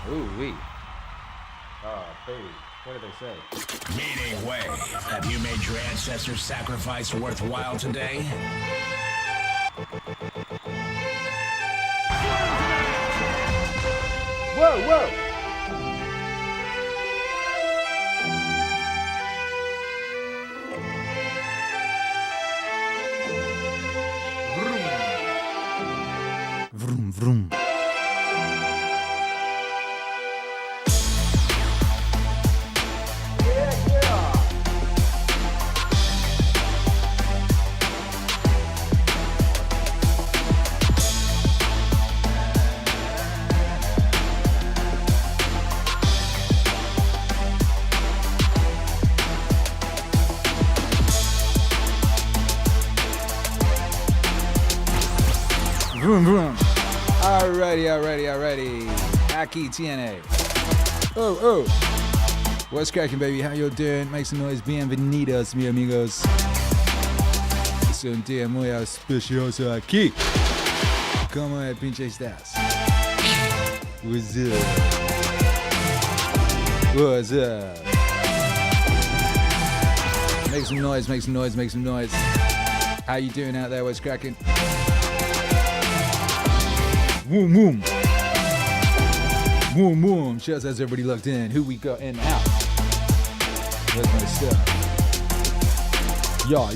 Ooh, wee. Oh, baby. What did they say? MEANINGWAVE. Have you made your ancestors' sacrifice worthwhile today? Whoa, whoa! Vroom, vroom. Vroom, vroom. Alrighty. Aki TNA. Oh. What's cracking, baby? How you doing? Make some noise. Bienvenidos, mi amigos. Es un día muy auspicioso aquí. ¿Cómo pinche estás? What's up? Make some noise. How you doing out there? What's cracking? Woom. Shouts out to everybody locked in. Who we got in out? Where's my stuff? Yeah.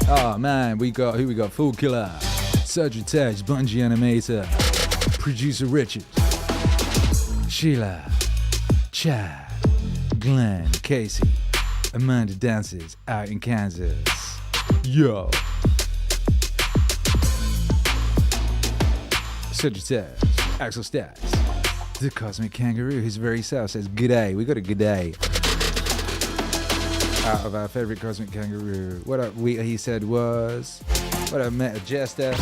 Oh man, who we got? Full Killer, Sagittarius, Bungee Animator, Producer Richard, Sheila, Chad, Glenn, Casey, Amanda Dances out in Kansas. Yo. Sagittarius, Axel Stacks, the Cosmic Kangaroo, who's very south, says good day. We got a good day. Out of our favorite Cosmic Kangaroo. What up, he said was. What up, Meta Jester.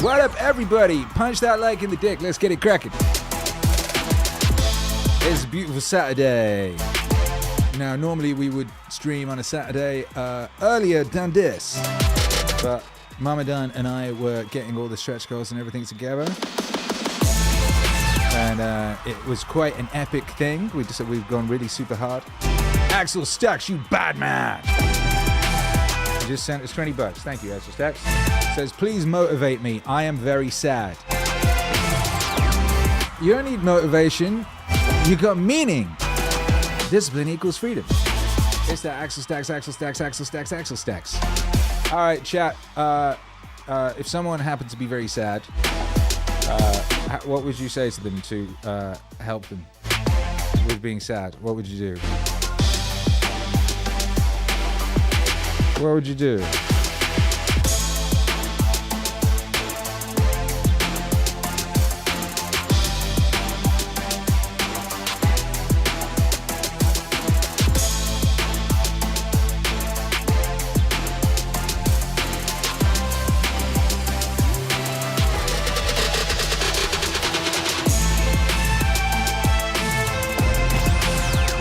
What up, everybody? Punch that like in the dick. Let's get it cracking. It's a beautiful Saturday. Now, normally we would stream on a Saturday earlier than this, but Mama Dunn and I were getting all the stretch goals and everything together, and it was quite an epic thing. We've gone really super hard. Axel Stacks, you bad man! He just sent us $20. Thank you, Axel Stacks. Says, please motivate me. I am very sad. You don't need motivation. You got meaning. Discipline equals freedom. It's that Axel Stacks. All right, chat. If someone happened to be very sad, what would you say to them to help them with being sad? What would you do? What would you do?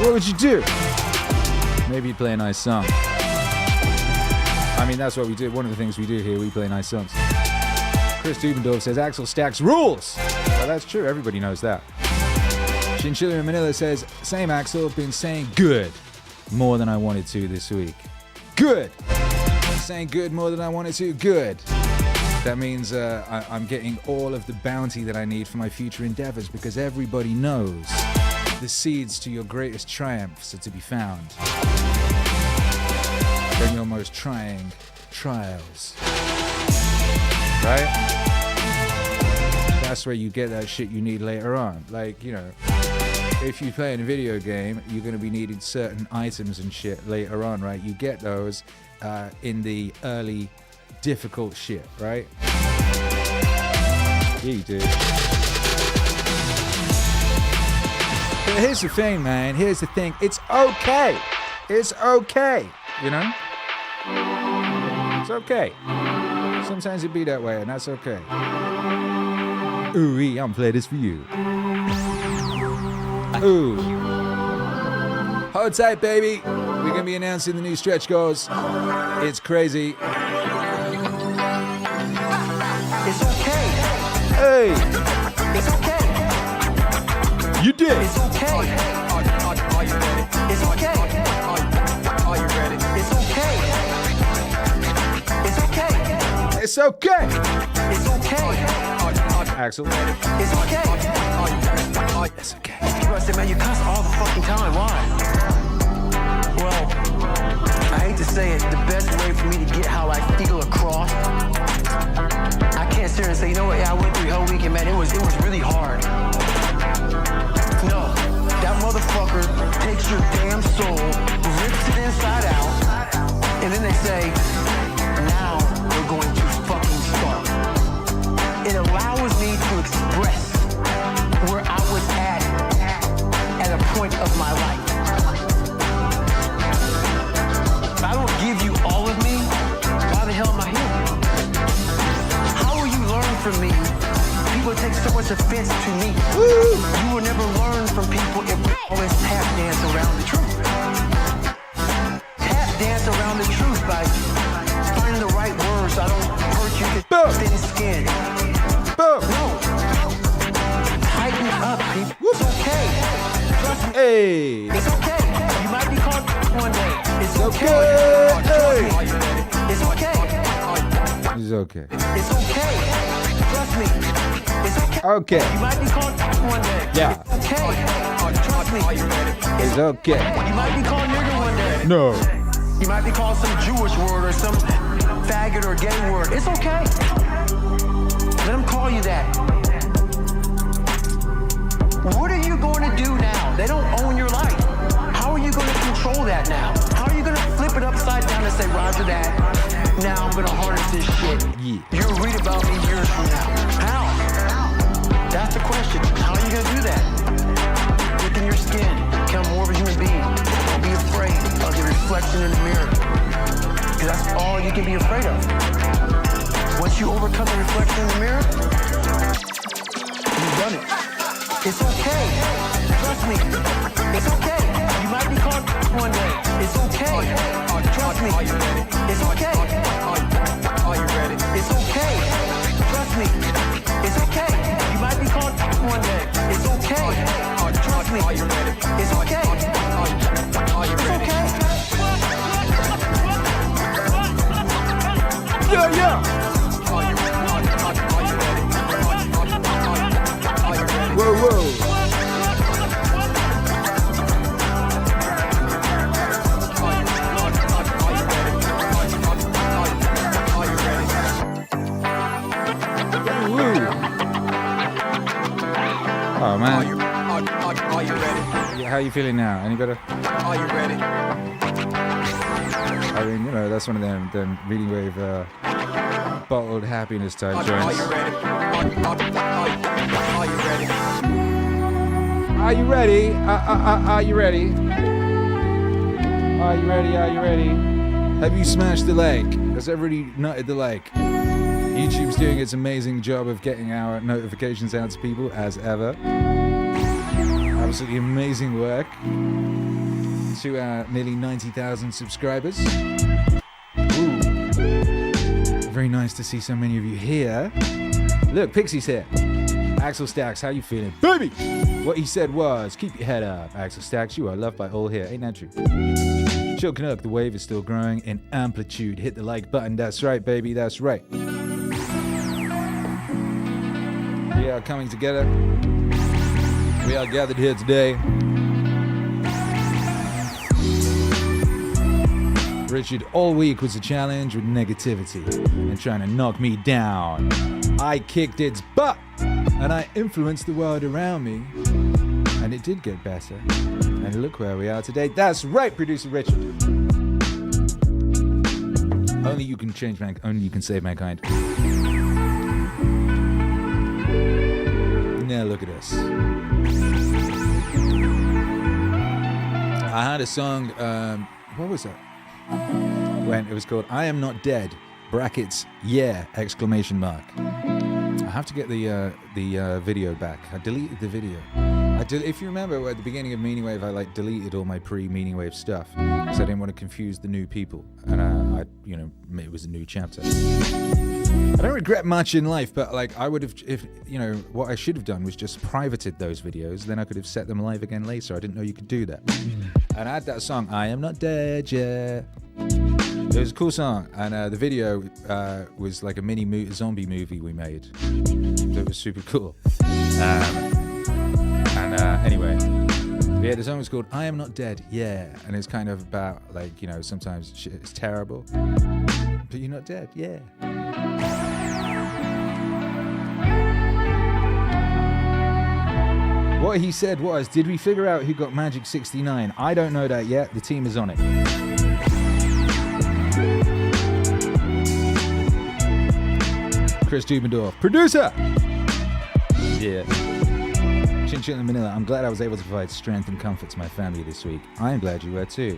What would you do? Maybe play a nice song. I mean, that's what we do. One of the things we do here, we play nice songs. Chris Dubendorf says, Axel Stacks rules. Well, that's true. Everybody knows that. Chinchilla in Manila says, same Axel, been saying good more than I wanted to this week. Good. Saying good more than I wanted to. Good. That means I'm getting all of the bounty that I need for my future endeavors, because everybody knows the seeds to your greatest triumphs are to be found in your most trying trials. Right? That's where you get that shit you need later on. Like, you know, if you play in a video game, you're going to be needing certain items and shit later on, right? You get those in the early difficult shit, right? Yeah, you do. But here's the thing, man. Here's the thing. It's okay. It's okay. You know? It's okay. Sometimes it be that way, and that's okay. Ooh, I'm gonna play this for you. Ooh. Hold tight, baby. We're gonna be announcing the new stretch goals. It's crazy. dig? It's okay. Are you ready? It's okay. Are you ready? It's okay. It's okay. It's okay. It's okay. Axel. It's okay. It's okay. I said, man, you cuss all the fucking time. Why? Well, I hate to say it, the best way for me to get how I feel across, I can't sit here and say, you know what, yeah, I went through the whole weekend, man, it was really hard. No, that motherfucker takes your damn soul, rips it inside out, and then they say, now we're going to fucking start. It allows me to express where I was at a point of my life. If I don't give you all of me, why the hell am I here? How will you learn from me? People take so much offense to me. Woo! You will never learn from people if we always tap dance around the truth. Tap dance around the truth by finding the right words so I don't hurt you with thin skin. Boom. No. Tighten up, people. It's okay. Trust me. Hey. It's okay. You might be called one day. It's okay. Hey. It's okay. It's okay. It's okay. Trust me. It's okay. Okay. You might be called one day. Yeah. It's okay. Trust me. It's okay. You might be called nigger one day. No. You might be called some Jewish word or some faggot or gay word. It's okay. Let them call you that. What are you going to do now? They don't own your life. How are you going to control that now? How are you going to flip it upside down and say, Roger that, now I'm going to harness this shit? Yeah. You'll read about me years from now. How? That's the question. How are you going to do that? Within your skin, become more of a human being. Don't be afraid of the reflection in the mirror. Because that's all you can be afraid of. Once you overcome the reflection in the mirror, you've done it. It's okay. Trust me. It's okay. You might be called one day. It's okay. Trust me. It's okay. Are you ready? It's okay. Trust me. It's okay. You might be called one day. It's okay. Trust me. It's okay. It's okay. Yeah, yeah. Whoa, whoa. Oh man. Are you ready? Yeah, how are you feeling now? Any better? Are you ready? I mean, you know, that's one of them MEANINGWAVE bottled happiness type Are joints. you ready? Are you ready? Are you ready? Are you ready? Are you ready? Are you ready? Have you smashed the lake? Has everybody nutted the lake? YouTube's doing its amazing job of getting our notifications out to people as ever. Absolutely amazing work to our nearly 90,000 subscribers. Ooh. Very nice to see so many of you here. Look, Pixie's here. Axel Stacks, how you feeling? Baby! What he said was, keep your head up, Axel Stacks. You are loved by all here. Ain't that true? Chill Canuck, the wave is still growing in amplitude. Hit the like button. That's right, baby. That's right. We are coming together. We are gathered here today. Richard all week was a challenge with negativity and trying to knock me down. I kicked its butt and I influenced the world around me. And it did get better. And look where we are today. That's right, producer Richard. Only you can change mankind. Only you can save mankind. Now look at us. I had a song, what was that? When it was called I Am Not Dead, brackets, yeah, exclamation mark. I have to get the video back. I deleted the video. I If you remember at the beginning of Meaning Wave, I like deleted all my pre-Meaning Wave stuff because I didn't want to confuse the new people, and it was a new chapter. I don't regret much in life, but like I would have, what I should have done was just privated those videos. Then I could have set them live again later. I didn't know you could do that. And I had that song, "I Am Not Dead Yet." It was a cool song, and the video was like a mini zombie movie we made. It was super cool. Anyway, yeah, the song was called "I Am Not Dead," yeah, and it's kind of about like sometimes shit is terrible, but you're not dead, yeah. What he said was, did we figure out who got Magic 69? I don't know that yet. The team is on it. Chris Dubendorf, producer! Yeah. Chin in Manila, I'm glad I was able to provide strength and comfort to my family this week. I am glad you were too.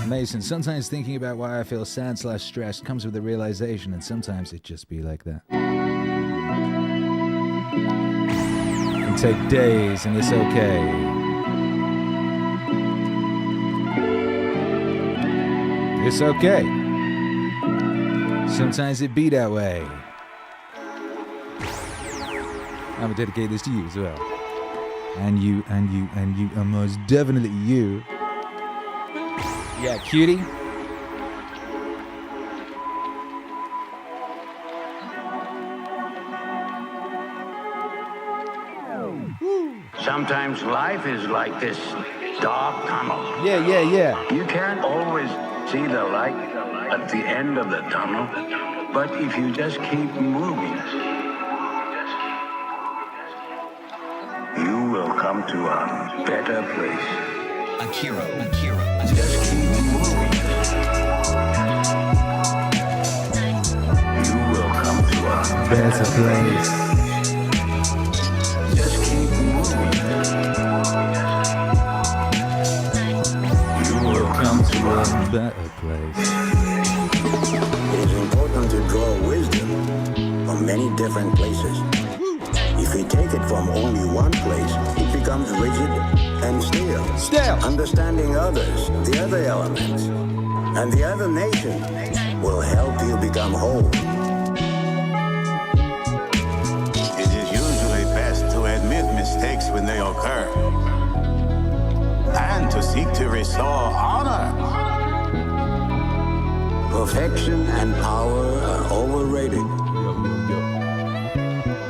Mason, sometimes thinking about why I feel sad/stressed comes with a realization, and sometimes it just be like that. It can take days, and it's okay. It's okay. Sometimes it be that way. I'm gonna dedicate this to you as well. And you, and most definitely you. Yeah, cutie. Sometimes life is like this dark tunnel. Yeah. You can't always see the light at the end of the tunnel, but if you just keep moving, you will come to a better place. Akira. Just keep moving. You will come to a better place. Just keep moving. You will come to a better place. It is important to draw wisdom from many different places. If we take it from only one place, it becomes rigid and stale. Understanding others, the other elements, and the other nation will help you become whole. It is usually best to admit mistakes when they occur, and to seek to restore honor. Perfection and power are overrated.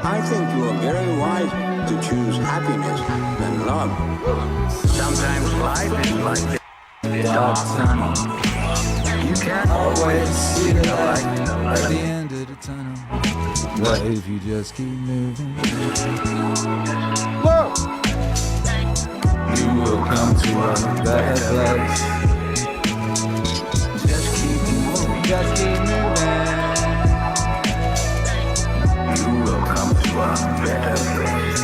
I think you are very wise to choose happiness and love. Sometimes life is like this dark tunnel. You can't always see the light At the end of the tunnel. But if you just keep moving, whoa! You will come to a better place. Just keep moving. Just keep moving. You will come to a better place.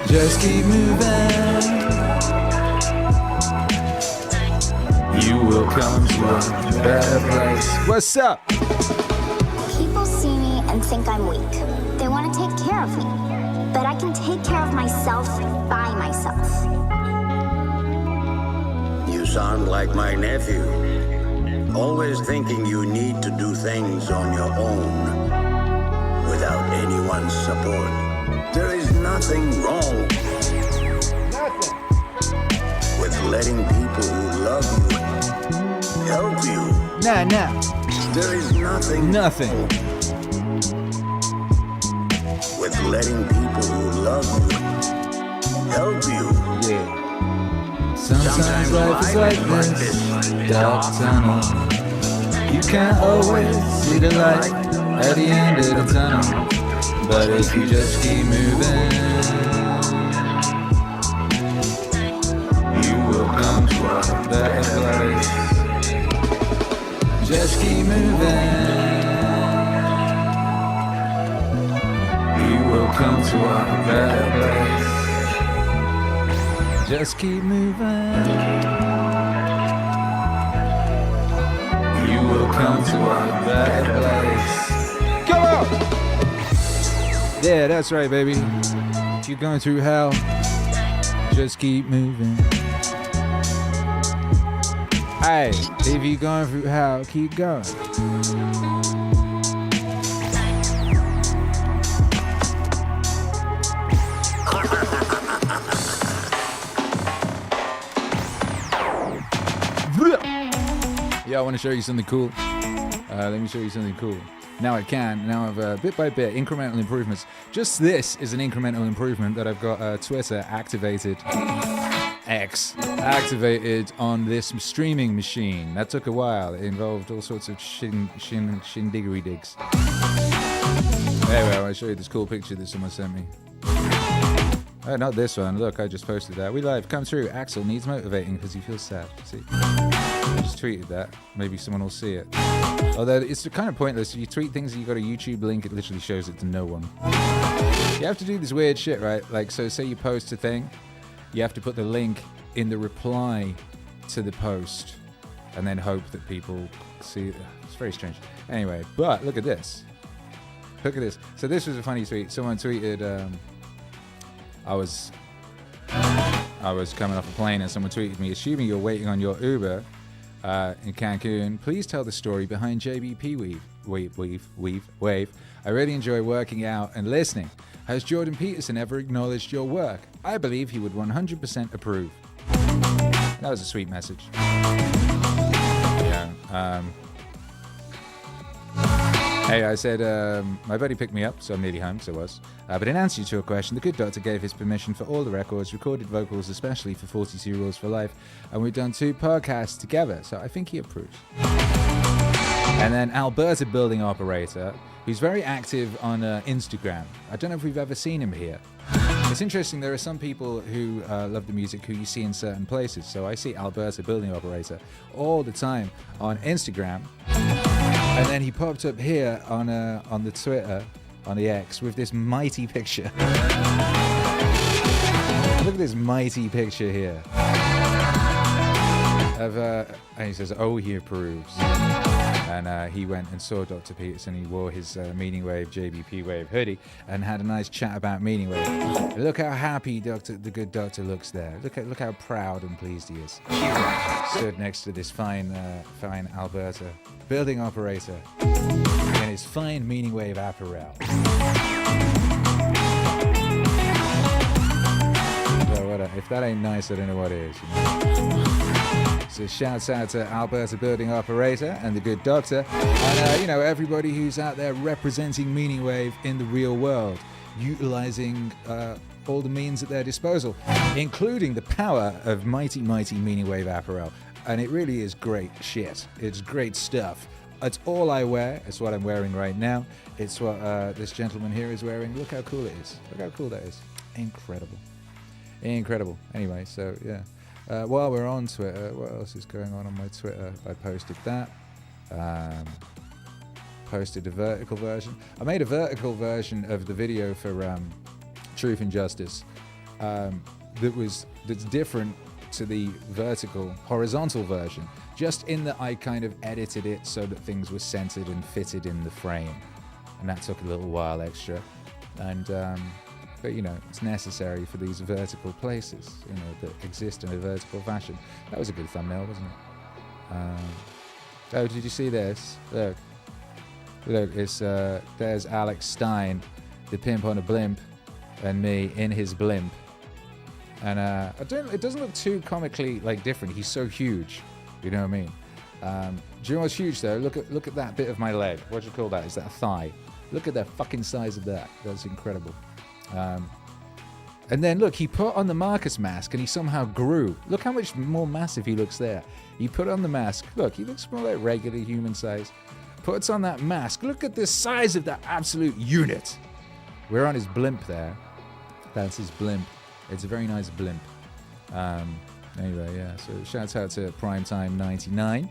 Just keep moving. You will come to a better place. What's up? People see me and think I'm weak. They want to take care of me. But I can take care of myself by myself. You sound like my nephew. Always thinking you need to do things on your own without anyone's support. There is nothing wrong with letting people who love you help you. Nah. There is nothing with letting people who love you help you. Yeah. Sometimes life is like this dark tunnel. You can't always see the light at the end of the tunnel. But if you just keep moving, you will come to a better place. Just keep moving. You will come to a better place. Just keep moving. You will come to a better place. Come on! Yeah, that's right, baby. If you're going through hell, just keep moving. Hey, if you're going through hell, keep going. Yeah, I want to show you something cool. Let me show you something cool. Now I can. Now I've bit by bit, incremental improvements. Just this is an incremental improvement that I've got Twitter activated. X activated on this streaming machine. That took a while. It involved all sorts of shindiggery digs. Anyway, I'll show you this cool picture that someone sent me. Oh, not this one. Look, I just posted that. We live. Come through. Axel needs motivating because he feels sad. See? I just tweeted that. Maybe someone will see it. Although it's kind of pointless. If you tweet things and you got a YouTube link, it literally shows it to no one. You have to do this weird shit, right? Like, so say you post a thing, you have to put the link in the reply to the post and then hope that people see it. It's very strange. Anyway, but look at this. Look at this. So this was a funny tweet. Someone tweeted, I was coming off a plane and someone tweeted me, assuming you're waiting on your Uber in Cancun, please tell the story behind JBP Wave. I really enjoy working out and listening. Has Jordan Peterson ever acknowledged your work? I believe he would 100% approve. That was a sweet message. Yeah. Hey, I said, my buddy picked me up, so I'm nearly home, so I was. But in answer to your question, the good doctor gave his permission for all the records, recorded vocals, especially for 42 Rules for Life, and we've done 2 podcasts together, so I think he approves. And then Alberta Building Operator, who's very active on Instagram. I don't know if we've ever seen him here. It's interesting, there are some people who love the music who you see in certain places, so I see Alberta Building Operator all the time on Instagram. And then he popped up here on the Twitter, on the X, with this mighty picture. Look at this mighty picture here. And he says, oh, he approves. And he went and saw Dr. Peterson. He wore his Meaningwave JBP Wave hoodie and had a nice chat about Meaningwave. Look how happy the good doctor looks there. Look how proud and pleased he is. Stood next to this fine Alberta building operator in his fine Meaningwave apparel. So if that ain't nice, I don't know what is. You know? So shouts out to Alberta Building Operator and the good doctor, and everybody who's out there representing Meaningwave in the real world, utilizing all the means at their disposal, including the power of mighty Meaningwave apparel. And it really is great shit. It's great stuff. It's all I wear. It's what I'm wearing right now. It's what this gentleman here is wearing. Look how cool it is. Look how cool that is. Incredible. Anyway, so yeah. While we're on Twitter, what else is going on my Twitter? I posted that. Posted a vertical version. I made a vertical version of the video for Truth and Justice that's different to the horizontal version, just in that I kind of edited it so that things were centered and fitted in the frame, and that took a little while extra, and but it's necessary for these vertical places that exist in a vertical fashion. That was a good thumbnail, wasn't it? Oh, did you see this? Look, it's there's Alex Stein, the pimp on a blimp, and me in his blimp. And it doesn't look too comically different. He's so huge, you know what I mean? Do you know what's huge though? Look at that bit of my leg. What do you call that? Is that a thigh? Look at the fucking size of that. That's incredible. And then look, he put on the Marcus mask and he somehow grew. Look how much more massive he looks there. He put on the mask. Look, he looks more like regular human size. Puts on that mask. Look at the size of that absolute unit. We're on his blimp there. That's his blimp. It's a very nice blimp. Anyway, yeah, so shouts out to Primetime99.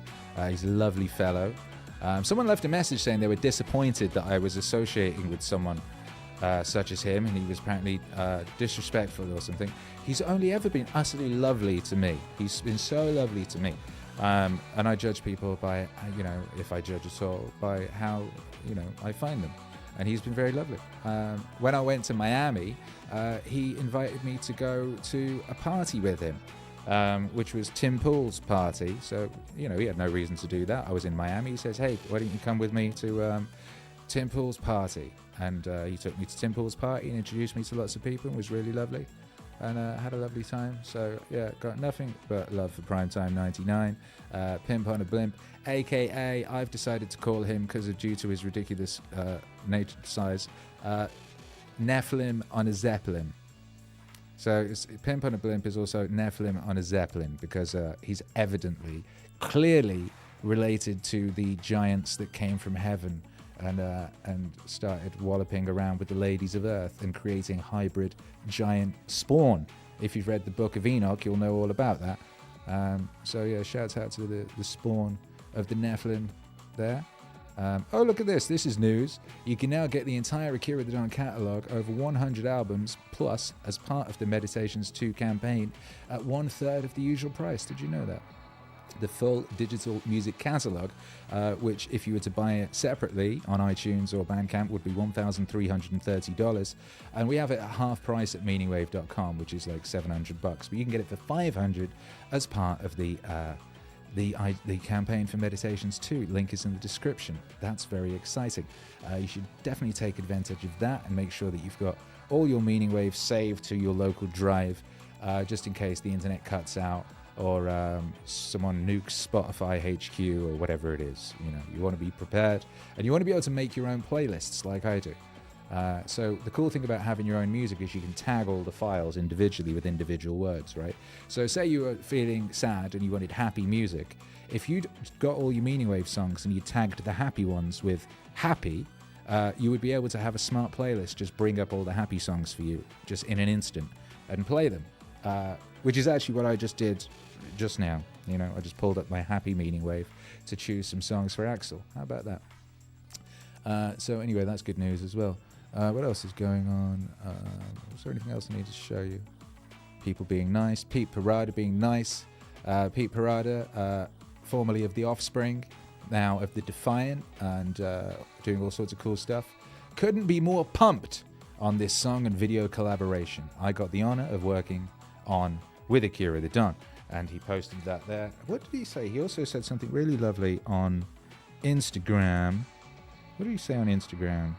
He's a lovely fellow. Someone left a message saying they were disappointed that I was associating with someone such as him, and he was apparently disrespectful or something. He's only ever been utterly lovely to me. He's been so lovely to me. And I judge people by, if I judge at all, by how, I find them. and he's been very lovely. When I went to Miami, he invited me to go to a party with him, which was Tim Pool's party. So, you know, he had no reason to do that. I was in Miami. He says, hey, why don't you come with me to Tim Pool's party? And he took me to Tim Pool's party and introduced me to lots of people, and was really lovely. And had a lovely time. So, yeah, got nothing but love for Primetime 99. Pimp on a Blimp, a.k.a. I've decided to call him, because of due to his ridiculous nature size, Nephilim on a Zeppelin. So Pimp on a Blimp is also Nephilim on a Zeppelin, because he's evidently, clearly related to the giants that came from heaven and started walloping around with the ladies of Earth and creating hybrid giant spawn. If you've read the Book of Enoch, you'll know all about that. So yeah, shouts out to the spawn of the Nephilim there. Oh, look at this. This is news. You can now get the entire Akira the Don catalogue, over 100 albums plus, as part of the Meditations 2 campaign at 1/3 of the usual price. Did you know that? The full digital music catalogue, which if you were to buy it separately on iTunes or Bandcamp would be $1,330, and we have it at half price at meaningwave.com, which is like $700, but you can get it for $500 as part of the campaign for Meditations 2. Link is in the description. That's very exciting. You should definitely take advantage of that and make sure that you've got all your Meaning Waves saved to your local drive, just in case the internet cuts out or someone nukes Spotify HQ or whatever it is. You know, you want to be prepared, and you want to be able to make your own playlists like I do. So the cool thing about having your own music is you can tag all the files individually with individual words, right? So say you were feeling sad and you wanted happy music. If you'd got all your Meaning Wave songs and you tagged the happy ones with happy, you would be able to have a smart playlist just bring up all the happy songs for you just in an instant and play them, which is actually what I just did just now. You know, I just pulled up my happy Meaning Wave to choose some songs for Axel. How about that? So anyway, that's good news as well. What else is going on? Was there anything else I need to show you? People being nice. Pete Parada being nice. Pete Parada, formerly of The Offspring, now of The Defiant, and doing all sorts of cool stuff. Couldn't be more pumped on this song and video collaboration I got the honor of working on with Akira the Don. And he posted that there. What did he say? He also said something really lovely on Instagram. What did he say on Instagram?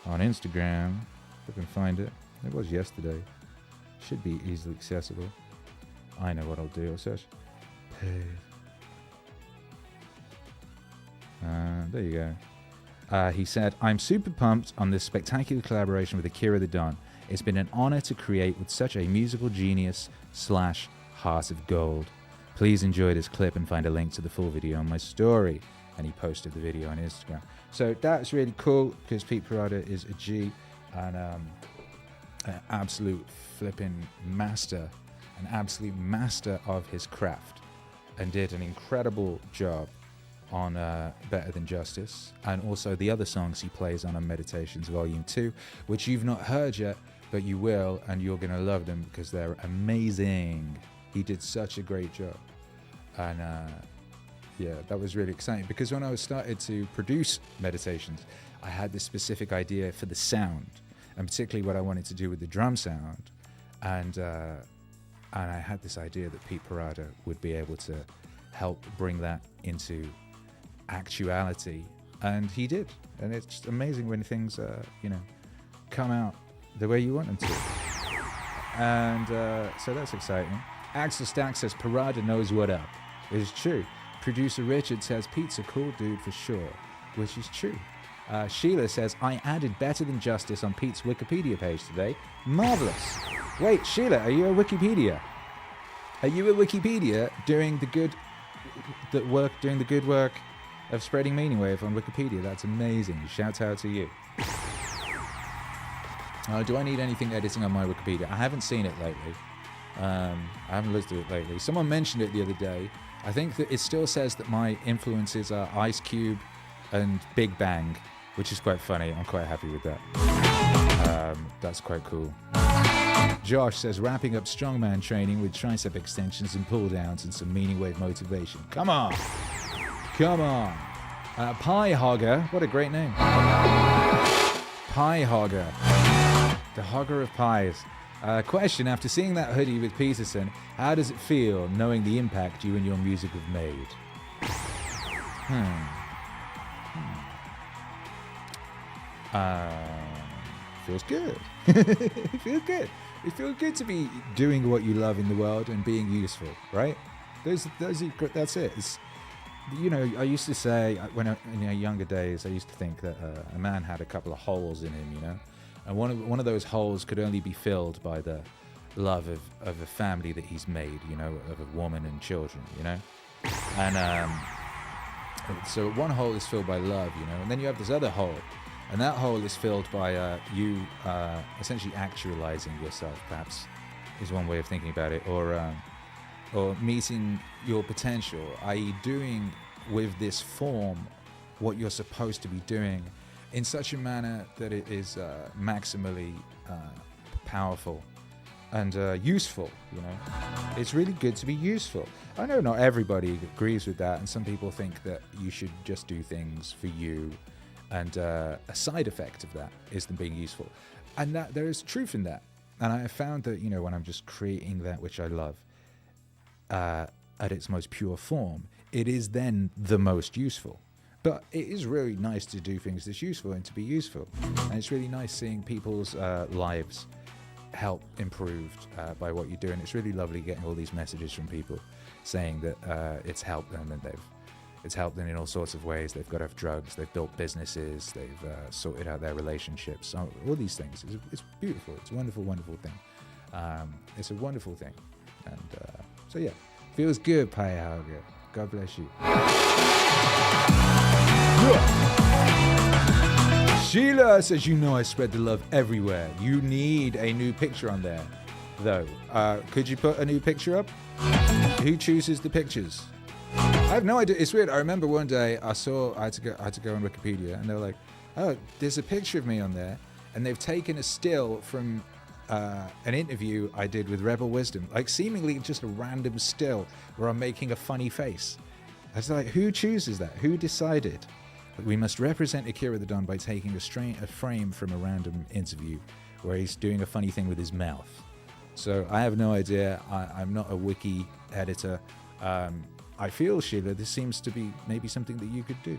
On Instagram, if I can find it. It was yesterday. Should be easily accessible. I know what I'll do. I'll search. There you go. He said, I'm super pumped on this spectacular collaboration with Akira the Don. It's been an honor to create with such a musical genius / heart of gold. Please enjoy this clip and find a link to the full video on my story. And he posted the video on Instagram. So that's really cool, because Pete Parada is a G and an absolute flipping master, an absolute master of his craft, and did an incredible job on Better Than Justice, and also the other songs he plays on Meditations Volume 2, which you've not heard yet, but you will, and you're going to love them because they're amazing. He did such a great job. And yeah, that was really exciting, because when I started to produce Meditations, I had this specific idea for the sound, and particularly what I wanted to do with the drum sound, and I had this idea that Pete Parada would be able to help bring that into actuality, and he did. And it's just amazing when things come out the way you want them to. And so that's exciting. Axel Stack says Parada knows what up. It's true. Producer Richard says Pete's a cool dude for sure, which is true. Sheila says, I added Better Than Justice on Pete's Wikipedia page today. Marvelous. Wait, Sheila, are you a Wikipedia? Are you a Wikipedia doing the good work of spreading Meaning Wave on Wikipedia? That's amazing. Shout out to you. Do I need anything editing on my Wikipedia? I haven't seen it lately. I haven't looked at it lately. Someone mentioned it the other day. I think that it still says that my influences are Ice Cube and Big Bang, which is quite funny. I'm quite happy with that. That's quite cool. Josh says, wrapping up strongman training with tricep extensions and pull downs and some Meaning Wave motivation. Come on. Come on. Pie Hogger. What a great name. pie hogger. The hogger of pies. Question, after seeing that hoodie with Peterson, how does it feel knowing the impact you and your music have made? Feels good. It feels good. It feels good to be doing what you love in the world and being useful, right? That's it. It's, you know, I used to say when in younger days, I used to think that a man had a couple of holes in him, you know, and one of those holes could only be filled by the love of a family that he's made, you know, of a woman and children, you know, and so one hole is filled by love, you know, and then you have this other hole, and that hole is filled by you essentially actualizing yourself, perhaps, is one way of thinking about it, or meeting your potential, i.e. doing with this form what you're supposed to be doing in such a manner that it is maximally powerful and useful, you know. It's really good to be useful. I know not everybody agrees with that, and some people think that you should just do things for you, and a side effect of that is them being useful. And that there is truth in that. And I have found that, you know, when I'm just creating that which I love, at its most pure form, it is then the most useful. But it is really nice to do things that's useful and to be useful, and it's really nice seeing people's lives help improved by what you do, and it's really lovely getting all these messages from people saying that it's helped them, and it's helped them in all sorts of ways. They've got off drugs, they've built businesses, they've sorted out their relationships, so all these things. It's beautiful. It's a wonderful, wonderful thing. It's a wonderful thing. And so yeah, feels good, Pie Hauger. God bless you. Sheila says, you know I spread the love everywhere. You need a new picture on there, though. Could you put a new picture up? Who chooses the pictures? I have no idea. It's weird. I remember one day I had to go on Wikipedia, and they were like, oh, there's a picture of me on there, and they've taken a still from an interview I did with Rebel Wisdom, like seemingly just a random still where I'm making a funny face. I was like, who chooses that? Who decided that we must represent Akira the Don by taking a frame from a random interview where he's doing a funny thing with his mouth? So I have no idea. I'm not a wiki editor. I feel, Sheila, this seems to be maybe something that you could do,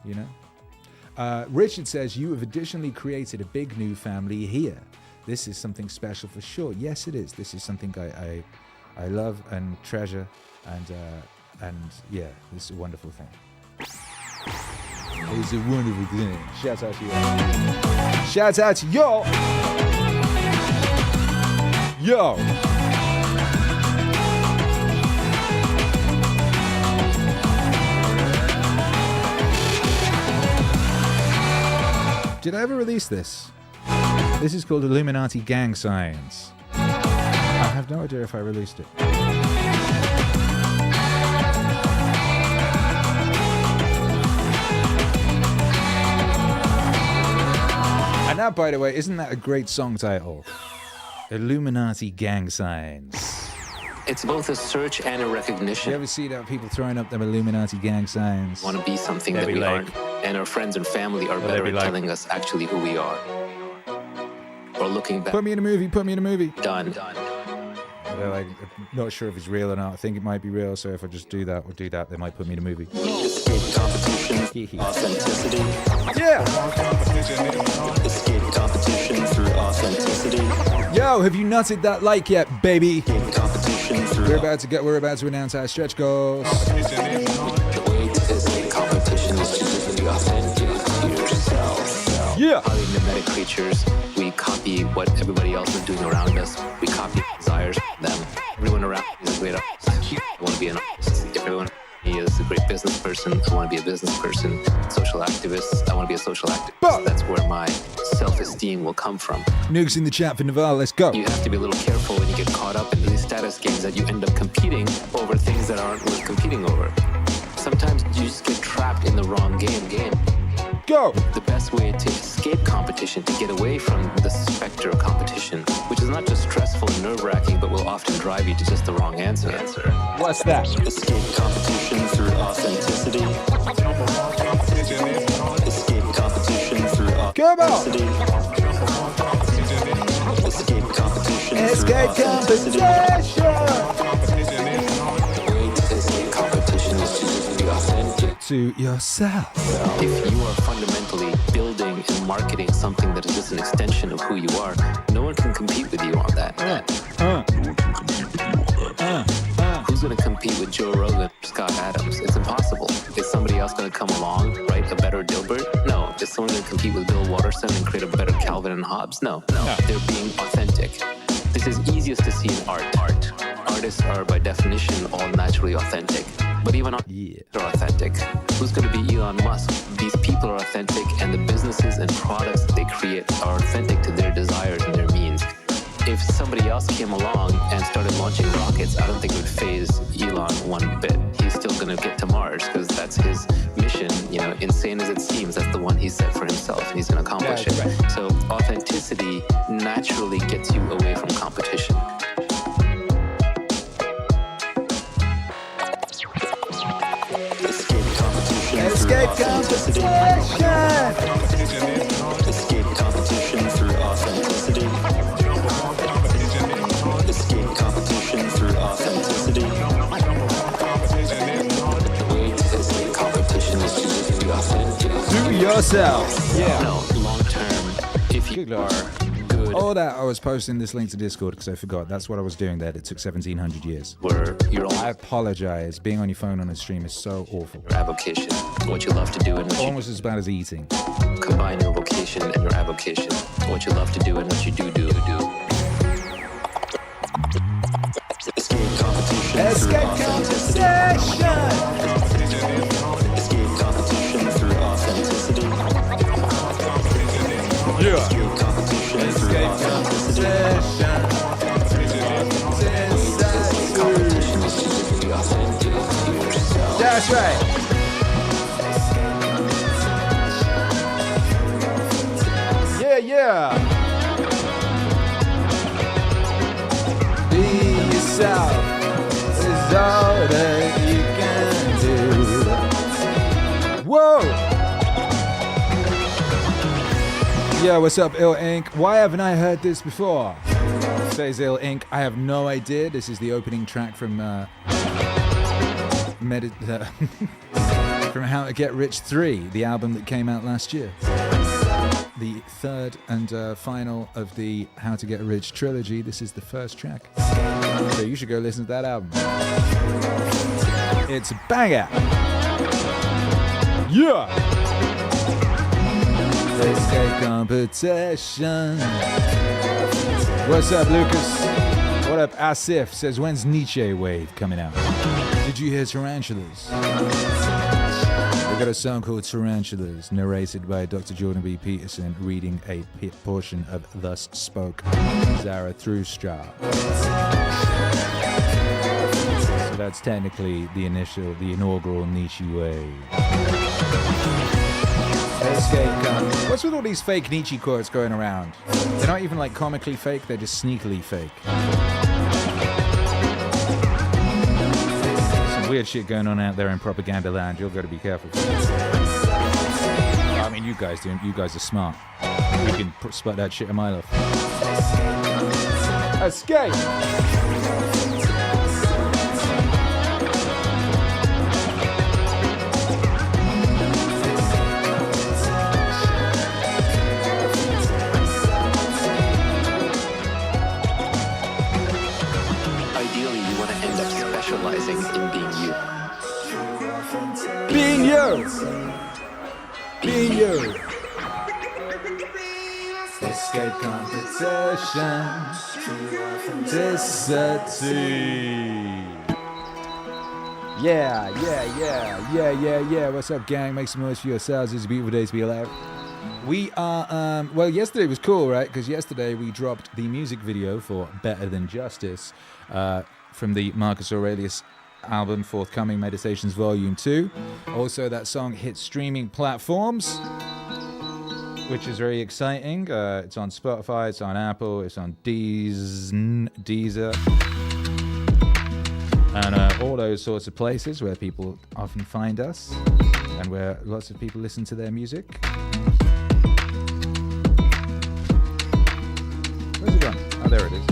you know? Richard says, you have additionally created a big new family here. This is something special for sure. Yes, it is. This is something I love and treasure, and yeah, this is a wonderful thing. It's a wonderful thing. Shout out to you. Shout out to y'all. Yo. Did I ever release this? This is called Illuminati Gang Signs. I have no idea if I released it. And that, by the way, isn't that a great song title? Illuminati Gang Signs. It's both a search and a recognition. You ever see that people throwing up them Illuminati gang signs? Want to be something that we aren't, and our friends and family are better at telling us actually who we are. Or looking back. Put me in a movie. Put me in a movie. Done. They're like, not sure if it's real or not. I think it might be real. So if I just do that or do that, they might put me in a movie. Escape competition, authenticity. Yeah. Escape competition through authenticity. Yo, have you nutted that like yet, baby? Competition through. We're about to announce our stretch goals. The way to escape competition is to just be authentic to yourself. Yeah. Highly mimetic creatures. We copy what everybody else is doing around us. We copy desires from them. Everyone around me is a great artist. I want to be an artist. If everyone is a great business person, I want to be a business person. Social activist, I want to be a social activist. That's where my self-esteem will come from. Nukes in the chat for Naval, let's go. You have to be a little careful when you get caught up in these status games that you end up competing over things that aren't worth competing over. Sometimes you just get trapped in the wrong game. Go! The best way to escape competition, to get away from the specter of competition, which is not just stressful and nerve-wracking, but will often drive you to just the wrong answer. What's that? Escape competition through authenticity. Escape competition through Go! Come on. Escape competition. Competition is to just be authentic to yourself. If you are fundamentally building and marketing something that is just an extension of who you are, no one can compete with you on that. Who's going to compete with Joe Rogan or Scott Adams? It's impossible. Is somebody else going to come along, write a better Dilbert? No. Is someone going to compete with Bill Watterson and create a better Calvin and Hobbes? No. They're being authentic. This is easiest to see in art. Artists are by definition all naturally authentic. But even artists are authentic. Who's going to be Elon Musk? These people are authentic, and the businesses and products that they create are authentic to their desires and their means. If somebody else came along and started launching rockets, I don't think it would faze Elon one bit. He's still going to get to Mars because that's his mission. You know, insane as it seems, that's the one he set for himself, and he's going to accomplish it. Right. So authenticity naturally gets you away from competition. Escape competition. Escape competition through authenticity. Escape competition through authenticity. The way to escape competition is to just be authentic. To yourself. Yeah. No, long term, if you are good. All that I was posting this link to Discord because I forgot. That's what I was doing there. It took 1700 years. Where you're I apologize. Being on your phone on a stream is so awful. Your avocation, what you love to do, and what almost as bad as eating. Combine your vocation and your avocation, what you love to do and what you do. Escape competition. Escape competition. Escape competition through authenticity. Yeah. Escape competition through authenticity. That's right. Yeah. Be yourself is all that you can do. Whoa! Yeah, what's up, Ill Inc? Why haven't I heard this before? Says Ill Inc. I have no idea. This is the opening track from from How to Get Rich 3, the album that came out last year. The third and final of the How to Get Rich trilogy. This is the first track. So you should go listen to that album. It's a banger. Yeah! Escape competition. What's up, Lucas? What up, Asif? Says, when's Nietzsche Wave coming out? Did you hear Tarantulas? We got a song called Tarantulas, narrated by Dr. Jordan B. Peterson, reading a portion of Thus Spoke Zarathustra. So that's technically the inaugural Nietzsche Wave. Escape competition. What's with all these fake Nietzsche quotes going around? They're not even like comically fake, they're just sneakily fake. Weird shit going on out there in propaganda land. You've got to be careful. I mean, you guys do. You guys are smart. You can spot that shit a mile off. Escape! Ideally, you want to end up specializing in being you. Being you! Being you! Escape competition. Yeah. What's up, gang? Make some noise for yourselves. It's a beautiful day to be alive. We are, well, yesterday was cool, right? Because yesterday we dropped the music video for Better Than Justice from the Marcus Aurelius album, forthcoming, Meditations Volume 2. Also, that song hit streaming platforms, which is very exciting. It's on Spotify, it's on Apple, it's on Deezer, and all those sorts of places where people often find us and where lots of people listen to their music. there it is.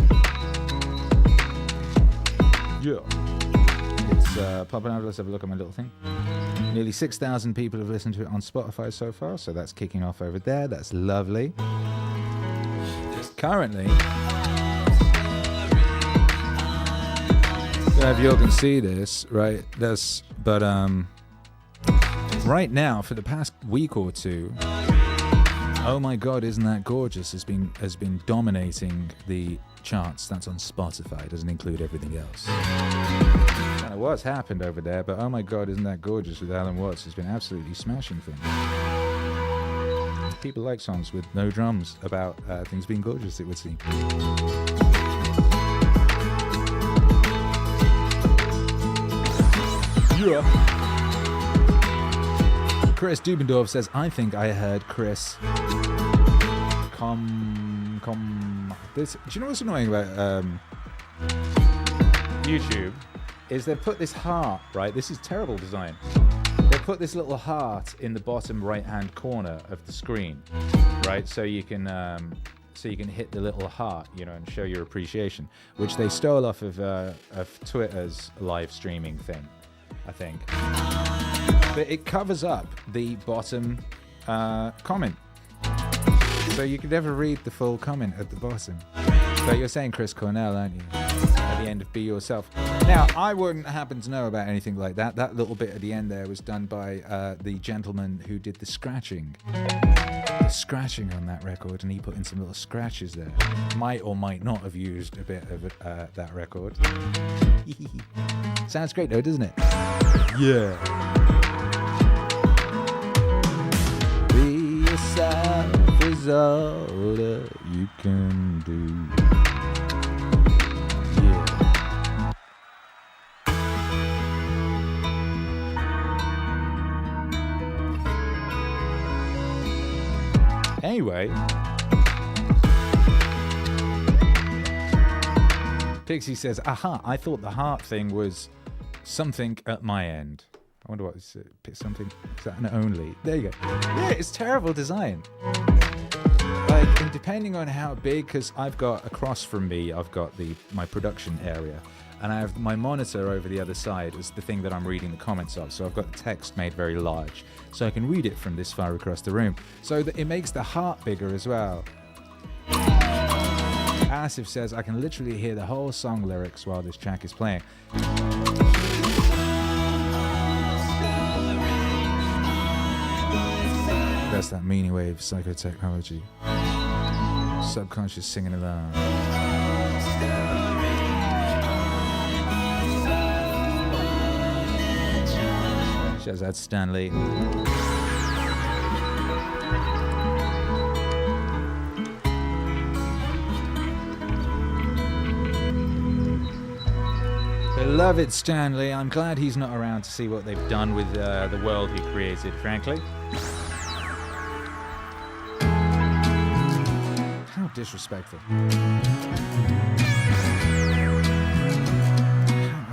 Yeah. It's popping over. Let's have a look at my little thing. Nearly 6,000 people have listened to it on Spotify so far, so that's kicking off over there. That's lovely. Currently, I don't know if you all can see this, right? But right now, for the past week or two, "Oh My God, Isn't That Gorgeous" has been dominating the charts. That's on Spotify. It doesn't include everything else. I don't know what's happened over there, but "Oh My God, Isn't That Gorgeous" with Alan Watts has been absolutely smashing things. People like songs with no drums about things being gorgeous, it would seem. Yeah. Chris Dubendorf says, "I think I heard Chris this." Do you know what's annoying about YouTube? Is they've put this heart, right? This is terrible design. They put this little heart in the bottom right-hand corner of the screen, right? So you can hit the little heart, you know, and show your appreciation, which they stole off of Twitter's live streaming thing, I think. But it covers up the bottom comment, so you can never read the full comment at the bottom. So you're saying Chris Cornell, aren't you? At the end of "Be Yourself." Now, I wouldn't happen to know about anything like that. That little bit at the end there was done by the gentleman who did the scratching. The scratching on that record, and he put in some little scratches there. Might or might not have used a bit of that record. Sounds great though, doesn't it? Yeah. Be yourself is all that you can do. Anyway, Pixie says, "Aha, I thought the heart thing was something at my end." I wonder what is something. Is that an only? There you go. Yeah, it's terrible design. Like, and depending on how big, because I've got across from me, I've got my production area, and I have my monitor over the other side is the thing that I'm reading the comments of. So I've got the text made very large, so I can read it from this far across the room. So that it makes the heart bigger as well. Asif says, "I can literally hear the whole song lyrics while this track is playing." That's that MEANINGWAVE psychotechnology. Subconscious singing along. Shazad Stanley. Beloved Stanley, I'm glad he's not around to see what they've done with the world he created, frankly. How disrespectful. How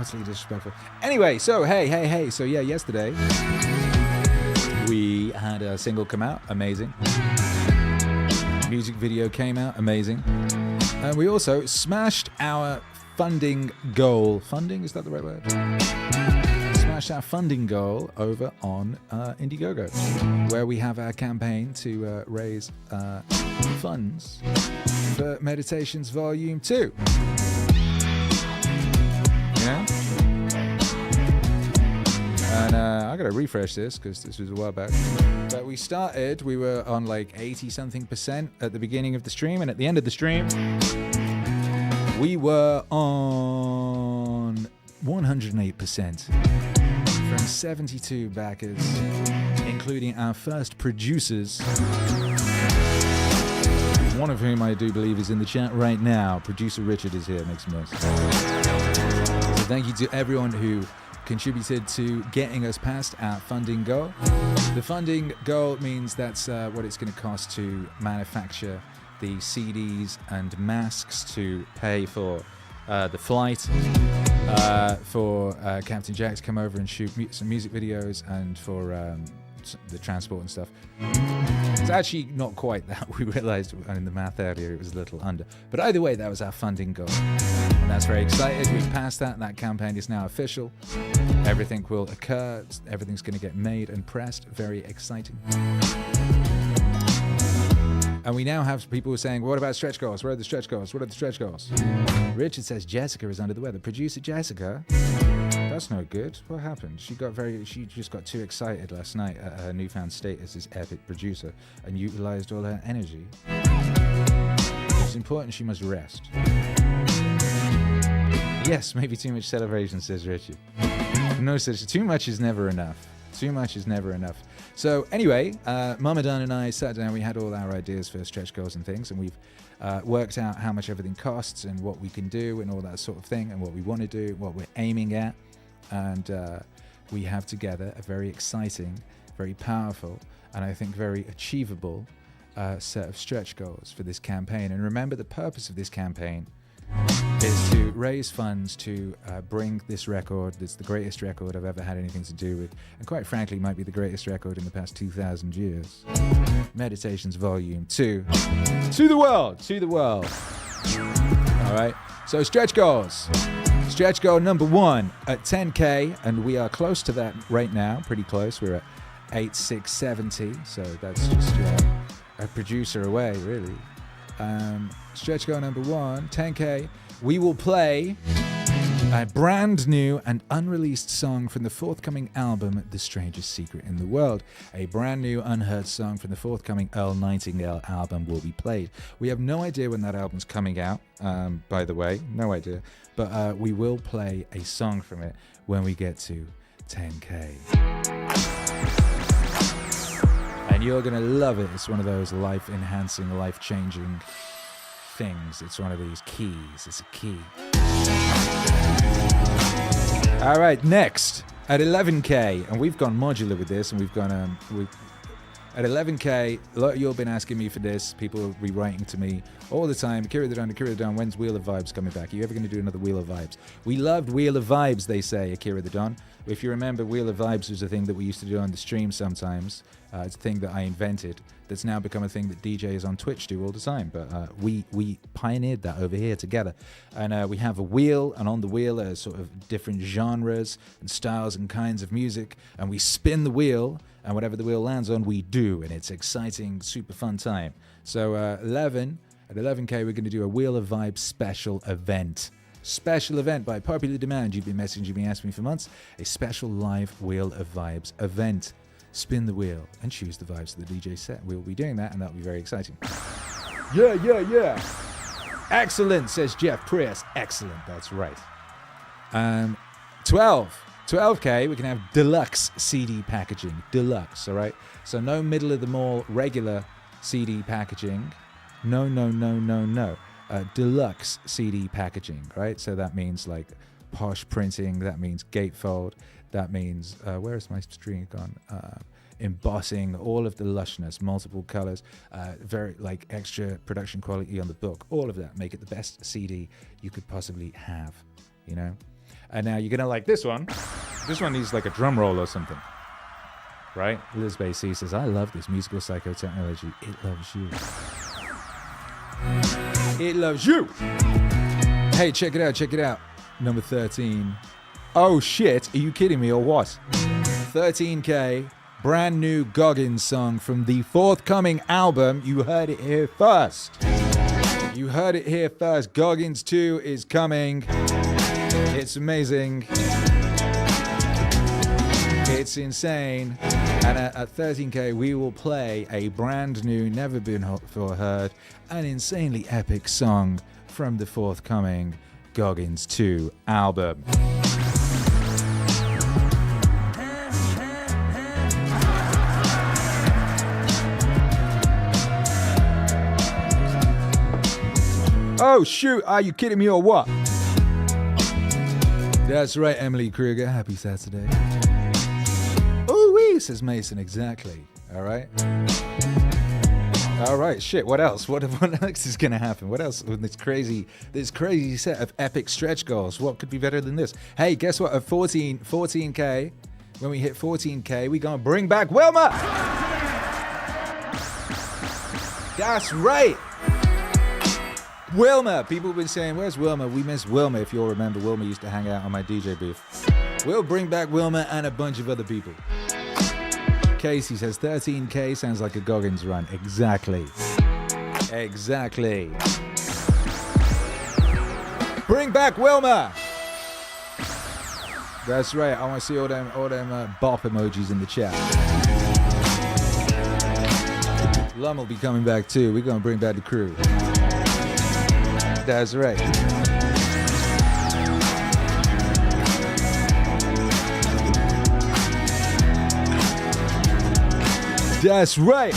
utterly disrespectful. Anyway, so hey. So yeah, yesterday we had a single come out, amazing. Music video came out, amazing. And we also smashed our funding goal. Funding, is that the right word? Smashed our funding goal over on Indiegogo, where we have our campaign to raise funds for Meditations Volume 2. Yeah? And I gotta refresh this because this was a while back. But we were on like 80-something% at the beginning of the stream, and at the end of the stream, we were on 108% from 72 backers, including our first producers, one of whom I do believe is in the chat right now. Producer Richard is here, make some noise. So thank you to everyone who contributed to getting us past our funding goal. The funding goal means that's what it's going to cost to manufacture the CDs and masks, to pay for the flight, for Captain Jack to come over and shoot some music videos, and for the transport and stuff. It's actually not quite that. We realized in the math earlier it was a little under. But either way, that was our funding goal. And that's very excited. We've passed that. That campaign is now official. Everything will occur. Everything's going to get made and pressed. Very exciting. And we now have people who are saying, what about stretch goals? Where are the stretch goals? What are the stretch goals? Richard says Jessica is under the weather. Producer Jessica? That's no good. What happened? She just got too excited last night at her newfound status as epic producer and utilized all her energy. It's important she must rest. Yes, maybe too much celebration, says Richard. No such. Too much is never enough. Too much is never enough. So anyway, Mamadan and I sat down. We had all our ideas for stretch goals and things, and we've worked out how much everything costs and what we can do and all that sort of thing, and what we want to do, what we're aiming at. And we have together a very exciting, very powerful, and I think very achievable set of stretch goals for this campaign. And remember, the purpose of this campaign is to raise funds to bring this record, that's the greatest record I've ever had anything to do with, and quite frankly might be the greatest record in the past 2,000 years. Meditations Volume 2 to the world. All right, so stretch goals. Stretch goal number 1 at 10K, and we are close to that right now, pretty close. We're at 8,670, so that's just a producer away, really. Stretch goal number 1, 10K. We will play a brand new and unreleased song from the forthcoming album, The Strangest Secret in the World. A brand new unheard song from the forthcoming Earl Nightingale album will be played. We have no idea when that album's coming out, by the way, no idea. But we will play a song from it when we get to 10K. And you're going to love it. It's one of those life-enhancing, life-changing things. It's one of these keys. It's a key. All right, next at 11K, and we've gone modular with this, and we've gone at 11K. A lot of you have been asking me for this. People will be writing to me all the time. Akira the Don, when's Wheel of Vibes coming back? Are you ever going to do another Wheel of Vibes? We loved Wheel of Vibes, they say, Akira the Don. If you remember, Wheel of Vibes was a thing that we used to do on the stream sometimes. It's a thing that I invented that's now become a thing that DJs on Twitch do all the time. But we pioneered that over here together. And we have a wheel, and on the wheel are sort of different genres and styles and kinds of music. And we spin the wheel, and whatever the wheel lands on, we do. And it's exciting, super fun time. So at 11K, we're going to do a Wheel of Vibes special event. Special event by popular demand. You've been messaging me, asking me for months. A special live Wheel of Vibes event. Spin the wheel and choose the vibes of the DJ set. We'll be doing that, and that'll be very exciting. Yeah. Excellent, says Jeff Priest. Excellent, that's right. 12K, we can have deluxe CD packaging. Deluxe, all right? So no middle of the mall regular CD packaging. No. Deluxe CD packaging, right? So that means like posh printing, that means gatefold, that means, where is my string gone? Embossing, all of the lushness, multiple colors, very like extra production quality on the book, all of that, make it the best CD you could possibly have, you know? And now you're gonna like this one. This one needs like a drum roll or something, right? Liz Bay C says, I love this musical psychotechnology. It loves you. It loves you. Hey, check it out. Number 13. Oh shit, are you kidding me or what? 13K, brand new Goggins song from the forthcoming album. You heard it here first. Goggins 2 is coming. It's amazing. It's insane. And at 13K, we will play a brand new, never been before heard, an insanely epic song from the forthcoming Goggins 2 album. Oh shoot, are you kidding me or what? That's right, Emily Kruger. Happy Saturday. Ooh-wee, says Mason, exactly. All right, shit, what else? What else is going to happen? What else with this crazy set of epic stretch goals? What could be better than this? Hey, guess what? At 14K, When we hit 14K, we're going to bring back Wilma. That's right. Wilma. People have been saying, where's Wilma? We miss Wilma. If you'll remember, Wilma used to hang out on my DJ booth. We'll bring back Wilma and a bunch of other people. Casey says 13K sounds like a Goggins run. Exactly. Exactly. Bring back Wilma. That's right. I want to see all them bop emojis in the chat. Lum will be coming back too. We're going to bring back the crew. That's right. That's right.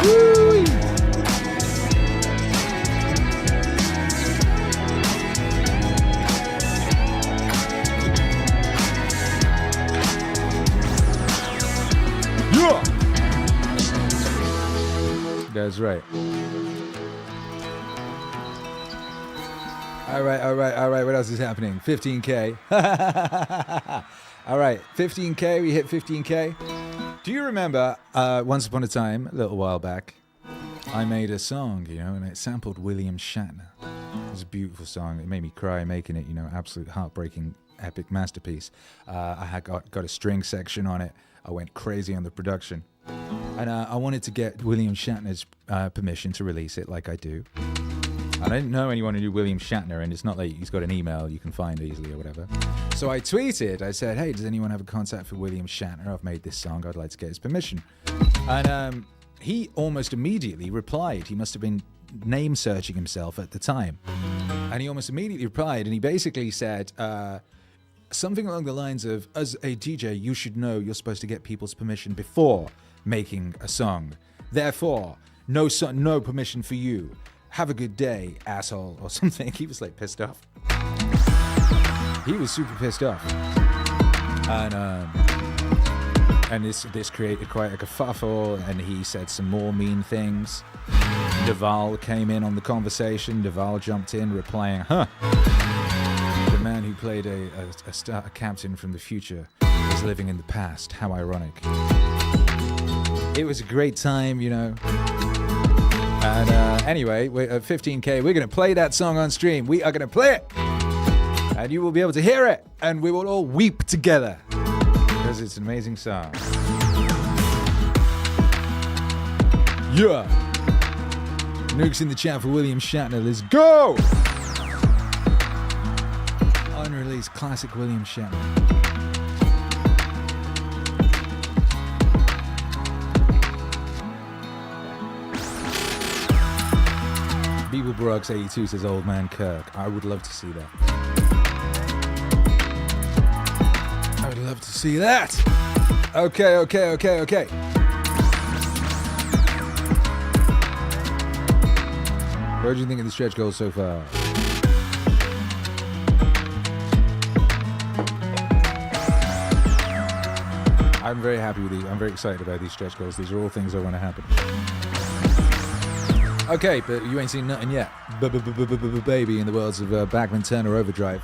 Woo! Yeah! That's right. All right. What else is happening? 15K. All right, 15K. We hit 15K. Do you remember once upon a time, a little while back, I made a song, and it sampled William Shatner. It was a beautiful song. It made me cry making it, absolute heartbreaking, epic masterpiece. I had got a string section on it. I went crazy on the production. And I wanted to get William Shatner's permission to release it like I do. I didn't know anyone who knew William Shatner, and it's not like he's got an email you can find easily or whatever. So I tweeted, I said, hey, does anyone have a contact for William Shatner? I've made this song, I'd like to get his permission. And he almost immediately replied. He must have been name searching himself at the time. And he almost immediately replied, and he basically said something along the lines of, as a DJ, you should know you're supposed to get people's permission before making a song. Therefore, no permission for you. Have a good day, asshole, or something. He was like pissed off. He was super pissed off. And this created quite a kerfuffle, and he said some more mean things. Naval came in on the conversation. Naval jumped in, replying, the man who played a captain from the future is living in the past. How ironic. It was a great time, And anyway, we're at 15K. We're going to play that song on stream. We are going to play it. And you will be able to hear it. And we will all weep together. Because it's an amazing song. Yeah. Nukes in the chat for William Shatner. Let's go. Unreleased classic William Shatner. Beeble Brooks 82 says Old Man Kirk. I would love to see that. I would love to see that. Okay. What do you think of the stretch goals so far? I'm very happy with these. I'm very excited about these stretch goals. These are all things that want to happen. Okay, but you ain't seen nothing yet. Baby in the worlds of Bagman Turner Overdrive.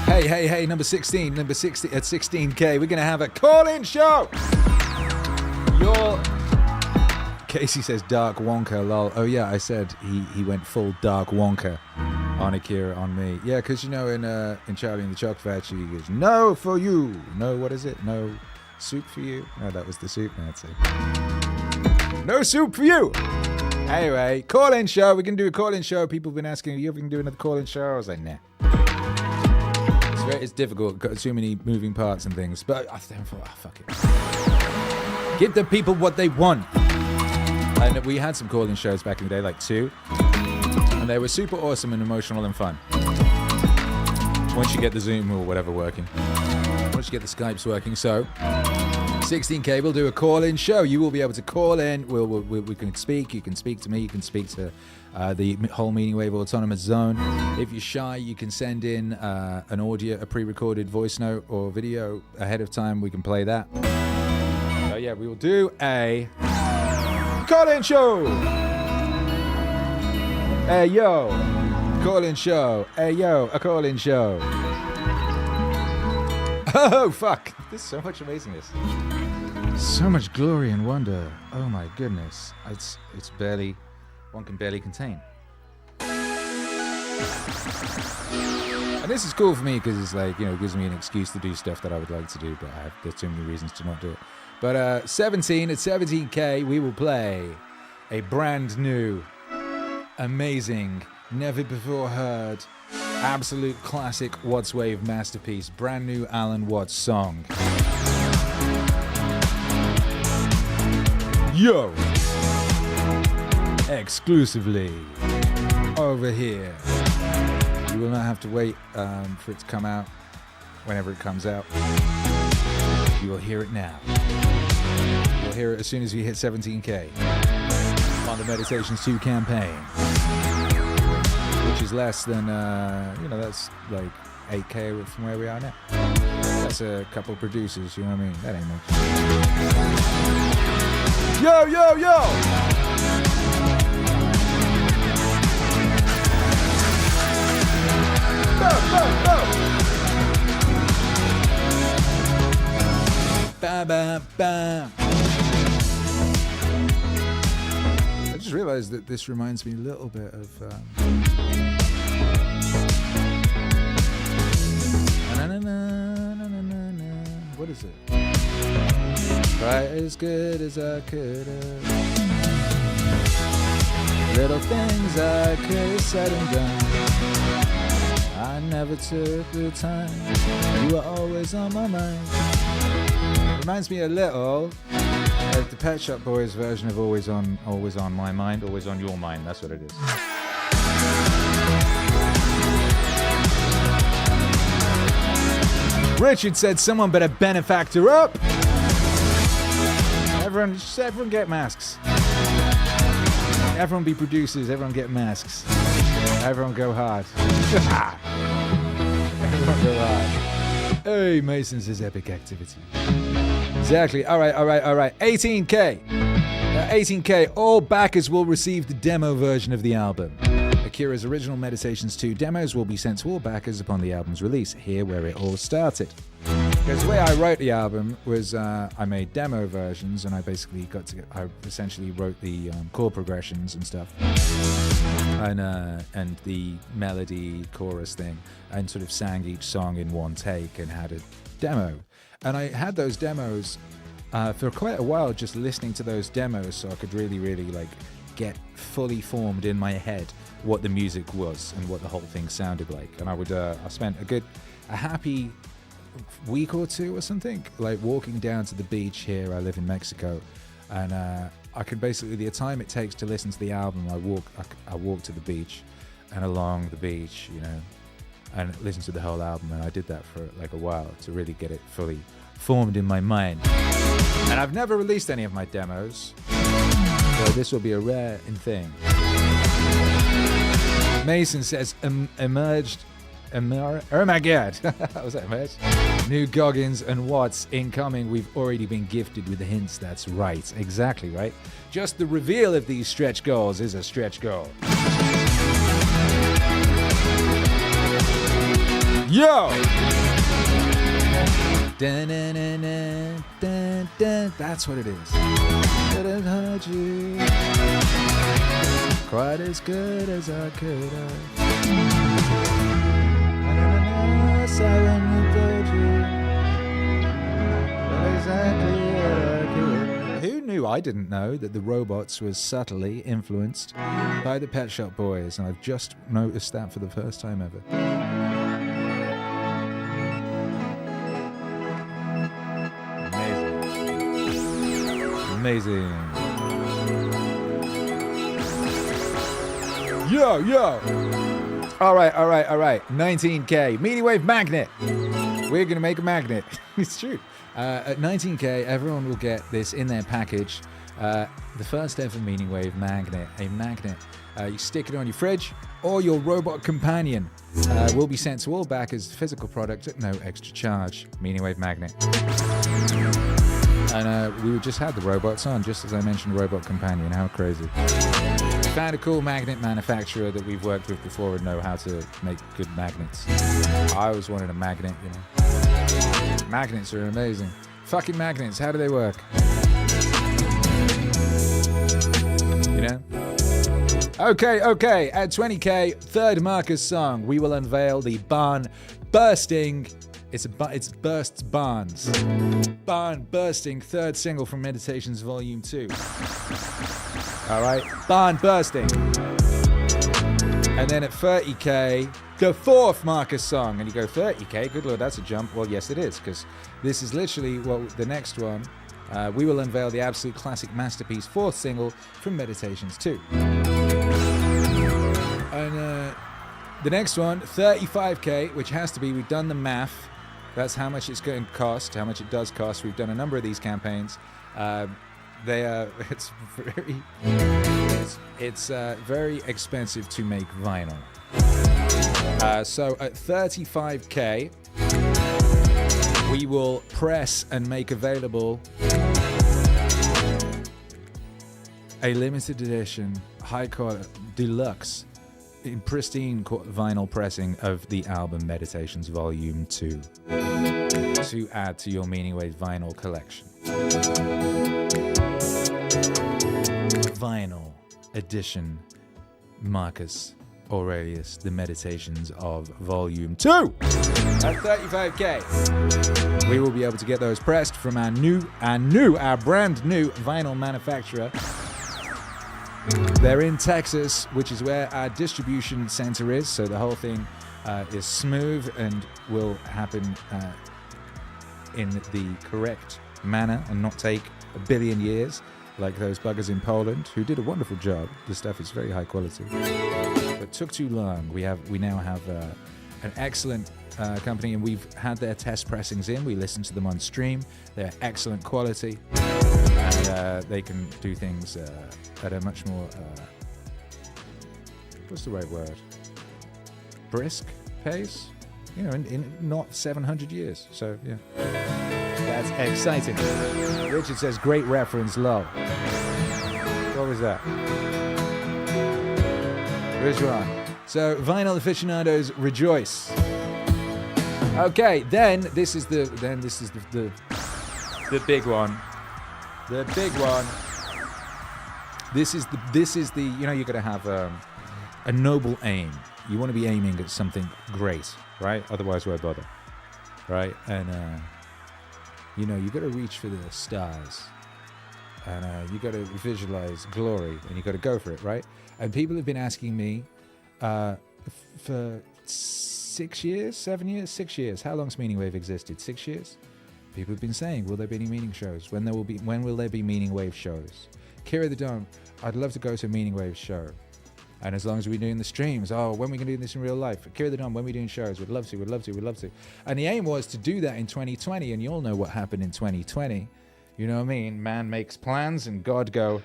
Hey, number 16 at 16K, we're going to have a call-in show. Casey says Dark Wonka, lol. Oh yeah, I said he went full Dark Wonka on Akira on me. Yeah, because in Charlie and the Chocolate Factory, he goes, no for you. No, what is it? No soup for you? No, that was the soup Nazi. No soup for you. Anyway, call-in show. We can do a call-in show. People have been asking, are you ever going to do another call-in show? I was like, nah. It's difficult. Got too many moving parts and things. But I thought, fuck it. Give the people what they want. And we had some call-in shows back in the day, like 2. And they were super awesome and emotional and fun. Once you get the Zoom or whatever working. Once you get the Skypes working. So 16K, we'll do a call-in show. You will be able to call in. We can speak. You can speak to me. You can speak to the whole Meaningwave Autonomous Zone. If you're shy, you can send in an audio, a pre-recorded voice note or video ahead of time. We can play that. So yeah, we will do a call-in show. Hey, yo. Call-in show. Hey, yo. A call-in show. Oh, fuck. There's so much amazingness. So much glory and wonder. Oh, my goodness. It's barely... One can barely contain. And this is cool for me because it's like, you know, it gives me an excuse to do stuff that I would like to do, but there's too many reasons to not do it. But 17 at 17K, we will play a brand new, amazing, never before heard, absolute classic Watts Wave masterpiece, brand new Alan Watts song. Yo! Exclusively over here. You will not have to wait for it to come out whenever it comes out. You will hear it now. You'll hear it as soon as we hit 17K on the Meditations 2 campaign, which is less than, that's like 8K from where we are now. That's a couple of producers, you know what I mean? That ain't much. Yo, yo, yo! Go, go, go! Bam, bam, bam. I just realized that this reminds me a little bit of what is it? Quite as good as I could have. Little things I could have said and done. I never took the time. You were always on my mind. Reminds me a little of the Pet Shop Boys version of Always on My Mind, Always on Your Mind. That's what it is. Richard said someone better benefactor up. Everyone get masks. Everyone be producers. Everyone get masks. Everyone go hard. Everyone go hard. Hey, Mason says epic activity. Exactly. All right. 18K. 18K. All backers will receive the demo version of the album. Akira's original Meditations 2 demos will be sent to all backers upon the album's release. Here where it all started. Because the way I wrote the album was I made demo versions, and I basically I essentially wrote the chord progressions and stuff, and the melody chorus thing, and sort of sang each song in one take and had a demo. And I had those demos for quite a while, just listening to those demos, so I could really like get fully formed in my head what the music was and what the whole thing sounded like. And I spent a happy week or two or something, like walking down to the beach here. I live in Mexico, and I could basically, the time it takes to listen to the album, I walk to the beach and along the beach, you know, and listen to the whole album. And I did that for like a while to really get it fully formed in my mind. And I've never released any of my demos, so this will be a rare thing. Mason says emerged. Oh my god. Was that emerged? New Goggins and Watts incoming. We've already been gifted with the hints. That's right. Exactly right. Just the reveal of these stretch goals is a stretch goal. Yo! Dun, dun, dun, dun, dun, dun. That's what it is. Couldn't hurt you quite as good as I could have. Who knew? I didn't know that the Robots was subtly influenced by the Pet Shop Boys, and I've just noticed that for the first time ever. Amazing. Yo. All right. 19K. MEANINGWAVE magnet. We're going to make a magnet. It's true. At 19K, everyone will get this in their package. The first ever MEANINGWAVE magnet. A magnet. You stick it on your fridge, or your robot companion will be sent to all backers, physical product at no extra charge. MEANINGWAVE magnet. And we just had the robots on, just as I mentioned robot companion. How crazy. found a cool magnet manufacturer that we've worked with before and know how to make good magnets. I always wanted a magnet, you know. Magnets are amazing. Fucking magnets, how do they work? You know? Okay. At 20k, third Marcus song, we will unveil the barn bursting. It's bursts barns. Barn bursting, third single from Meditations Volume 2. All right, barn bursting. And then at 30k, the fourth Marcus song. And you go, 30k? Good Lord, that's a jump. Well, yes, it is, because this is literally the next one. We will unveil the absolute classic masterpiece, fourth single from Meditations 2. And the next one, 35k, which has to be, we've done the math. That's how much it's going to cost, how much it does cost. We've done a number of these campaigns. It's very expensive to make vinyl. So at 35k, we will press and make available a limited edition, high quality, deluxe, in pristine vinyl pressing of the album Meditations Volume 2 to add to your Meaningwave vinyl collection. Vinyl edition Marcus Aurelius, the Meditations of Volume 2 at 35k. We will be able to get those pressed from our brand new vinyl manufacturer. They're in Texas, which is where our distribution center is, so the whole thing is smooth and will happen in the correct manner and not take a billion years like those buggers in Poland who did a wonderful job. The stuff is very high quality, but took too long. We now have an excellent company, and we've had their test pressings in. We listened to them on stream. They're excellent quality, and they can do things at a much more what's the right word? Brisk pace, you know, in not 700 years. So yeah, that's exciting. Richard says, great reference, lol. What was that? Which one? So vinyl aficionados rejoice. Okay, then this is the big one. The big one. This is the you know, you're gonna have a noble aim. You want to be aiming at something great, right? Otherwise, why bother, right? And you know, you got to reach for the stars, and you got to visualize glory, and you got to go for it, right? And people have been asking me for 6 years, 7 years, 6 years. How long's Meaningwave existed? 6 years. People have been saying, will there be any meaning shows? When will there be Meaningwave shows? Akira the Don, I'd love to go to a Meaningwave show. And as long as we're doing the streams, when are we going to do this in real life? Akira the Don, when are we doing shows? We'd love to. And the aim was to do that in 2020, and you all know what happened in 2020. You know what I mean? Man makes plans, and God go...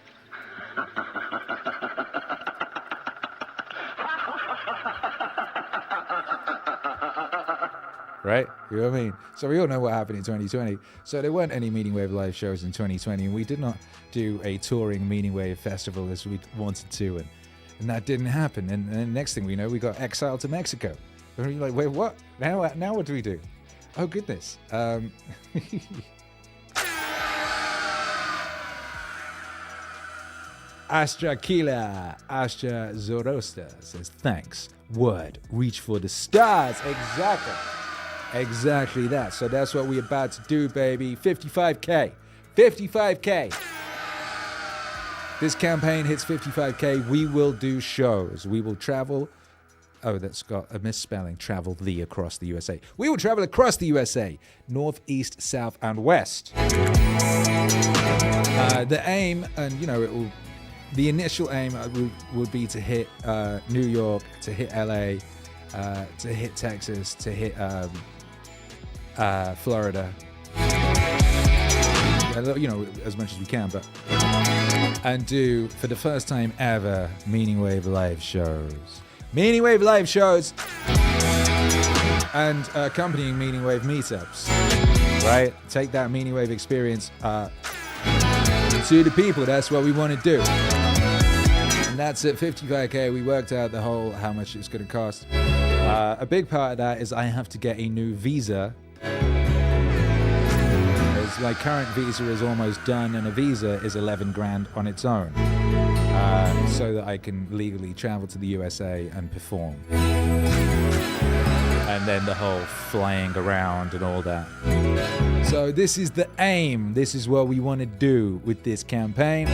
Right? You know what I mean? So we all know what happened in 2020. So there weren't any Meaningwave live shows in 2020, and we did not do a touring Meaningwave festival as we wanted to, and that didn't happen. And then next thing we know, we got exiled to Mexico. And we're like, wait, what? Now what do we do? Oh, goodness. Astra Kila, Astra Zoroaster says, thanks. Word, reach for the stars. Exactly that. So that's what we're about to do, baby. 55K. This campaign hits 55K. We will do shows. We will travel. Oh, that's got a misspelling. Travel across the USA. We will travel across the USA. North, east, south, and west. The aim, and you know, the initial aim would be to hit New York, to hit LA, to hit Texas, to hit Florida. You know, as much as we can, but and do for the first time ever Meaningwave live shows. And accompanying Meaningwave meetups. Right? Take that Meaningwave experience to the people. That's what we want to do. And that's at 55k. We worked out the whole how much it's going to cost. A big part of that is I have to get a new visa. As my current visa is almost done, and a visa is 11 grand on its own, so that I can legally travel to the USA and perform. And then the whole flying around and all that. So this is the aim. This is what we want to do with this campaign,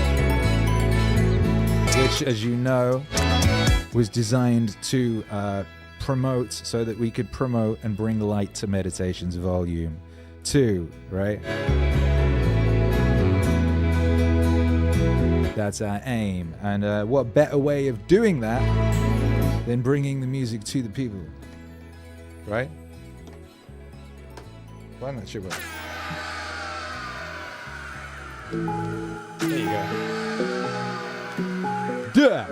which, as you know, was designed to promote, so that we could promote and bring light to Meditations Volume 2, right? That's our aim. And what better way of doing that than bringing the music to the people, right? Why not sugar? There you go. Duh!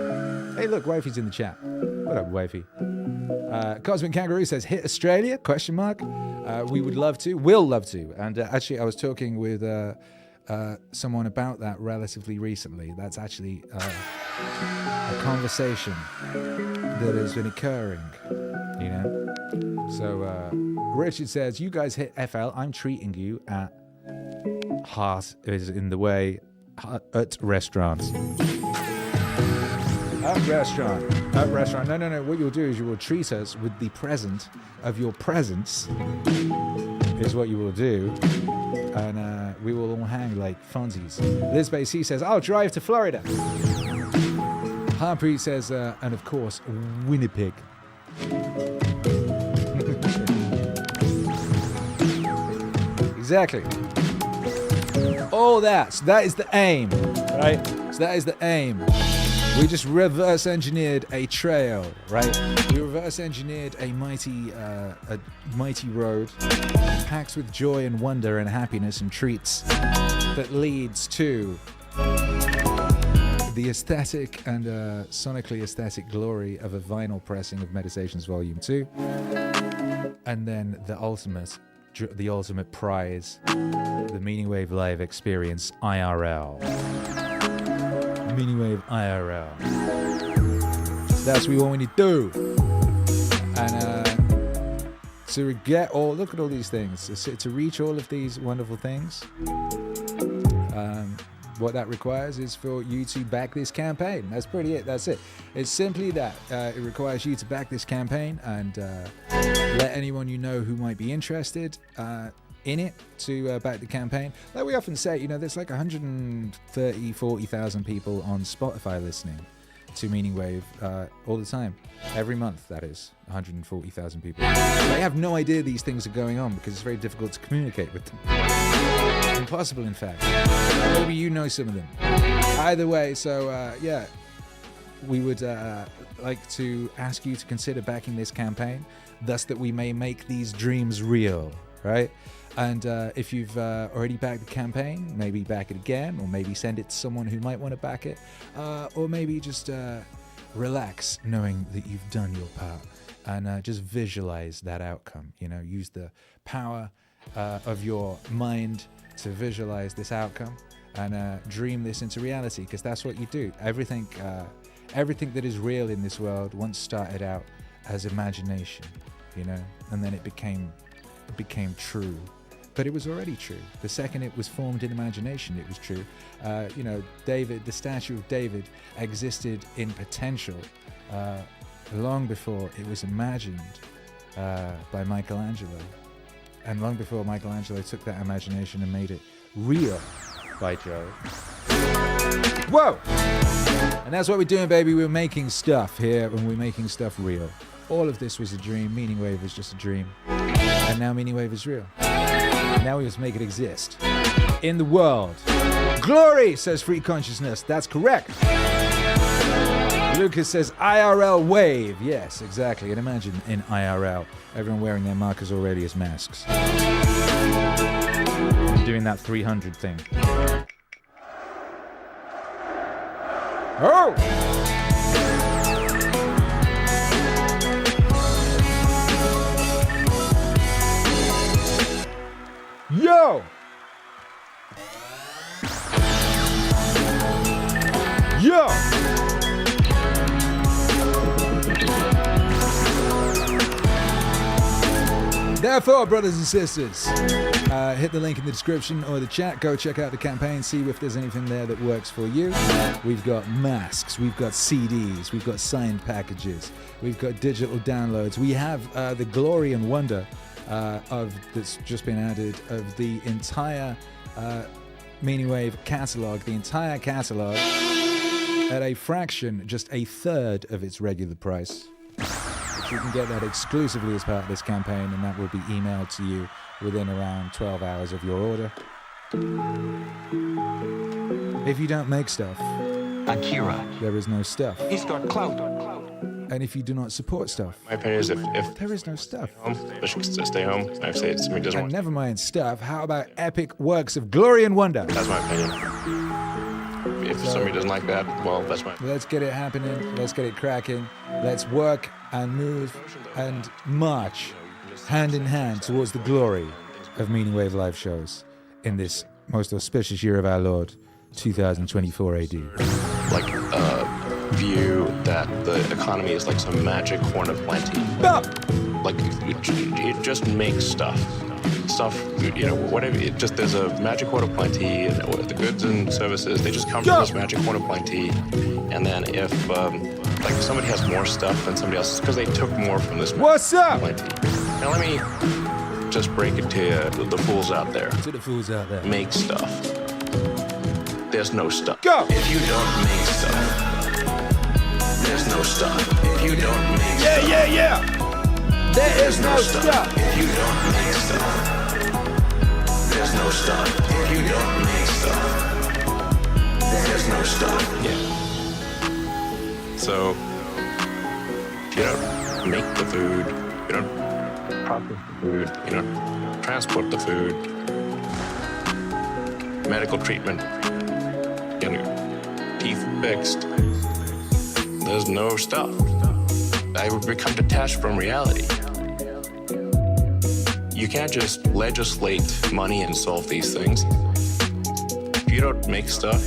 Hey, look, Wifey's in the chat. What up, Wifey? Cosmic Kangaroo says, hit Australia? Question mark. We would love to. Will love to. And actually, I was talking with someone about that relatively recently. That's actually a conversation that has been occurring, you know? So, Richard says, you guys hit FL. I'm treating you at Heart is in the way at restaurants. At restaurant. No. What you'll do is you will treat us with the present of your presence, is what you will do. And we will all hang like funsies. Liz Basie says, I'll drive to Florida. Harpreet says, and of course, Winnipeg. Exactly. All that. So that is the aim, right? So that is the aim. We just reverse engineered a trail, right? We reverse engineered a mighty road packed with joy and wonder and happiness and treats that leads to the aesthetic and sonically aesthetic glory of a vinyl pressing of Meditations Volume 2, and then the ultimate prize, the Meaningwave Live Experience IRL. Meaningwave IRL. That's what we want to do. And to get look at all these things, to reach all of these wonderful things, what that requires is for you to back this campaign. That's pretty it. That's it. It's simply that. It requires you to back this campaign and let anyone you know who might be interested in it to back the campaign. Like we often say, you know, there's like 40,000 people on Spotify listening to Meaningwave all the time. Every month, that is. 140,000 people. They have no idea these things are going on because it's very difficult to communicate with them. Impossible, in fact. Maybe you know some of them. Either way, so yeah, we would like to ask you to consider backing this campaign, thus that we may make these dreams real, right? And if you've already backed the campaign, maybe back it again, or maybe send it to someone who might want to back it, or maybe just relax knowing that you've done your part and just visualize that outcome. You know, use the power of your mind to visualize this outcome and dream this into reality, because that's what you do. Everything that is real in this world once started out as imagination, you know, and then it became true. But it was already true. The second it was formed in imagination, it was true. You know, David, the statue of David existed in potential long before it was imagined by Michelangelo. And long before Michelangelo took that imagination and made it real, by Jove. Whoa! And that's what we're doing, baby. We're making stuff here, and we're making stuff real. All of this was a dream. Meaningwave was just a dream. And now Meaningwave is real. Now we must make it exist in the world. Glory, says Free Consciousness. That's correct. Lucas says IRL wave. Yes, exactly. And imagine in IRL, everyone wearing their Marcus Aurelius masks. Doing that 300 thing. Oh! Yo! Yo! Therefore, brothers and sisters, hit the link in the description or the chat. Go check out the campaign, see if there's anything there that works for you. We've got masks, we've got CDs, we've got signed packages, we've got digital downloads. We have the glory and wonder that's just been added of the entire MEANINGWAVE catalog, the entire catalog at a fraction, just a third of its regular price. But you can get that exclusively as part of this campaign, and that will be emailed to you within around 12 hours of your order. If you don't make stuff, Akira, there is no stuff. he's got clout. And if you do not support stuff, My opinion is if there is no stuff. they should stay home. If somebody doesn't And want, never mind stuff, how about epic works of glory and wonder? that's my opinion. If somebody doesn't like that, well, that's my. Let's get it happening. Let's get it cracking. Let's work and move and march hand in hand towards the glory of MEANINGWAVE live shows in this most auspicious year of our Lord, 2024 AD. Like view that the economy is like some magic horn of plenty. Like it just makes stuff, whatever. It just there's a magic horn of plenty, and the goods and services they just come from this magic horn of plenty. And then if like somebody has more stuff than somebody else, because they took more from this. What's up? Plenty. Now let me just break it to you, the fools out there. To the fools out there. Make stuff. There's no stuff. Go. If you don't make stuff. There's no stuff. If you don't make stuff. Yeah. There is no stuff. If you don't make stuff. There's no stuff. If you don't make stuff. There's no stuff. Yeah. So, if you don't make the food, you don't process the food, you don't transport the food, medical treatment, getting your teeth fixed, there's no stuff. I would become detached from reality. You can't just legislate money and solve these things. If you don't make stuff,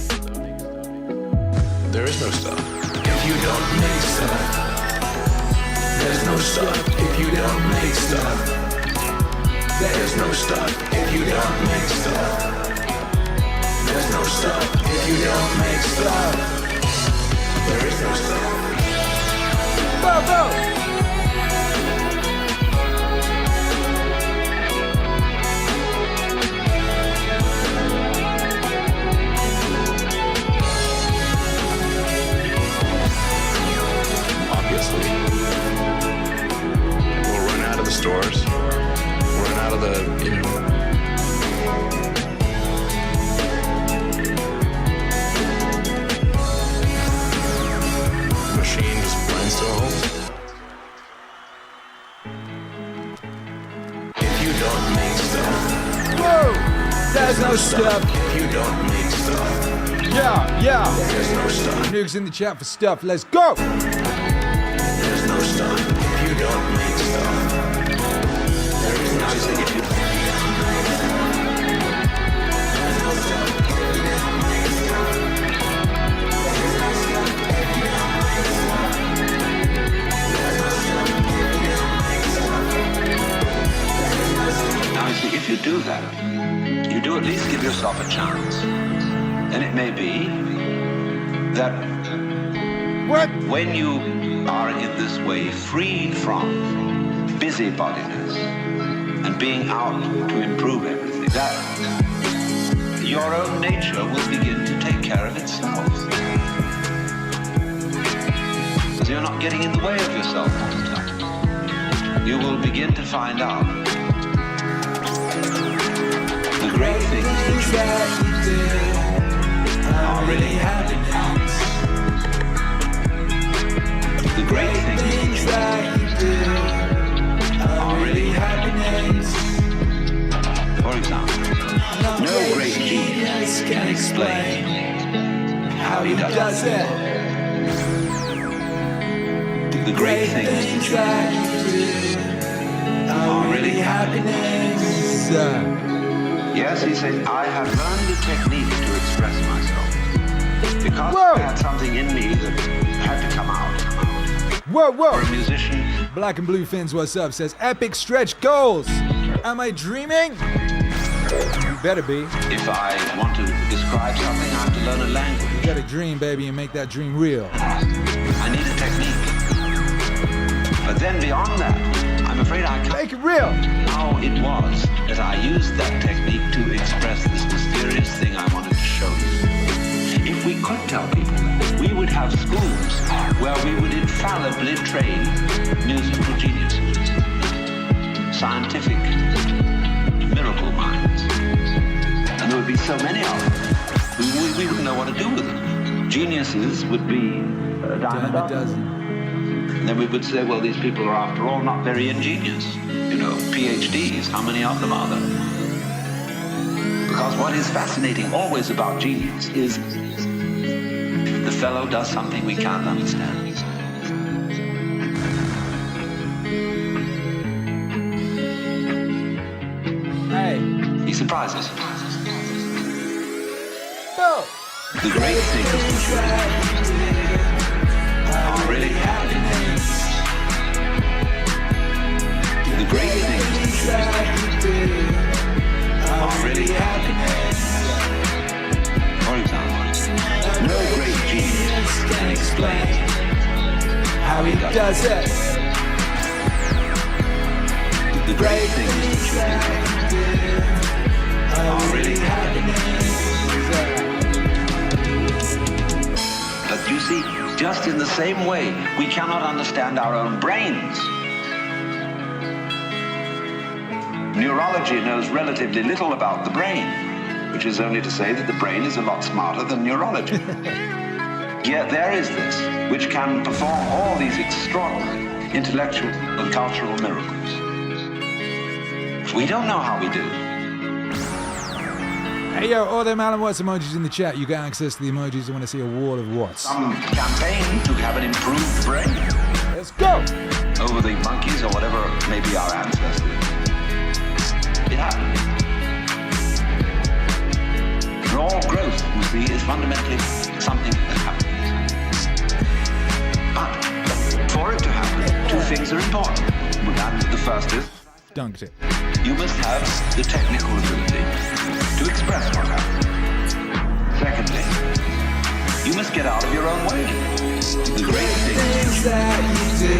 there is no stuff. If you don't make stuff, there's no stuff. If you don't make stuff, there is no stuff. If you don't make stuff, there's no stuff. If you don't make stuff, there is no stuff. Go. Obviously, we'll run out of the stores, run out of the, machine just blinds to a hole. If you don't make stuff, Whoa! There's no stuff. if you don't make stuff, Yeah. there's no stuff. Nukes in the chat for stuff. Let's go. There's no stuff. If you don't make stuff, there is no stuff. If you Now, you see, if you do that, you do at least give yourself a chance. And it may be that when you are in this way freed from busybodiness and being out to improve everything, that your own nature will begin to take care of itself. So you're not getting in the way of yourself all the time. You will begin to find out the great things that you do are really happening. The great things that you do are really happening. For example, no great genius can explain how he does it. The great things that you do are really happening. Yes, he says, I have learned a technique to express myself. Because I had something in me that had to come out. Whoa. For a musician. Black and Blue Fins, what's up? Says epic stretch goals. Am I dreaming? You better be. If I want to describe something, I have to learn a language. You gotta dream, baby, and make that dream real. I need a technique. But then beyond that, I'm afraid I can't. Make it real. How it was that I used that technique to express this mysterious thing I wanted to show you. If we could tell people, we would have schools where we would infallibly train musical geniuses, scientific miracle minds. And there would be so many of them, we wouldn't know what to do with them. Geniuses would be a dime a dozen. And then we would say, well, these people are after all not very ingenious. You know, PhDs, how many of them are there? Because what is fascinating always about genius is the fellow does something we can't understand. Hey. He surprises. No. The great things are really happening. The great things are really happening. For example, no great genius can explain how he does it. The great things are really happening. But you see, just in the same way, we cannot understand our own brains. Neurology knows relatively little about the brain, which is only to say that the brain is a lot smarter than neurology. Yet there is this, which can perform all these extraordinary intellectual and cultural miracles. We don't know how we do. Hey yo, all them Alan Watts emojis in the chat. You get access to the emojis. I want to see a wall of Watts. Some campaign to have an improved brain. Let's go! Over the monkeys or whatever may be our ancestors. It happened. And all growth, you see, is fundamentally something that happens. But for it to happen, two things are important. And the first is, dunked it. You must have the technical ability to express what happens. Secondly, you must get out of your own way. The great things that you do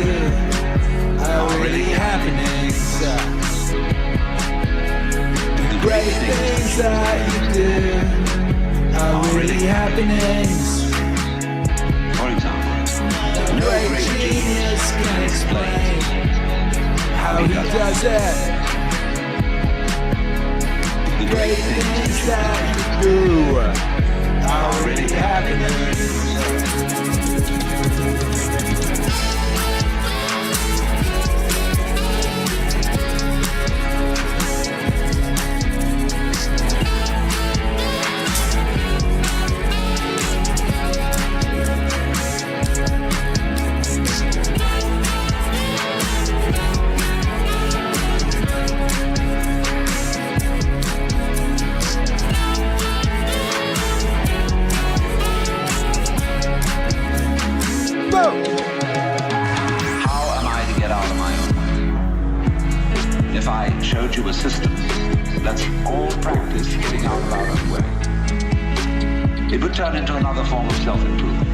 are really happening. The great things that you do are really happening. For example, no great genius can explain how he does it. The great things that you do are really happening. How am I to get out of my own way? If I showed you a system, let's all practice getting out of our own way. It would turn into another form of self-improvement.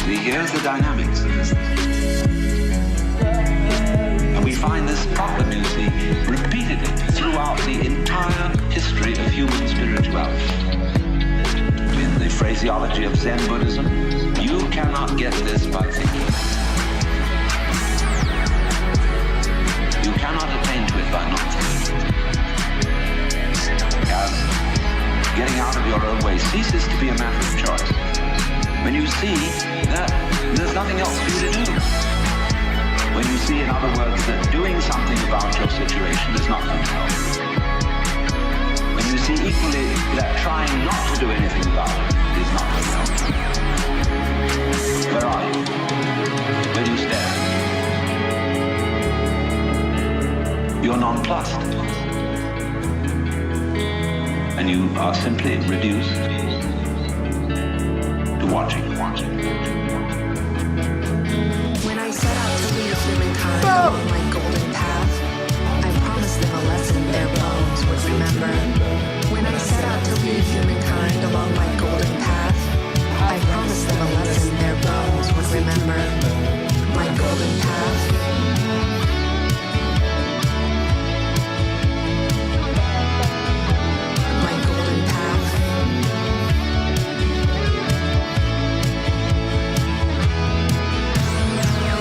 See, here's the dynamics of this. And we find this problem, you see, repeatedly throughout the entire history of human spirituality. In the phraseology of Zen Buddhism, you cannot get this by thinking. You cannot attain to it by not thinking. As getting out of your own way ceases to be a matter of choice when you see that there's nothing else for you to do. When you see, in other words, that doing something about your situation is not going to help. When you see equally that trying not to do anything about it is not going to help. Where are you? Where do you stand? You're nonplussed. And you are simply reduced to watching. When I set out to leave humankind on my golden would remember. When I set out to lead humankind along my golden path, I promised them a lesson their bones would remember. My golden path. My golden path.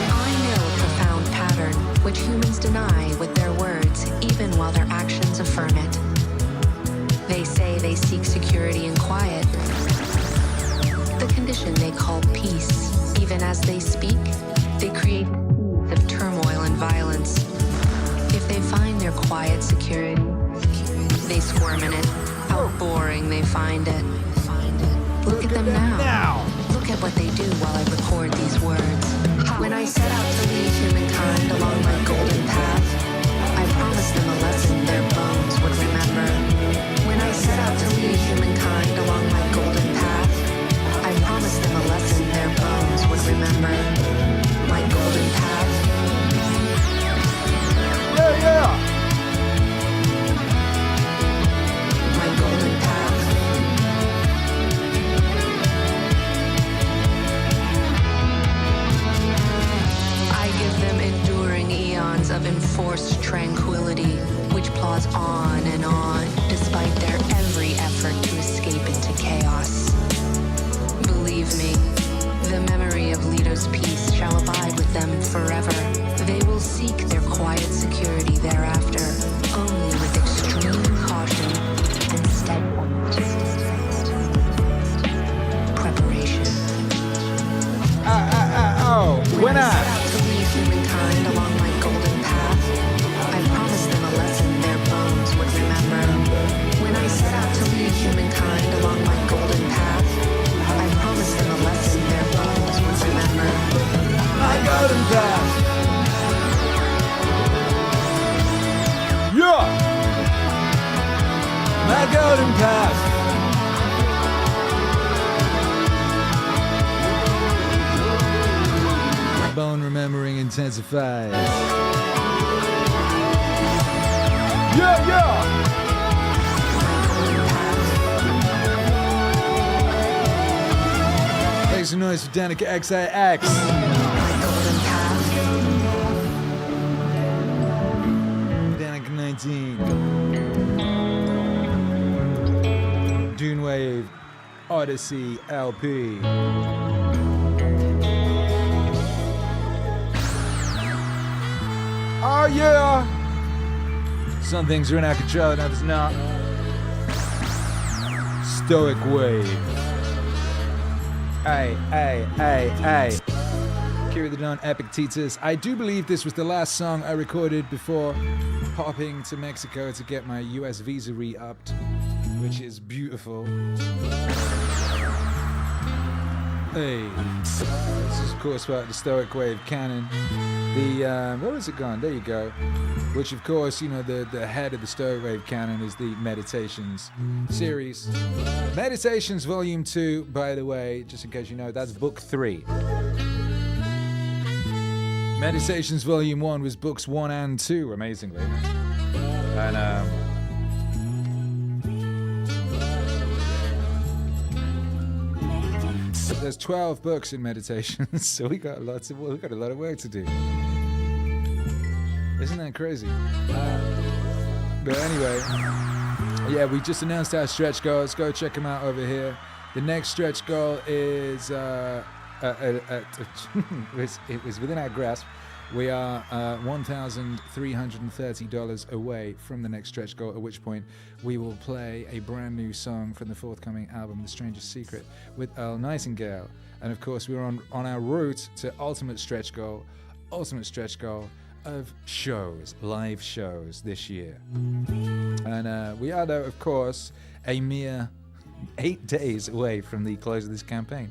I know a profound pattern which humans deny with their words, even while their actions affirm it. They say they seek security and quiet, the condition they call peace. Even as they speak, they create seeds of turmoil and violence. If they find their quiet security, they squirm in it. How boring they find it. Look at them now. Look at what they do while I record these words. When I set out to lead humankind along my golden path, I promised them a lesson their bones would remember. When I set out to lead humankind along my golden path, I promised them a lesson their bones would remember. My golden path. Yeah, yeah. My golden path. I give them enduring eons of enforced tranquility, which plods on and on, despite their every effort to escape into chaos. Believe me, the memory of Leto's peace shall abide with them forever. They will seek their quiet security thereafter, only with extreme caution and steadfast preparation. When I set out to lead humankind along my golden path, I promised them a lesson their bones would remember. When I set out to lead humankind along my golden path, I promised them a lesson their bones would remember. My golden path. Yeah. My golden path. Bone remembering intensifies. Yeah, yeah. Make some noise for Danica XIX. Danica 19. Dune Wave Odyssey LP. Oh yeah! Some things are in our control and others not. Stoic Wave. Aye. Akira the Don, Epic Titus. I do believe this was the last song I recorded before hopping to Mexico to get my US visa re-upped, which is beautiful. Hey, this is of course part of the Stoic Wave canon. The, where has it gone? There you go. Which of course, you know, the head of the Stoic Wave canon is the Meditations series. Meditations Volume 2, by the way, just in case you know, that's Book 3. Meditations Volume 1 was Books 1 and 2, amazingly. And, there's 12 books in Meditations, so we got a lot of work to do. Isn't that crazy? But anyway, yeah, we just announced our stretch goals. Go check them out over here. The next stretch goal is it was within our grasp. We are $1,330 away from the next stretch goal, at which point we will play a brand new song from the forthcoming album, The Strangest Secret, with Earl Nightingale. And of course, we're on our route to ultimate stretch goal of shows, live shows this year. And we are, though, of course, a mere 8 days away from the close of this campaign.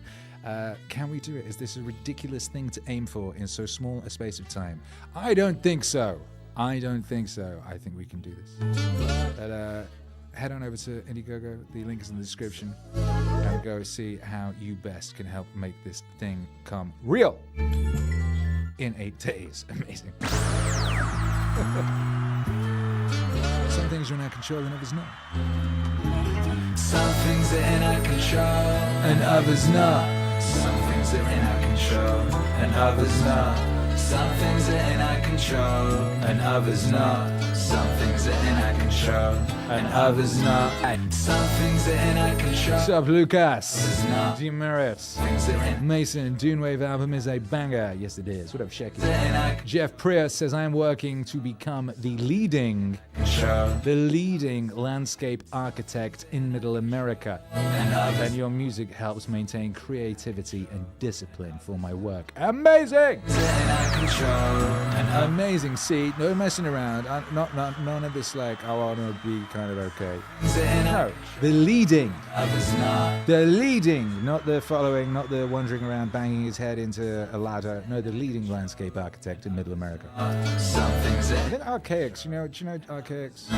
Can we do it? Is this a ridiculous thing to aim for in so small a space of time? I don't think so. I think we can do this. But head on over to Indiegogo. The link is in the description. And go see how you best can help make this thing come real in 8 days. Amazing. Some things are in our control and others not. Some things are in our control And others not. Some things are in our control and others not. Some things are in our control and others not. Some things are in our control and others not. Some things are in our control. What's up, Lucas? Others not. Jim Merritt. Mason, Dunewave album is a banger. Yes, it is. What up, Shecky? Jeff Prius says, I am working to become the leading landscape architect in Middle America. And your music helps maintain creativity and discipline for my work. Amazing! Amazing. See, no messing around. None of this like, I want to be kind of okay. No, the leading. The leading, not the following, not the wandering around banging his head into a ladder. No, the leading landscape architect in Middle America. I think Archaics, do you know Archaics?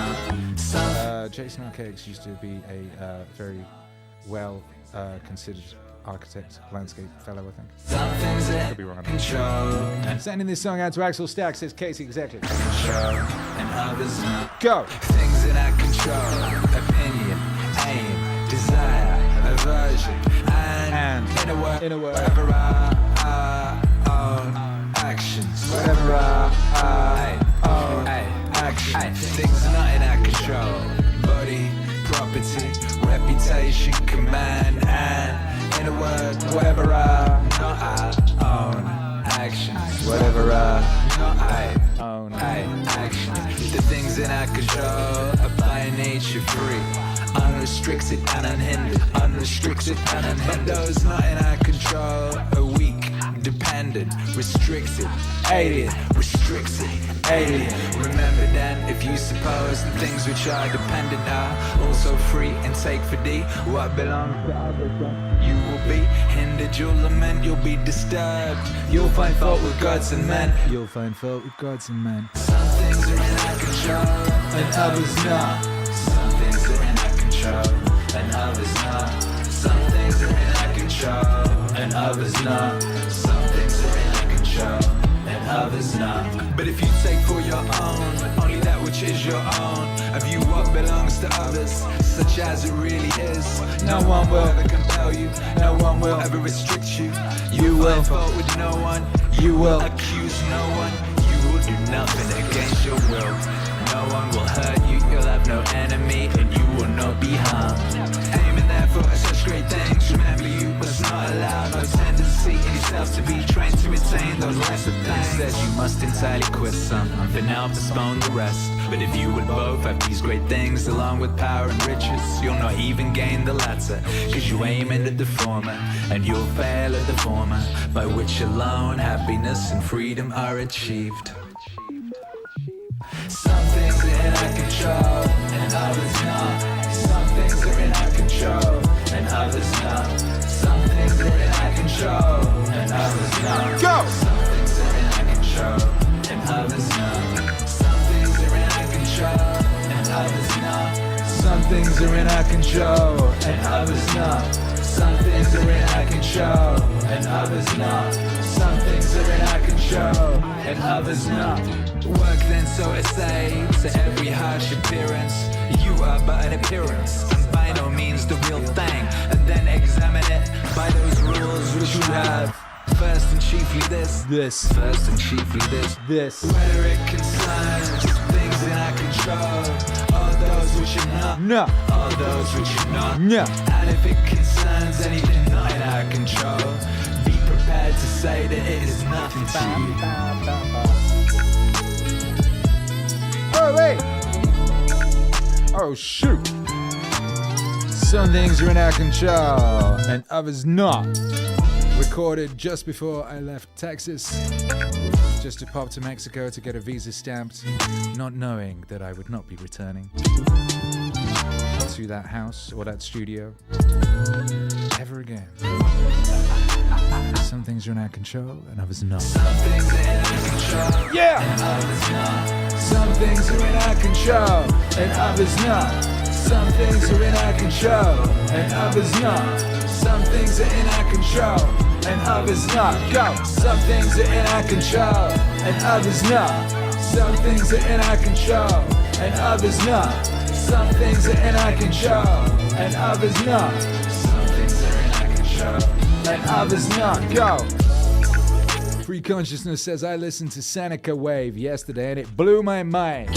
Jason Archaics used to be a very well considered architect, landscape fellow, I think. Could be wrong. Sending this song out to Axel Stack, says Casey, exactly. Go! Things in our control, opinion, aim, desire, aversion, and inner work, whatever our own actions, whatever our own actions. Things are not in our control, body, property, reputation, command, and in a word, whatever are not our own actions, whatever are not our own actions. The things in our control are by nature free, unrestricted and unhindered, unrestricted and unhindered. But those not in our control are weak, dependent, restricted, alien, restricted, alien. Remember then, if you suppose the things which are dependent are also free, and take for thee what belongs to others, you will be hindered, you'll lament, you'll be disturbed, you'll find fault with gods and men. You'll find fault with gods and men. Some things are in our control and others not. Some things are in our control and others not. Some things are in our control and others not. Some things are in our control and others not. But if you take for your own only that which is your own, and view what belongs to others such as it really is, no one will ever compel you, no one will ever restrict you. You will find fault with no one, you will accuse no one, you will do nothing against your will. No one will hurt you, you'll have no enemy, and you will not be harmed. Aiming there for such great things, remember you must not allow no tendency in yourself to be trained to retain those lesser things. Says you must entirely quit some, and for now postpone the rest. But if you would both have these great things along with power and riches, you'll not even gain the latter, cause you aim at the former, and you'll fail at the former, by which alone happiness and freedom are achieved. Some things are in our control and others not. Some things are in our control and others not. Some things are in our control and others not. Go! Some things are in our control and others not. Some things are in our control and others not. Some things are in our control and others not. Some things are in our control and others not. Some things are in our control and others not. Work then, so to say, to every harsh appearance. You are but an appearance, and by no means the real thing. And then examine it by those rules which you have. First and chiefly this. First and chiefly this. Whether it concerns things in our control, or those which are not. No. Or those which are not. No. And if it concerns anything not in our control, be prepared to say that it is nothing to you. Oh, wait! Oh, shoot! Some things are in our control and others not. Recorded just before I left Texas, just to pop to Mexico to get a visa stamped, not knowing that I would not be returning to that house or that studio ever again. Some things are in our control and others not. Some things are in our control, yeah! And others not. Some things are in our control and others not. Some things are in our control and others not. Some things are in our control and others not. Go! Some things are in our control and others not. Some things are in our control and others not. Some things are in our control, and others not. Some things are in our control, and others not. Go. Free Consciousness says, I listened to Seneca Wave yesterday and it blew my mind.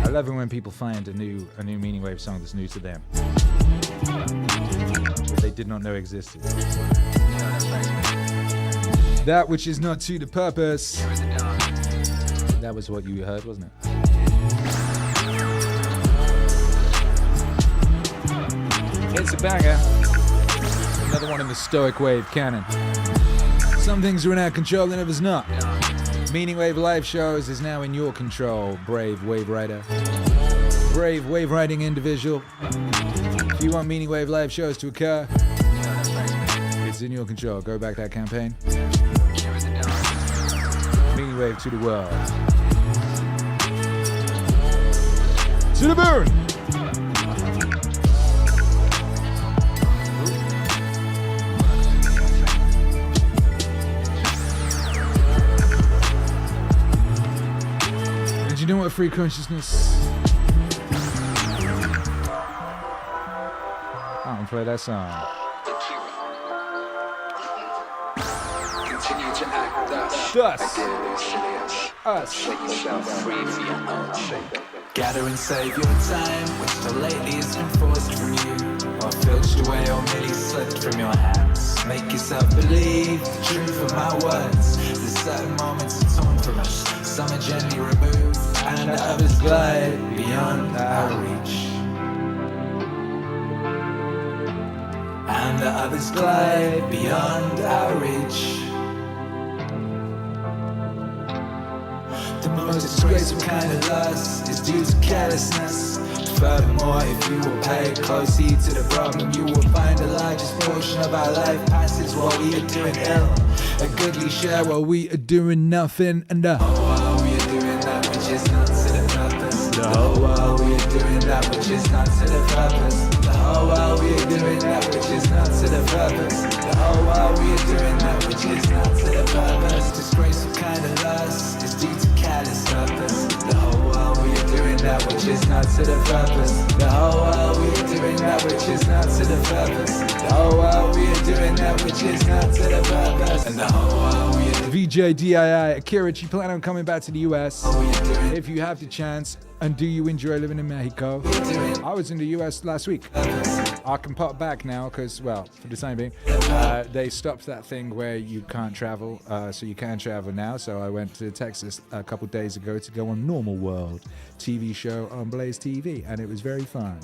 I love it when people find a new Meaning Wave song that's new to them, that they did not know existed. That which is not to the purpose. That was what you heard, wasn't it? It's a banger. Another one in the Stoic Wave canon. Some things are in our control and others not. Meaning Wave live shows is now in your control, brave wave rider. Brave wave riding individual. If you want Meaning Wave live shows to occur, it's in your control. Go back that campaign. Meaning Wave to the world. To the moon! You know what, Free Consciousness? I'm gonna play that song. Continue to act Us. Shake yourself free for your own sake. Gather and save your time, which till lately has been forced from you, or filched away or merely slipped from your hands. Make yourself believe the truth of my words. There's certain moments are torn from us, some are gently removed, and others glide beyond our reach. And the others glide beyond our reach. The most disgraceful kind of loss is due to carelessness. Furthermore, if you will pay close heed to the problem, you will find the largest portion of our life passes while we are doing ill. A goodly share while we are doing nothing, and the whole while we are doing that which is not to the purpose. The whole while we are doing that which is not to the purpose. The whole while we are doing that which is not to the purpose. The whole while we are doing that which is not to the purpose. Disgraceful kind of loss is due to callous purpose. The whole while we are doing that which is not to the purpose. The whole while we are doing that which is not to the purpose. The whole while we are doing that which is not to the purpose. And the whole while we are VJ DII, Akira, do you plan on coming back to the US? If you have the chance, and do you enjoy living in Mexico? I was in the US last week. I can pop back now because, well, for the time being, they stopped that thing where you can't travel, so you can travel now. So I went to Texas a couple days ago to go on Normal World TV show on Blaze TV, and it was very fun.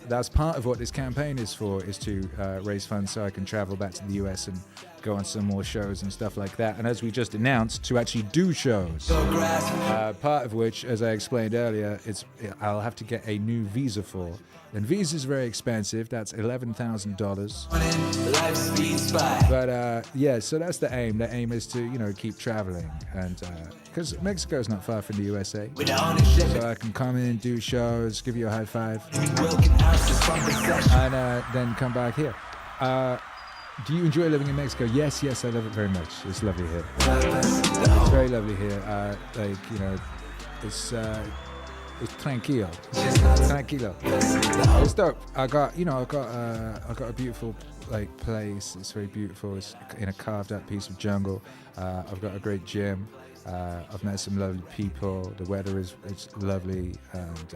That's part of what this campaign is for, is to raise funds so I can travel back to the US and go on some more shows and stuff like that. And as we just announced, to actually do shows, part of which, as I explained earlier, I'll have to get a new visa for. And visa's very expensive. That's $11,000. But yeah, so that's the aim. The aim is to, keep traveling, and because Mexico's not far from the USA, so I can come in, do shows, give you a high five, and then come back here. Do you enjoy living in Mexico? Yes, I love it very much. It's lovely here. It's very lovely here. It's tranquilo. It's dope. I got a beautiful place. It's very beautiful. It's in a carved out piece of jungle. I've got a great gym. I've met some lovely people. The weather is lovely, and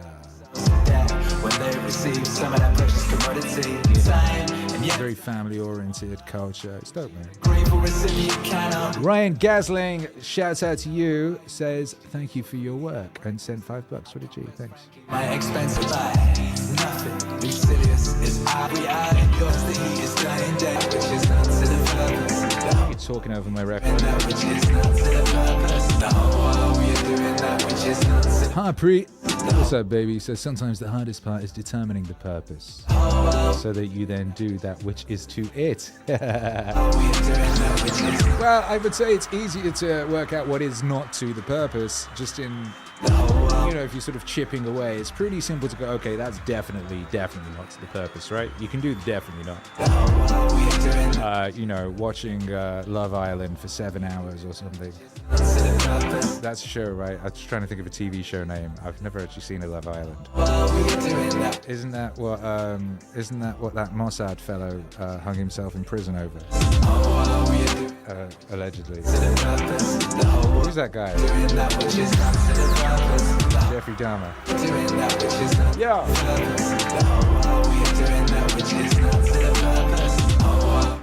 when they receive some of that precious commodity, time and very family-oriented culture. It's dope, man. Ryan Gasling, shouts out to you, says thank you for your work and sent $5 for the G. Thanks. My expensive life, nothing luxurious is we are, and yours the heat is dying day, which is not to the purpose. You're talking over my record. Hi, Pre. What's up, baby? So sometimes the hardest part is determining the purpose, so that you then do that which is to it. Well, I would say it's easier to work out what is not to the purpose, just in you know, if you're sort of chipping away, it's pretty simple to go, okay, that's definitely not to the purpose, right? You can do definitely not. You know, watching Love Island for 7 hours or something. That's a show, right? I was trying to think of a TV show name. I've never actually seen a Love Island. Isn't that what that Mossad fellow hung himself in prison over? Allegedly. Who's that guy? Jeffrey Dahmer. Yeah.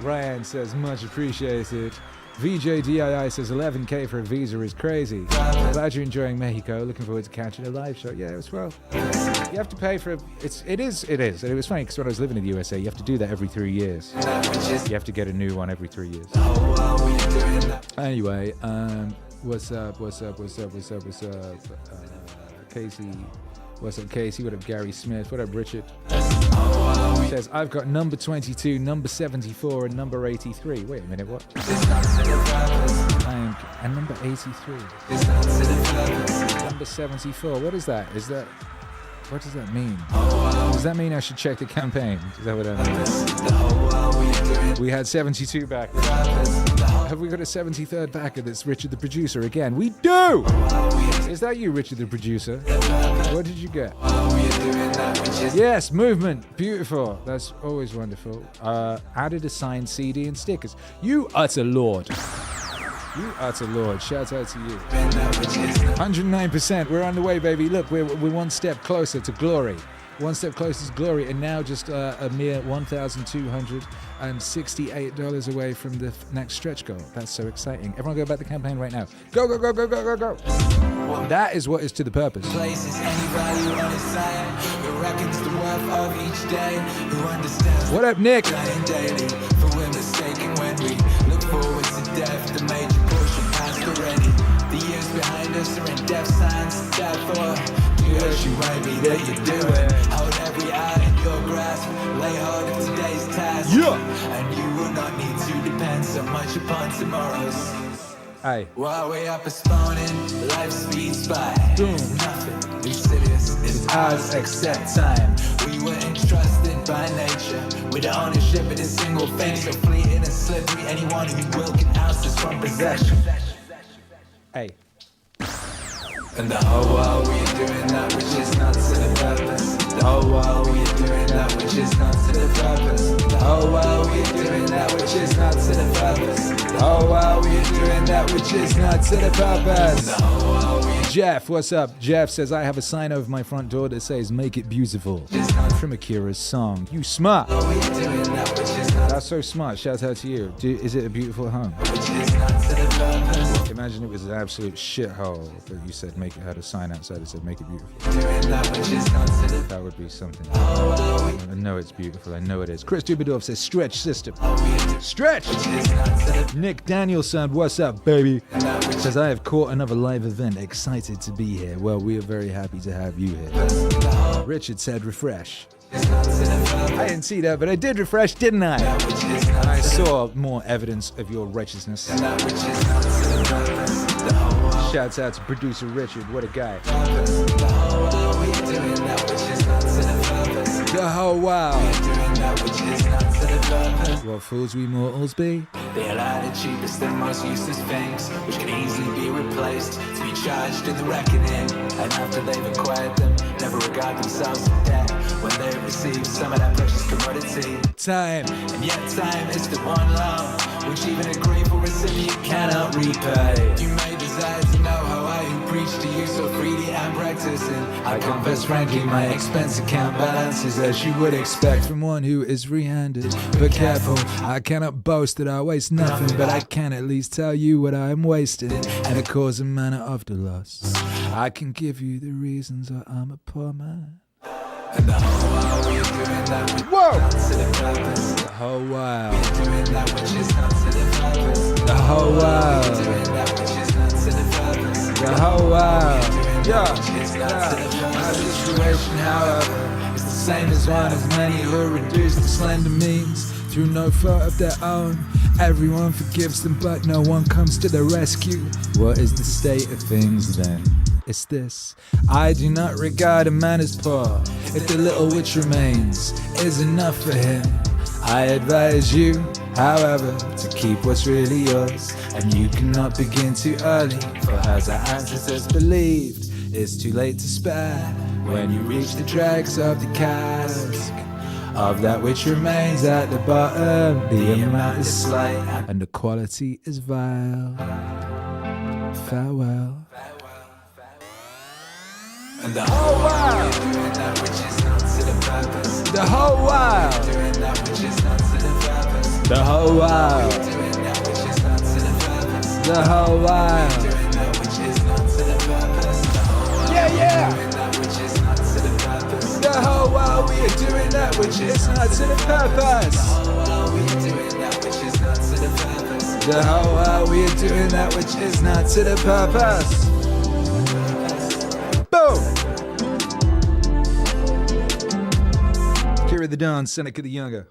Ryan says, much appreciated. VJDII says 11K for a visa is crazy. Glad you're enjoying Mexico. Looking forward to catching a live show. Yeah, as well. You have to pay for it is. And it was funny because when I was living in the USA, you have to do that every 3 years. You have to get a new one every 3 years. Anyway, what's up? Casey. What's up, Casey? What up, Gary Smith? What up, Richard? Says, I've got number 22, number 74, and number 83. Wait a minute, what? And number 83. Number 74. What is that? What does that mean? Does that mean I should check the campaign? Is that what that means? We had 72 backers. Have we got a 73rd backer that's Richard the Producer again? We do! Is that you, Richard the Producer? What did you get? Yes, movement. Beautiful. That's always wonderful. Added a signed CD and stickers. You utter lord. You utter lord. Shout out to you. 109%. We're on the way, baby. Look, we're one step closer to glory. One step closer to glory, and now just a mere $1,268 away from the next stretch goal. That's so exciting. Everyone go back to the campaign right now. Go, go, go, go, go, go, go. That is what is to the purpose. What up, Nick? The years behind us are in death signs, death for you right me that you do it. Hold every eye in your grasp, lay hold of today's task. Yeah. And you will not need to depend so much upon tomorrow's. Aye. While we are postponing, life speeds by. Boom. Nothing insidious is ours except time. We were entrusted by nature with the ownership of this single thing. So fleeting and slippery, anyone who will can oust us from possession. Hey. And the whole while we are doing that which is not to the purpose. The whole while we are doing that which is not to the purpose. The whole while we are doing that which is not to the purpose. The whole while we are doing that which is not to the purpose. Jeff, what's up? Jeff says, I have a sign over my front door that says, make it beautiful. From Akira's song. You smart. That's so smart. Shout out to you. Is it a beautiful home? Imagine it was an absolute shithole that you said, make it, had a sign outside that said, make it beautiful. That would be something. I know it's beautiful. I know it is. Chris Dubadov says, stretch system. Stretch! Nick Danielson, what's up, baby? Says, I have caught another live event. Excited to be here. Well, we are very happy to have you here. Richard said, refresh. I didn't see that, but I did refresh, didn't I? And I saw more evidence of your righteousness. Shouts out to producer Richard, what a guy. The whole wow. What fools we mortals be? They allow the cheapest and most useless things, which can easily be replaced, to be charged in the reckoning. And after they've acquired them, never regard themselves in debt when they receive some of that precious commodity. Time. And yet time is the one loan which even a grateful recipient cannot repay. You may desire to know how I who preach to you so freely I'm practicing. I confess frankly my expense account balance is as you would expect from one who is free-handed. But careful, I cannot boast that I waste nothing, but I can at least tell you what I am wasting, and a cause and manner of the loss. I can give you the reasons why I'm a poor man. And the whole while we are doing that which Whoa! is not to the purpose. The whole while. We are doing that which is not to the purpose. The whole while. We are doing that which is not to the purpose. The whole while. Yeah. My situation, however, is the same as one of many who are reduced to slender means through no fault of their own. Everyone forgives them, but no one comes to the rescue. What is the state of things then? it's this. I do not regard a man as poor if the little which remains is enough for him. I advise you, however, to keep what's really yours, and you cannot begin too early, for as our ancestors believed, it's too late to spare when you reach the dregs of the cask. Of that which remains at the bottom, the amount is slight and the quality is vile. Farewell. And the whole world doing that which is not to the purpose. The whole world doing that which is not to the purpose. The whole world doing that which is not to the purpose. The whole world doing that which is not to the purpose. Yeah, yeah. Doing that which is not to the purpose. The whole world we are doing that which is not to the purpose. The whole world we are doing that which is not to the purpose. The whole world we are doing that which is not to the purpose. Boom! Akira the Don, Seneca the Younger.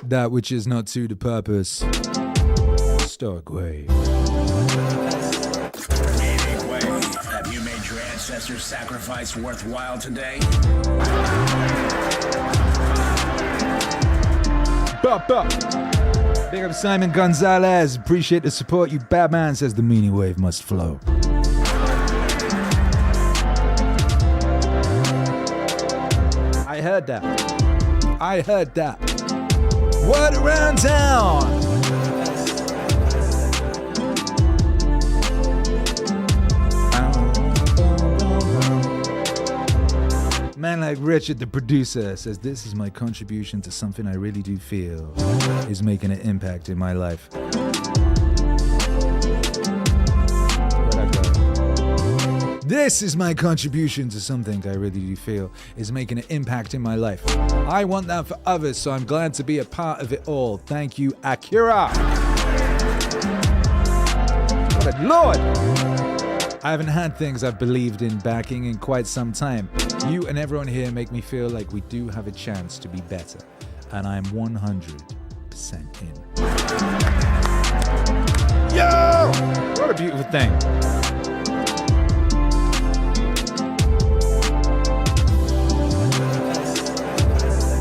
That which is not to the purpose. Stoic Wave. Have you made your ancestors' sacrifice worthwhile today? Big up Simon Gonzalez. Appreciate the support. You bad man, says the meaning wave must flow. I heard that. I heard that. Word around town. Man like Richard, the producer, says this is my contribution to something I really do feel is making an impact in my life. This is my contribution to something I really do feel is making an impact in my life. I want that for others, so I'm glad to be a part of it all. Thank you, Akira. What a lord! I haven't had things I've believed in backing in quite some time. You and everyone here make me feel like we do have a chance to be better. And I'm 100% in. Yo! What a beautiful thing.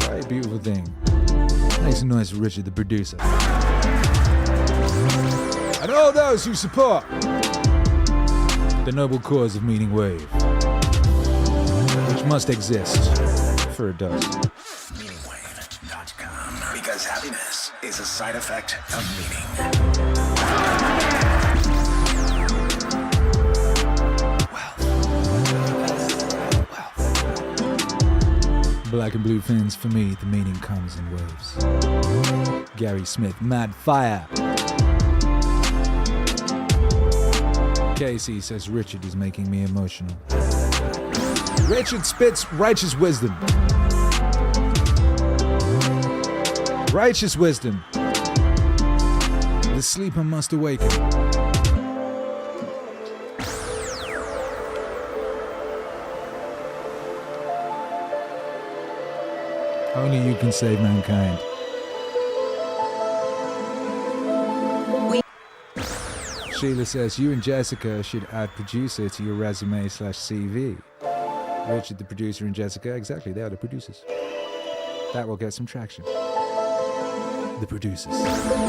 What a beautiful thing. Nice and nice, Richard, the producer. And all those who support the noble cause of Meaning Wave, which must exist for it does. Meaningwave.com, because happiness is a side effect of meaning. Black and blue fins, for me, the meaning comes in waves. Gary Smith, Mad Fire. Casey says Richard is making me emotional. Richard spits righteous wisdom. Righteous wisdom. The sleeper must awaken. Only you can save mankind. Sheila says, you and Jessica should add producer to your resume/CV. Richard, the producer, and Jessica, exactly, they are the producers. That will get some traction. The producers.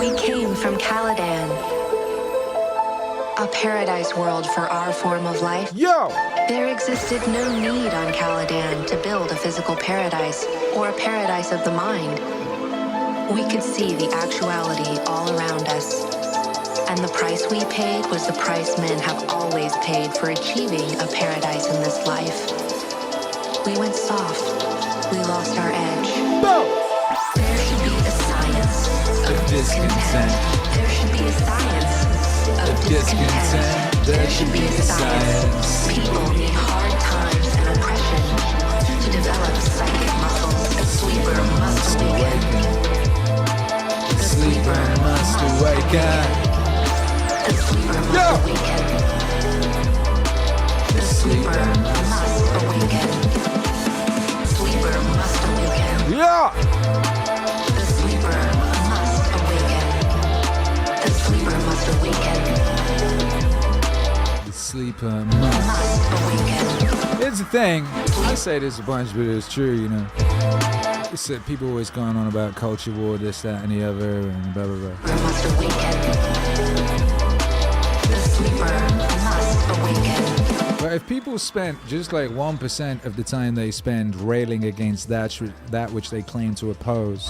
We came from Caladan, a paradise world for our form of life. Yo! There existed no need on Caladan to build a physical paradise or a paradise of the mind. We could see the actuality all around us. And the price we paid was the price men have always paid for achieving a paradise in this life. We went soft. We lost our edge. Boom! There should be a science of discontent. There should be a science of discontent. There should be a science. People need hard times and oppression to develop psychic muscles. A sleeper must awaken. The sleeper must awaken. The sleeper must awaken. The sleeper must awaken. Sleeper must awaken. Yeah! The sleeper must awaken. The sleeper must awaken. The sleeper sleeper must awaken. Here's the thing. I say this a bunch, but it's true, you know. It's that people always going on about culture war, this, that, and the other, and blah, blah, blah. Must awaken. The sleeper must awaken. But if people spent just like 1% of the time they spend railing against that which they claim to oppose,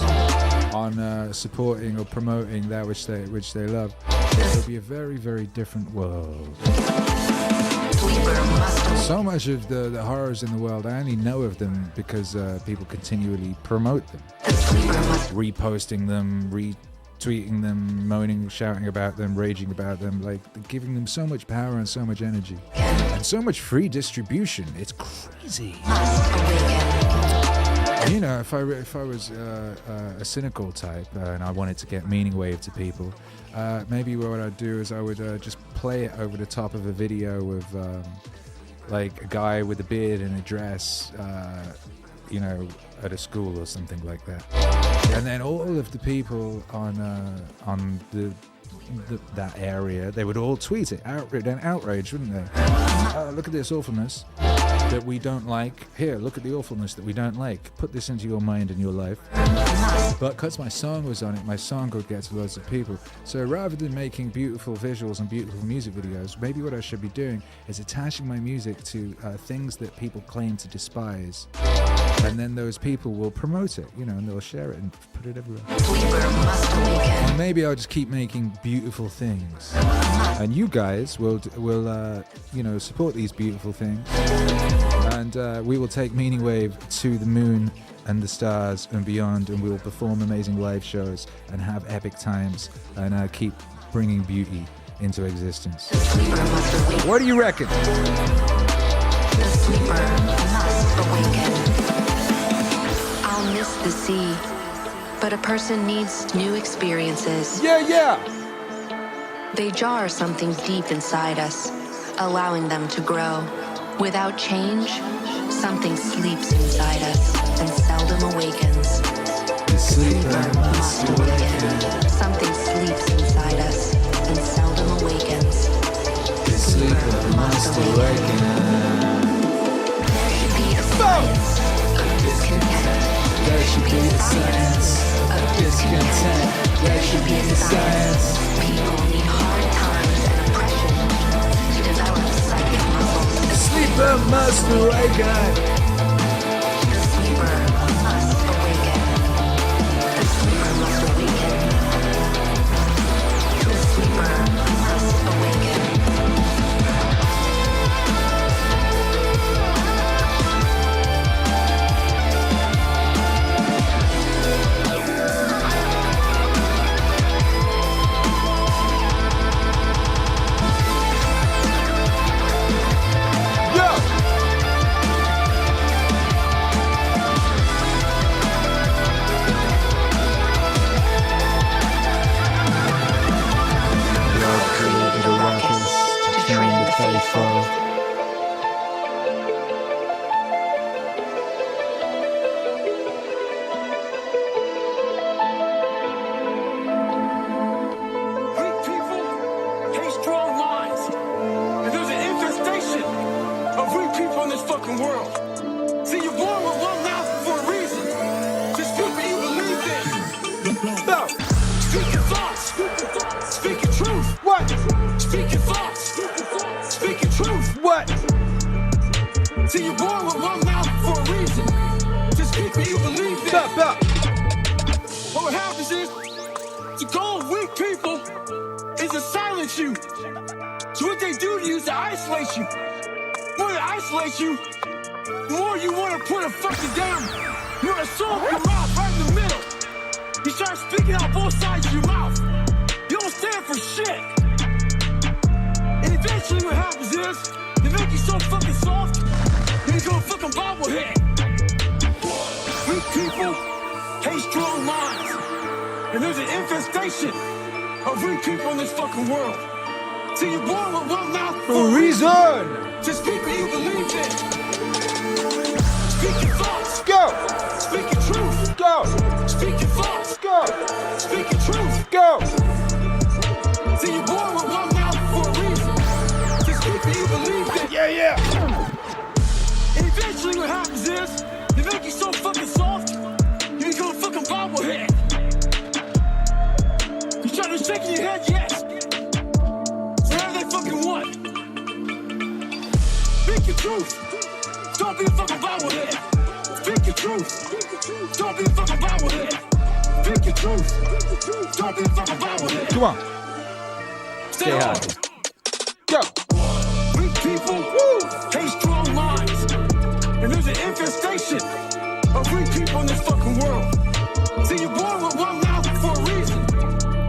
on supporting or promoting that which they love, it would be a very, very different world. So much of the horrors in the world, I only know of them because people continually promote them, reposting them, retweeting them, moaning, shouting about them, raging about them, like giving them so much power and so much energy and so much free distribution. It's crazy. You know, if I was a cynical type and I wanted to get MEANINGWAVE to people, maybe what I'd do is I would just play it over the top of a video of like a guy with a beard and a dress, you know, at a school or something like that, and then all of the people on that area, they would all tweet it, outrage, wouldn't they? Look at this awfulness that we don't like. Here, look at the awfulness that we don't like. Put this into your mind and your life. But because my song was on it, my song would get to loads of people. So rather than making beautiful visuals and beautiful music videos, maybe what I should be doing is attaching my music to things that people claim to despise. And then those people will promote it, you know, and they'll share it and put it everywhere. Or maybe I'll just keep making beautiful things, and you guys will you know, support these beautiful things, and we will take MEANINGWAVE to the moon and the stars and beyond, and we will perform amazing live shows and have epic times and keep bringing beauty into existence. What do you reckon? The sleeper must awaken. I'll miss the sea, but a person needs new experiences. Yeah. They jar something deep inside us, allowing them to grow. Without change, something sleeps inside us and seldom awakens. The sleeper must awaken. Something sleeps inside us and seldom awakens. The sleeper must awaken. There should be a science of discontent. There should be a science of discontent. There should be a science. People need hard times and oppression to develop psychic muscles. The sleeper must awaken. The sleeper must awaken. The sleeper must awaken. The sleeper must awaken. See, you're born with one mouth for a reason. Just speak what you believe this? They make you so fucking soft, you become a fucking bobblehead. You try to shake your head, yes. Whatever they fucking want. Speak your truth. Don't be a fucking bobblehead. Speak your truth. Don't be a fucking bobblehead. Speak your truth. Don't be a fucking bobblehead. Come on. Stay hard. Go. Weak people hate strong minds. And there's an infestation of weak people in this fucking world. See, you're born with one mouth for a reason.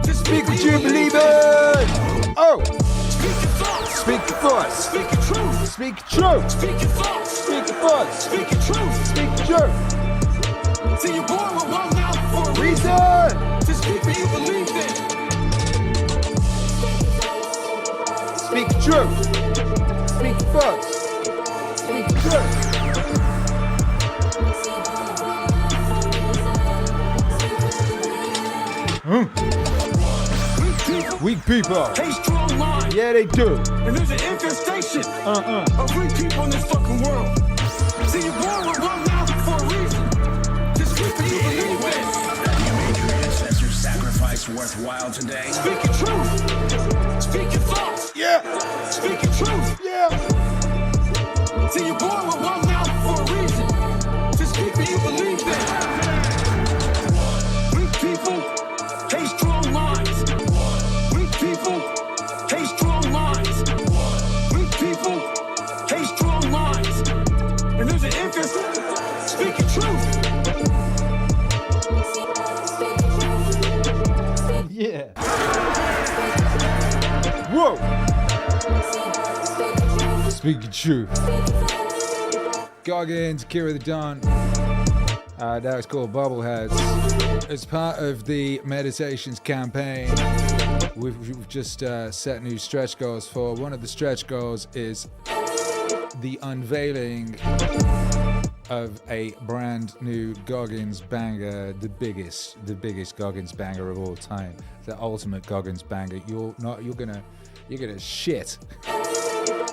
To speak what you believe in. Oh. Speak your thoughts. Speak your thoughts. Speak your truth. Speak your truth. Speak your thoughts. Speak your thoughts. Speak your truth. Speak your truth. See, you're born with one mouth for a reason. To speak what you believe in. Speak the truth. Speak the thoughts. Speak the truth. Weak people. Hate strong minds. Yeah, they do. And there's an infestation of weak people in this fucking world. See, you're born with one mouth for a reason. To speak what you believe in. You made your ancestors' sacrifice worthwhile today. Speak your truth. Speak your thoughts. Yeah. Speak your truth. Yeah. See, you're born with one mouth for a reason. To speak what you believe in. Weak people hate strong minds. Weak people hate strong minds. Weak people hate strong minds. And there's an interest. Speak your truth. Yeah. Whoa. Speak your truth. Goggins, Akira the Don. That was called Bubbleheads. As part of the Meditations campaign, we've just set new stretch goals for. One of the stretch goals is the unveiling of a brand new Goggins banger, the biggest Goggins banger of all time, the ultimate Goggins banger. You're gonna shit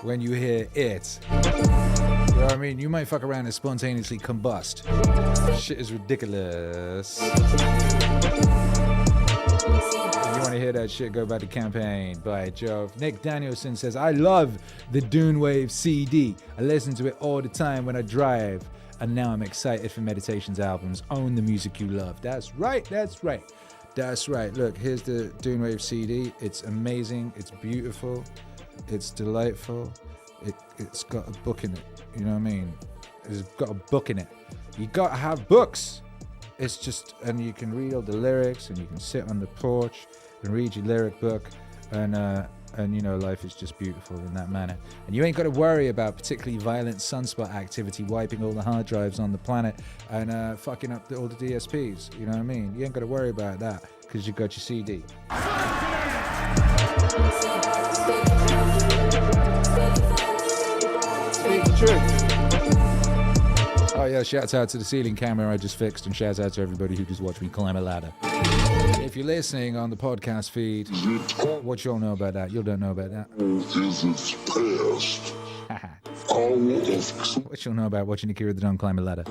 when you hear it. You know what I mean? You might fuck around and spontaneously combust. Shit is ridiculous. If you want to hear that shit, go back to Campaign by Joe. Nick Danielson says, I love the Dune Wave CD. I listen to it all the time when I drive. And now I'm excited for Meditations albums. Own the music you love. That's right, that's right. That's right. Look, here's the Dune Wave CD. It's amazing. It's beautiful. It's delightful. It's got a book in it. You know what I mean? It's got a book in it. You got to have books. It's just, and you can read all the lyrics, and you can sit on the porch and read your lyric book, and you know, life is just beautiful in that manner. And you ain't got to worry about particularly violent sunspot activity wiping all the hard drives on the planet and fucking up all the DSPs. You know what I mean? You ain't got to worry about that because you got your CD. Speak the truth. Oh yeah, shouts out to the ceiling camera I just fixed, and shouts out to everybody who just watched me climb a ladder. If you're listening on the podcast feed, what y'all know about that? You don't know about that. What y'all know about watching Akira the Don climb a ladder?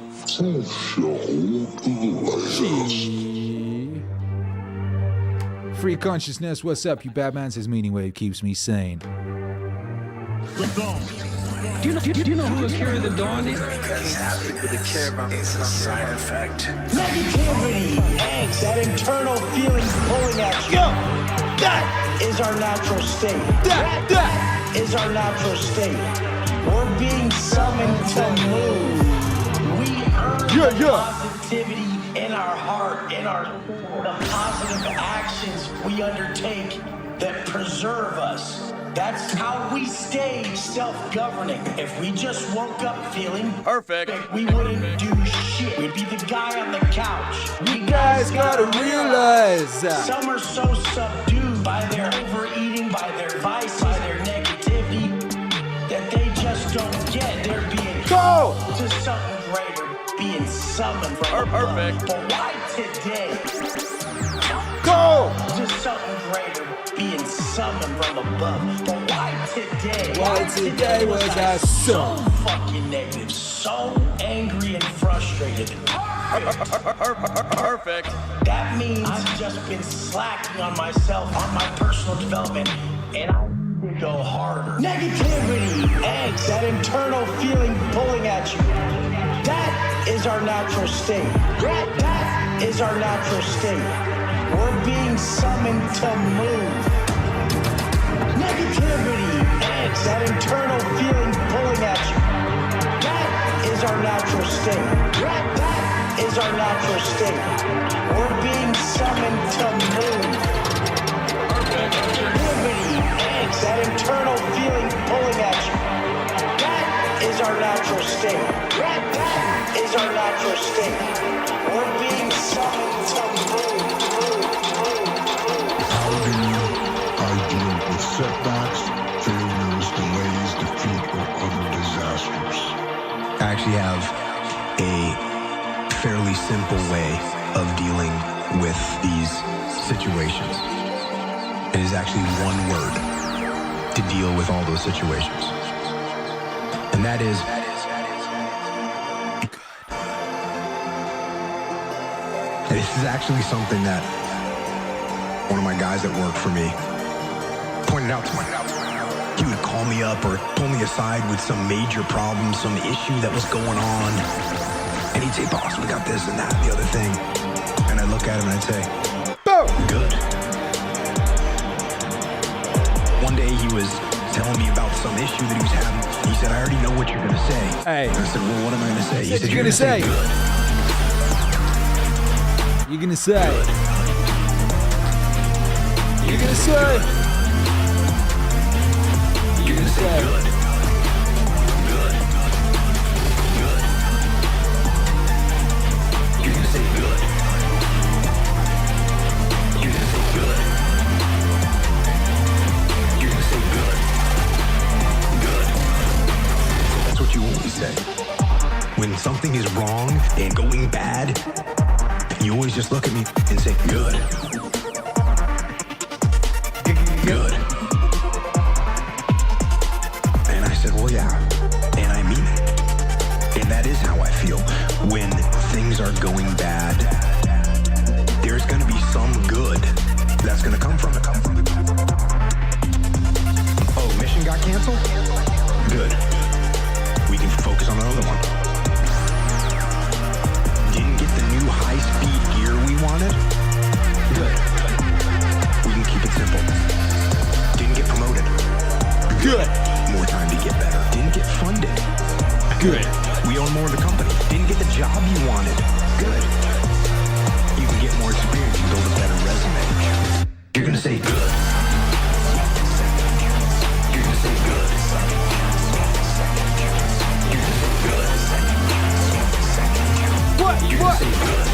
Free consciousness, what's up, you bad man? Says Meaningwave keeps me sane. Do you know who Akira the Don is? It's a side effect. Negativity, angst, that internal feeling pulling at you. That is our natural state. That is our natural state. We're being summoned to move. We earn positivity in our heart, in the positive actions we undertake that preserve us. That's how we stay self-governing. If we just woke up feeling perfect, we wouldn't do shit. We'd be the guy on the couch. You guys gotta realize some are so subdued by their overeating, by their vice, by their negativity, that they just don't get they're being called to something greater, being summoned from above. But why today? Go to something greater, being summoned from above. But why today? Why today was I so fucking negative, so angry? angry and frustrated. Perfect. That means I've just been slacking on myself, on my personal development, and I need to go harder. Negativity, angst, that internal feeling pulling at you. That is our natural state. That is our natural state. We're being summoned to move. Negativity, angst, that internal feeling pulling at you. That is our natural state. That is our natural state. We're being summoned to move. Negativity, angst, that internal feeling pulling at you. That is our natural state. That is our natural state. We're being summoned to move. How do I deal with setbacks, failures, delays, defeat, or other disasters? I actually have a fairly simple way of dealing with these situations. It is actually one word to deal with all those situations. And that is good. This is actually something that one of my guys that worked for me pointed out to me. He would call me up or pull me aside with some major problem, some issue that was going on. And he'd say, boss, we got this and that and the other thing. And I'd look at him and I'd say, boom, good. One day he was telling me about some issue that he was having. He said, I already know what you're going to say. Hey. And I said, well, what am I going to say? He said, you're going to say good. You're going to say. You're going to say. You're going to say good. Good. Good. You're going to say good. You're going to say good. You're going to say good. Good. That's what you always say. When something is wrong and going bad, you always just look at me and say, good. Good. And I said, well, yeah. And I mean it. And that is how I feel. When things are going bad, there's going to be some good that's going to come from it. Oh, mission got canceled? Good. We can focus on another one. Didn't get the new high-speed gear we wanted? Good. We can keep it simple. Didn't get promoted? Good. More time to get better. Didn't get funded? Good. We own more of the company. Didn't get the job you wanted? Good. You can get more experience and build a better resume. You're gonna say good. You're gonna say good. You're gonna say good. What? You're What? gonna say good.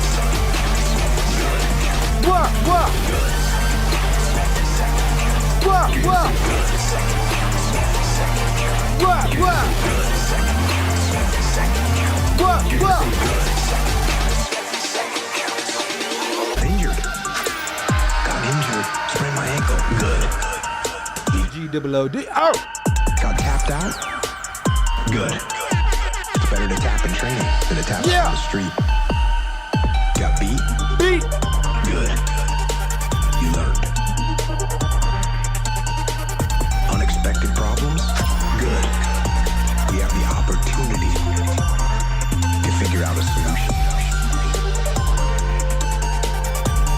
Good. What? What? Good. What? What? What? What? What? What? Injured. Got injured. Sprained my ankle. Good. G-double-O-D. Oh! Got tapped out. Good. It's better to tap in training than to tap on the street. Got beat. Beat. Good. You learned. Unexpected problems. Good. We have the opportunity to figure out a solution.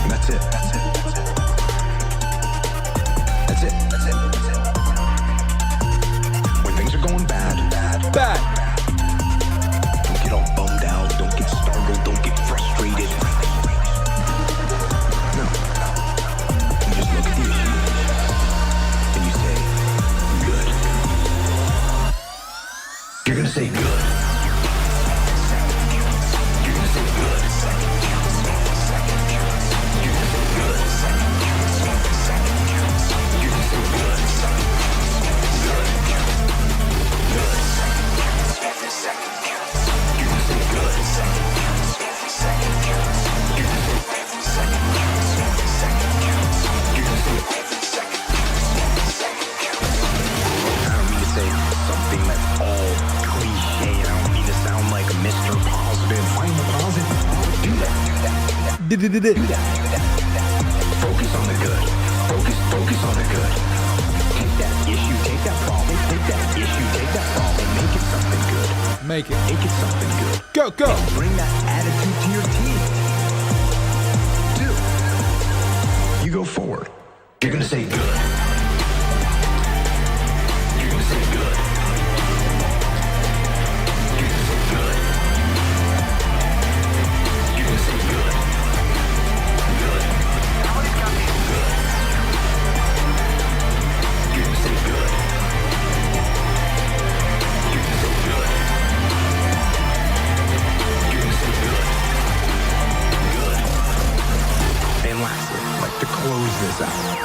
And that's it. That's it. That's it. That's it. That's it. When things are going bad. Don't get all bummed out. Don't get startled. Don't get frustrated. No. You just look at the issue and you say, good. You're gonna say good. You're gonna say good. You're gonna say good. Focus on the good. Focus on the good. Take that issue, take that problem, take that issue, take that problem, make it something good. Make it something good. Go. And bring that attitude to your team. You go forward. You're gonna say good. You're gonna say good. You're gonna say good. You're gonna say good. Good. Somebody's got me good. You're gonna say good. You're gonna say good. You're gonna say good. Good. And lastly, like to close this out.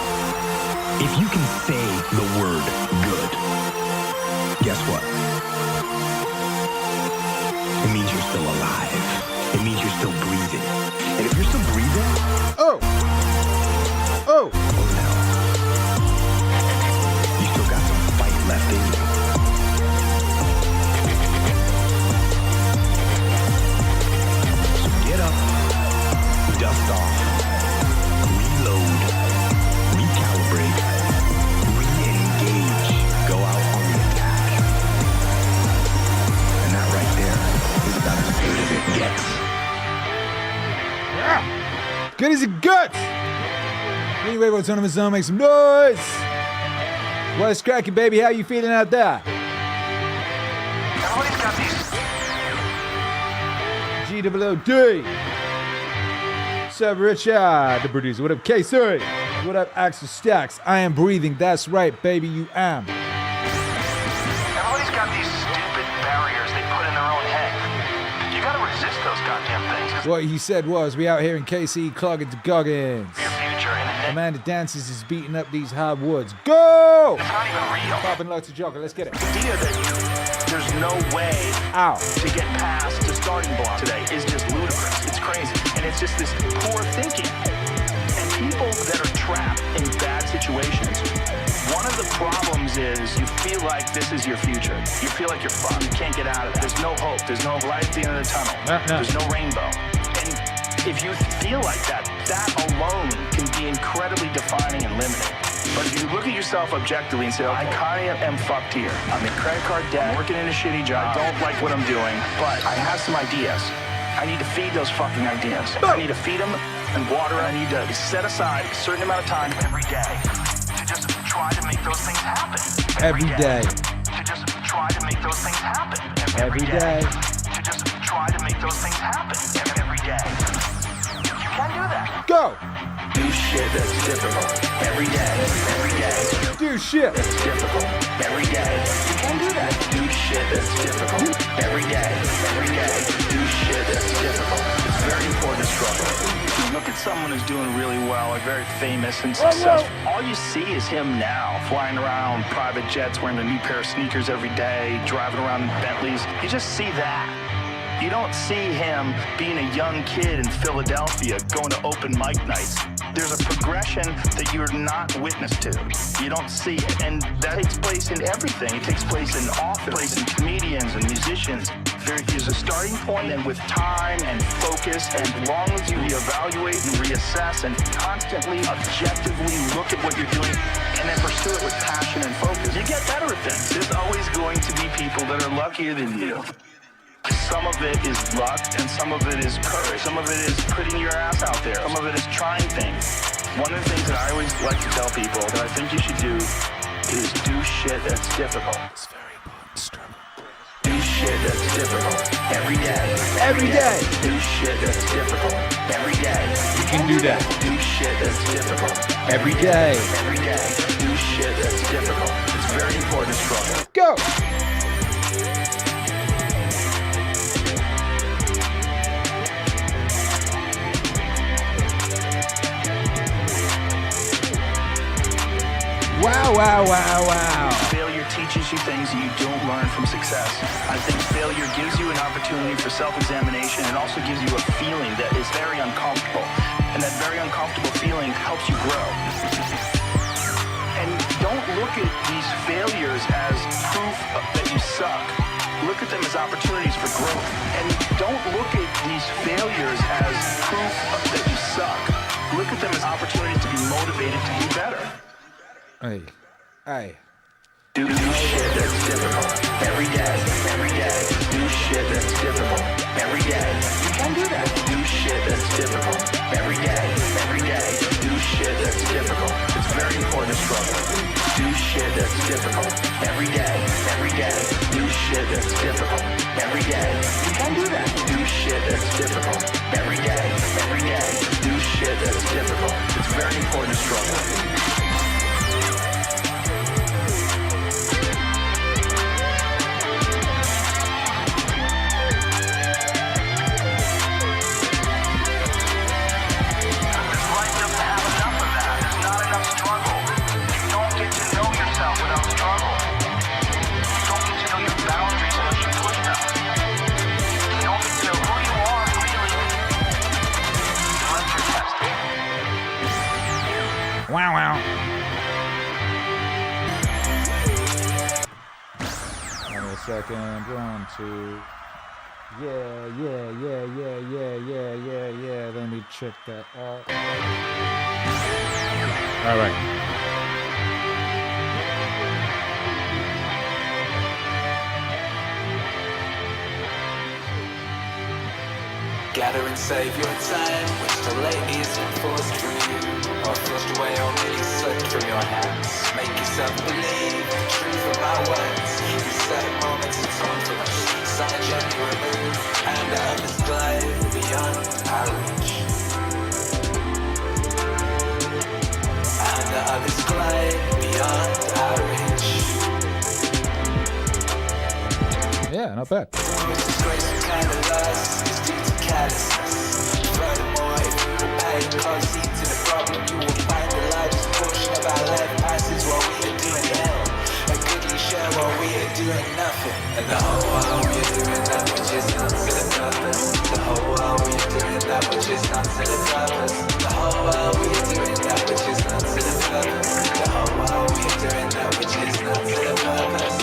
If you can say the word good, guess what? It means you're still alive. It means you're still breathing. And if you're still breathing, oh no. You still got some fight left in you. So get up, dust off, reload, recalibrate, re-engage, go out on the attack. And that right there is about as good as it gets. Good as it gets. Anyway, what's on the zone? Make some noise. What's cracking, baby? How you feeling out there? Everybody's got these. GWD. What's up, Richard, the producer? What up, KC? What up, Axel Stacks? I am breathing. That's right, baby. You am. Everybody's got these stupid barriers they put in their own head. You gotta resist those goddamn things. What he said was, we out here in KC clogging to Goggins. Your future and Amanda Dances is beating up these hardwoods. Go! it's not even real. Popping lots of chocolate. Let's get it. The idea that there's no way to get past the starting block today is just ludicrous. It's crazy. And it's just this poor thinking. And people that are trapped in bad situations, one of the problems is you feel like this is your future. You feel like you're fucked. You can't get out of that. There's no hope. There's no light at the end of the tunnel. There's no rainbow. And if you feel like that, that alone can be incredibly defining and limiting. But if you look at yourself objectively and say, I kind of am fucked here. I'm in credit card debt, working in a shitty job, I don't like what I'm doing, but I have some ideas. I need to feed those fucking ideas. I need to feed them and water. I need to set aside a certain amount of time every day to just try to make those things happen. Every day. To just try to make those things happen. Every day. To just try to make those things happen. Every day. You can do that. Go! Do shit that's difficult. Every day. Every day. Do shit that's difficult. Every day. You can do that. Do shit that's difficult. Every day. Every day. Do shit that's difficult. It's very important to struggle. You look at someone who's doing really well, like very famous and successful. All you see is him now, flying around private jets, wearing a new pair of sneakers every day, driving around in Bentleys. You just see that. You don't see him being a young kid in Philadelphia going to open mic nights. There's a progression that you're not witness to. You don't see it. And that takes place in everything. It takes place in office, in comedians and musicians. There is a starting point, and with time and focus, and as long as you reevaluate and reassess and constantly, objectively look at what you're doing and then pursue it with passion and focus, you get better at things. There's always going to be people that are luckier than you. Some of it is luck, and some of it is courage. Some of it is putting your ass out there. Some of it is trying things. One of the things that I always like to tell people that I think you should do is do shit that's difficult. It's very important to struggle. Do shit that's difficult. Every day. Every day. Do shit that's difficult. Every day. You can do that. Do shit that's difficult. Every day. Every day. Do shit that's difficult. It's very important to struggle. Go! Wow, wow, wow, wow. Failure teaches you things that you don't learn from success. I think failure gives you an opportunity for self-examination and also gives you a feeling that is very uncomfortable. And that very uncomfortable feeling helps you grow. And don't look at these failures as proof that you suck. Look at them as opportunities for growth. And don't look at these failures as proof that you suck. suck. Look at them as opportunities to be motivated to do better. Hey. Hey. Do shit that's difficult every day. Do shit that's difficult every day. You can do that. Do shit that's difficult every day. Do shit that's difficult. It's very important to struggle. Do shit that's difficult every day. Do shit that's difficult every day. You can do that. Do shit that's difficult every day. Do shit that's difficult. It's very important to struggle. Wow. Wait a second. 1, 2. Yeah. Let me check that out. All right. Gather and save your time, which delay isn't forced from you, or forced away or merely slipped from your hands. Make yourself believe the truth of my words. These sad moments are torn from us, some are gently removed, and others glide beyond our reach. And the others glide beyond our reach. Yeah, not bad. Disgraceful kind of lust is due to carelessness. Furthermore, if you will pay close heed to the problem, you will find the largest portion of our life passes while we are doing hell. A goodly share while we are doing nothing. And the whole while we are doing that which is not to the purpose. The whole while we are doing that which is not to the purpose. The whole while we are doing that which is not to the purpose. The whole while we are doing that which is not to the purpose.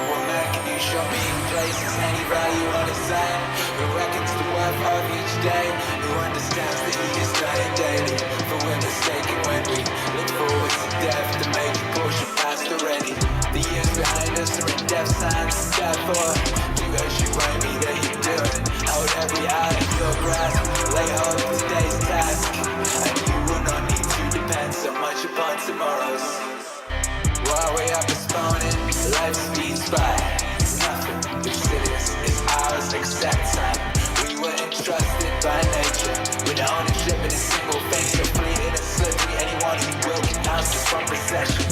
What man can you show me in places any value on his own? Who reckons the worth of each day? Who understands that he is dying daily? For we're mistaken when we look forward to death. The major portion past already. The years behind us are in death's hands. Therefore, do as you want me that you do it. Hold every eye in your grasp. Lay hold of today's task, and you will not need to depend so much upon tomorrow's. While we are postponing, life speeds by. Nothing insidious is ours except time. We were entrusted by nature with ownership in a single thing, so fleeting and slippery. Anyone who will can oust us from possession.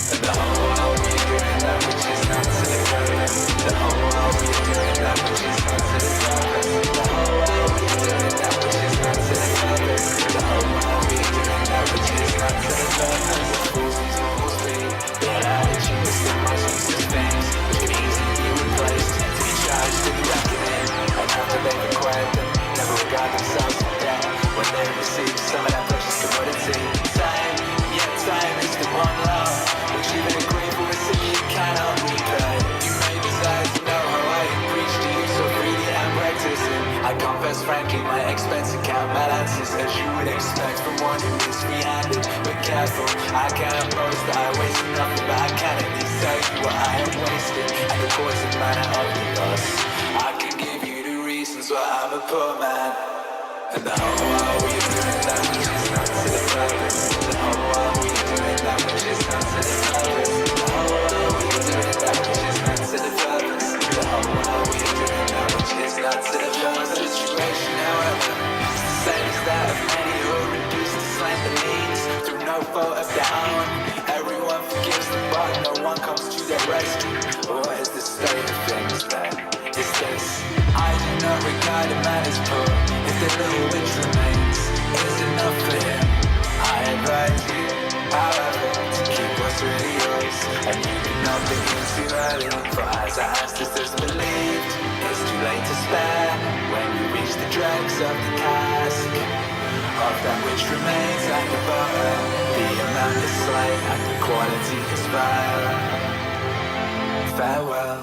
And the whole while we are doing that which is not to the purpose. The whole while we are doing that which is not to the purpose. The whole while we are doing that which is not to the purpose. The whole while we are doing that which is not to the purpose. Fools and tools be their attitude is the most useless things which can easily be replaced. To be charged to the reckoning, and after they've acquired them, never regard themselves in debt when they receive some of that precious commodity. Time is the one love which even a grateful recipient cannot repay. You may desire to know how I preach to you so freely and practicing. I confess frankly my expense account balances as you would expect from one who is free-handed but careful. I cannot boast that I waste nothing, but I can at least tell you what I am wasting and the cause and manner of the loss. I can give you the reasons why I'm a poor man. And the whole while we are doing that which is not to the purpose. The whole while we are doing that which is not to the purpose. The whole while we are doing that which is not to the purpose. The whole while we are doing that which is not to the purpose. The situation, however, is the same as that of many who are reduced to slender means through no fault of their own. Everyone forgives them, but no one comes to their rescue. What is the state of things then? Is this? I do not regard a man as poor if the little which remains is enough for him. I advise you, however, to keep what's really yours, and you do not begin too early. For as our ancestors believed, it's too late to spare when you reach the dregs of the cask of that which remains at the bottom. The amount is slight and the quality is vile. Farewell.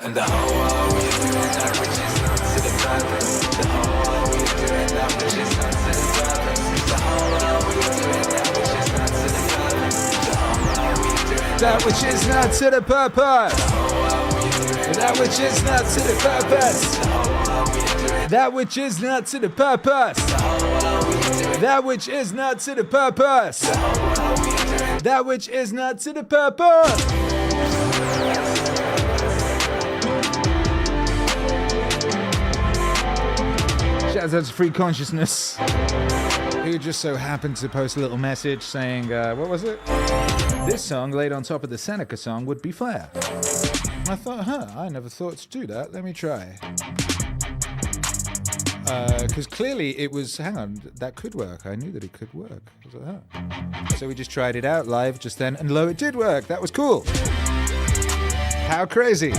And the whole while we are doing that which is not to the purpose. The whole world we're doing that which is not to the purpose. The whole world we're doing that which is not to the purpose. The whole world we're doing that which is not to the purpose. That which is not to the purpose. That which is not to the purpose. That which is not to the purpose. That which is not to the purpose. Shout out to Free Consciousness, who just so happened to post a little message saying, what was it? This song laid on top of the Seneca song would be fire. I thought, I never thought to do that. Let me try. Because clearly it was, hang on, that could work. I knew that it could work. I was like, So we just tried it out live just then, and lo, it did work. That was cool. How crazy.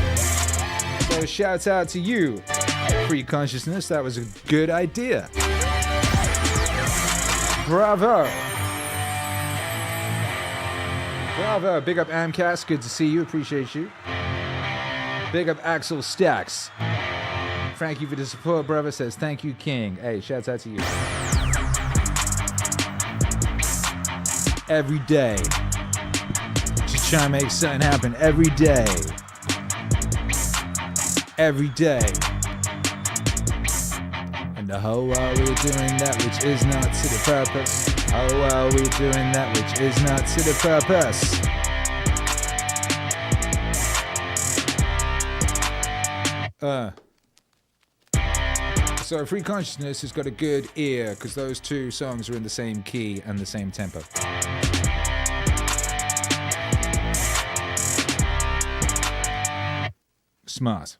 So shout out to you, Free Consciousness. That was a good idea. Bravo. Bravo. Big up Amcast. Good to see you. Appreciate you. Big up Axel Stacks. Thank you for the support, brother. Says thank you, King. Hey, shouts out to you. Every day. Just try to make something happen. Every day. Every day. And the whole while we're doing that which is not to the purpose. Oh, while we're doing that which is not to the purpose. So Free Consciousness has got a good ear because those two songs are in the same key and the same tempo. Smart.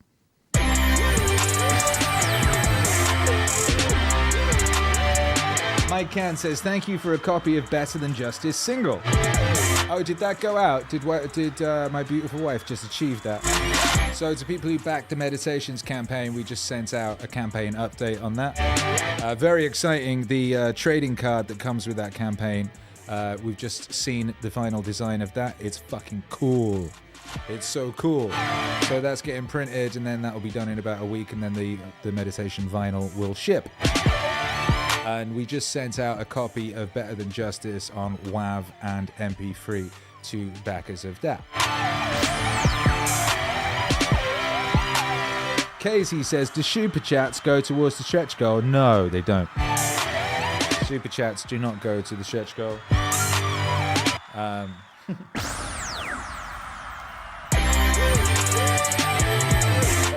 Mike Can says, thank you for a copy of Better Than Justice single. Oh, did that go out? Did my beautiful wife just achieve that? So to people who backed the Meditations campaign, we just sent out a campaign update on that. Very exciting, the trading card that comes with that campaign. We've just seen the final design of that. It's fucking cool. It's so cool. So that's getting printed, and then that will be done in about a week, and then the meditation vinyl will ship. And we just sent out a copy of Better Than Justice on WAV and MP3 to backers of that. Casey says, do super chats go towards the stretch goal? No, they don't. Super chats do not go to the stretch goal.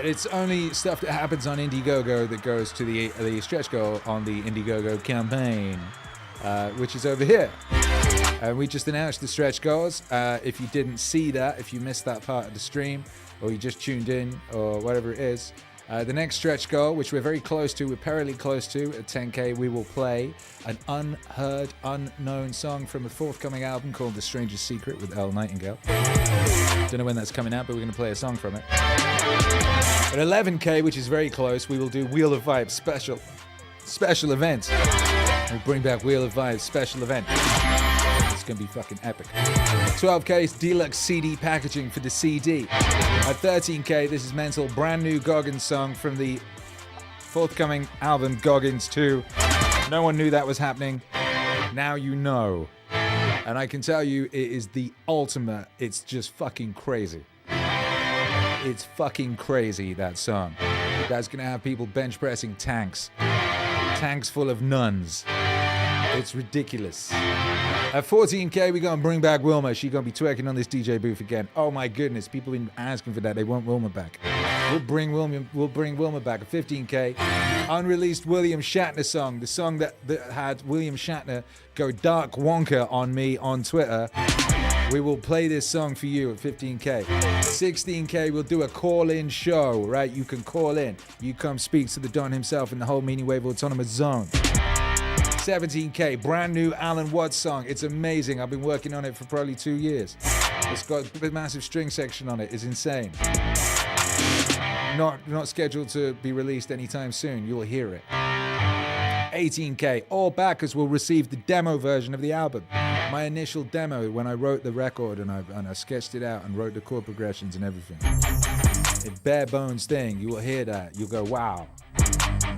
It's only stuff that happens on Indiegogo that goes to the stretch goal on the Indiegogo campaign, which is over here. We just announced the stretch goals. If you didn't see that, if you missed that part of the stream, or you just tuned in, or whatever it is, the next stretch goal, which we're very close to, we're perilously close to, at 10K, we will play an unheard, unknown song from a forthcoming album called The Stranger's Secret with Elle Nightingale. Don't know when that's coming out, but we're going to play a song from it. At 11K, which is very close, we will do Wheel of Vibes special event. We'll bring back Wheel of Vibes special event. It's going to be fucking epic. 12K, deluxe CD packaging for the CD. At 13K, this is mental, brand new Goggins song from the forthcoming album Goggins 2. No one knew that was happening. Now you know. And I can tell you, it is the ultimate. It's just fucking crazy. It's fucking crazy, that song. That's gonna have people bench pressing tanks. Tanks full of nuns. It's ridiculous. At 14K, we're gonna bring back Wilma. She's gonna be twerking on this DJ booth again. Oh my goodness, people have been asking for that. They want Wilma back. We'll bring Wilma back. At 15K, unreleased William Shatner song. The song that had William Shatner go dark wonka on me on Twitter. We will play this song for you at 15K. 16K, we'll do a call-in show, right? You can call in. You come speak to the Don himself in the whole Meaningwave Autonomous Zone. 17K, brand new Alan Watts song. It's amazing. I've been working on it for probably 2 years. It's got a massive string section on it. It's insane. Not scheduled to be released anytime soon. You'll hear it. 18K, all backers will receive the demo version of the album. My initial demo when I wrote the record and I sketched it out and wrote the chord progressions and everything. a bare bones thing. You will hear that. You'll go, wow.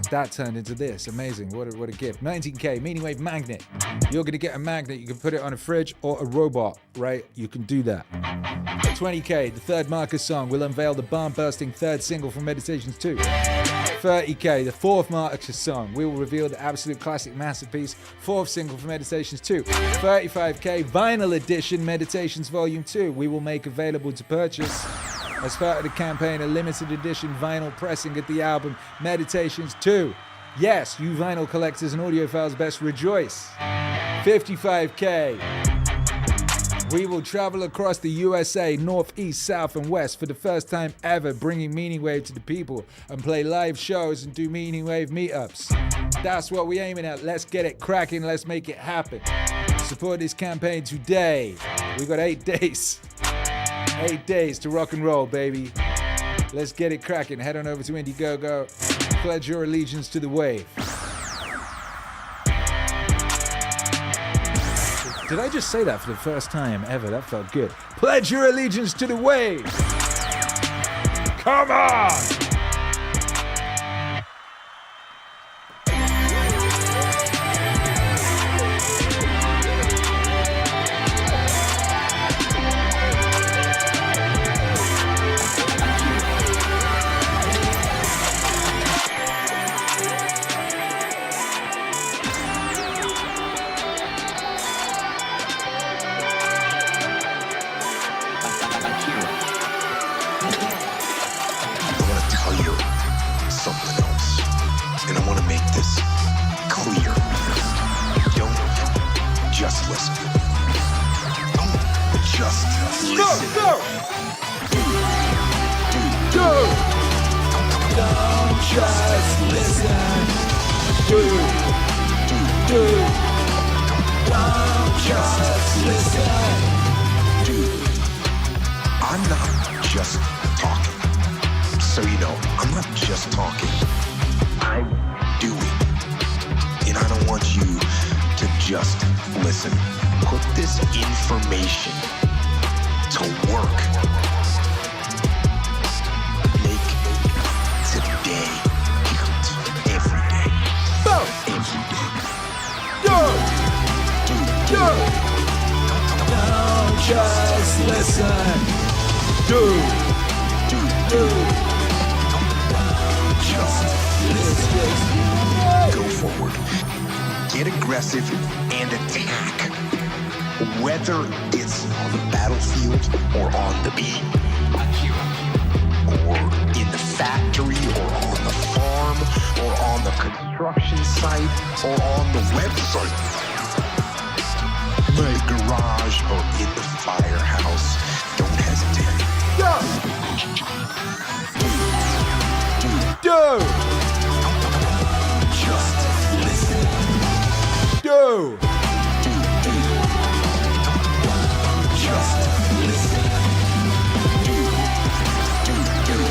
That turned into this. Amazing. What a gift. 19K, Meaningwave magnet. You're going to get a magnet. You can put it on a fridge or a robot, right? You can do that. 20K, the third Marcus song will unveil the barn-bursting third single from Meditations 2. 30K, the fourth Marcus song. We will reveal the absolute classic masterpiece, fourth single from Meditations 2. 35K, vinyl edition Meditations Volume 2. We will make available to purchase. As part of the campaign, a limited edition vinyl pressing of the album Meditations 2. Yes, you vinyl collectors and audiophiles best rejoice. 55K. We will travel across the USA, north, east, south, and west for the first time ever, bringing Meaningwave to the people and play live shows and do Meaningwave meetups. That's what we're aiming at. Let's get it cracking. Let's make it happen. Support this campaign today. We've got 8 days. 8 days to rock and roll, baby. Let's get it cracking. Head on over to Indiegogo. Pledge your allegiance to the wave. Did I just say that for the first time ever? That felt good. Pledge your allegiance to the wave. Come on!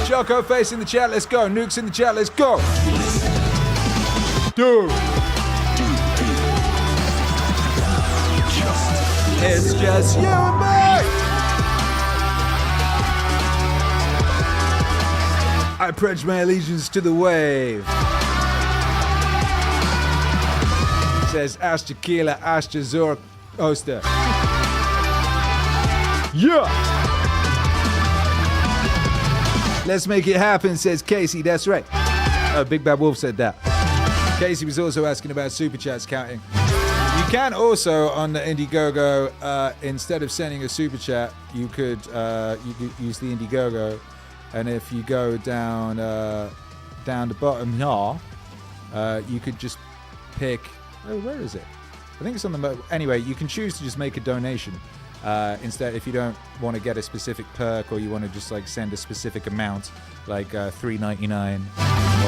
Jocko face in the chat, let's go. Nukes in the chat, let's go. Dude. It's just you and me. I pledge my allegiance to the wave. Says Ashtakila Ashtazor Oster. Yeah. Let's make it happen, says Casey. That's right. Oh, Big Bad Wolf said that. Casey was also asking about super chats counting. You can also, on the Indiegogo, instead of sending a super chat, you could use the Indiegogo, and if you go down the bottom here, you could just pick. Oh, where is it? I think it's on the. Anyway, you can choose to just make a donation. Instead, if you don't want to get a specific perk or you want to just like send a specific amount, like $3.99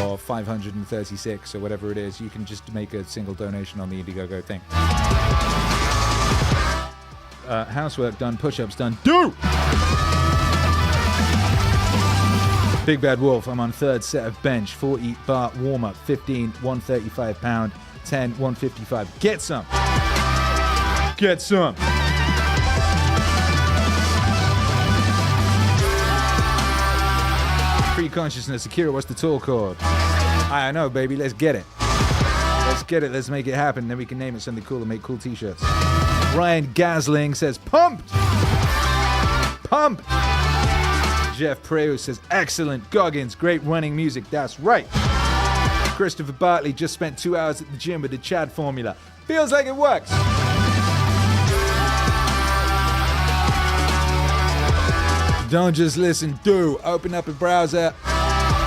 or $536 or whatever it is, you can just make a single donation on the Indiegogo thing. Housework done, push-ups done. Do! Big Bad Wolf, I'm on third set of bench, 40 bar warm-up, 15, 135 pound, 10, 155. Get some! Get some! Free consciousness. Akira, what's the tour called? I know, baby. Let's get it. Let's get it. Let's make it happen. Then we can name it something cool and make cool t-shirts. Ryan Gasling says, pumped. Pumped. Jeff Preo says, excellent. Goggins, great running music. That's right. Christopher Bartley just spent 2 hours at the gym with the Chad formula. Feels like it works. Don't just listen, do. Open up a browser.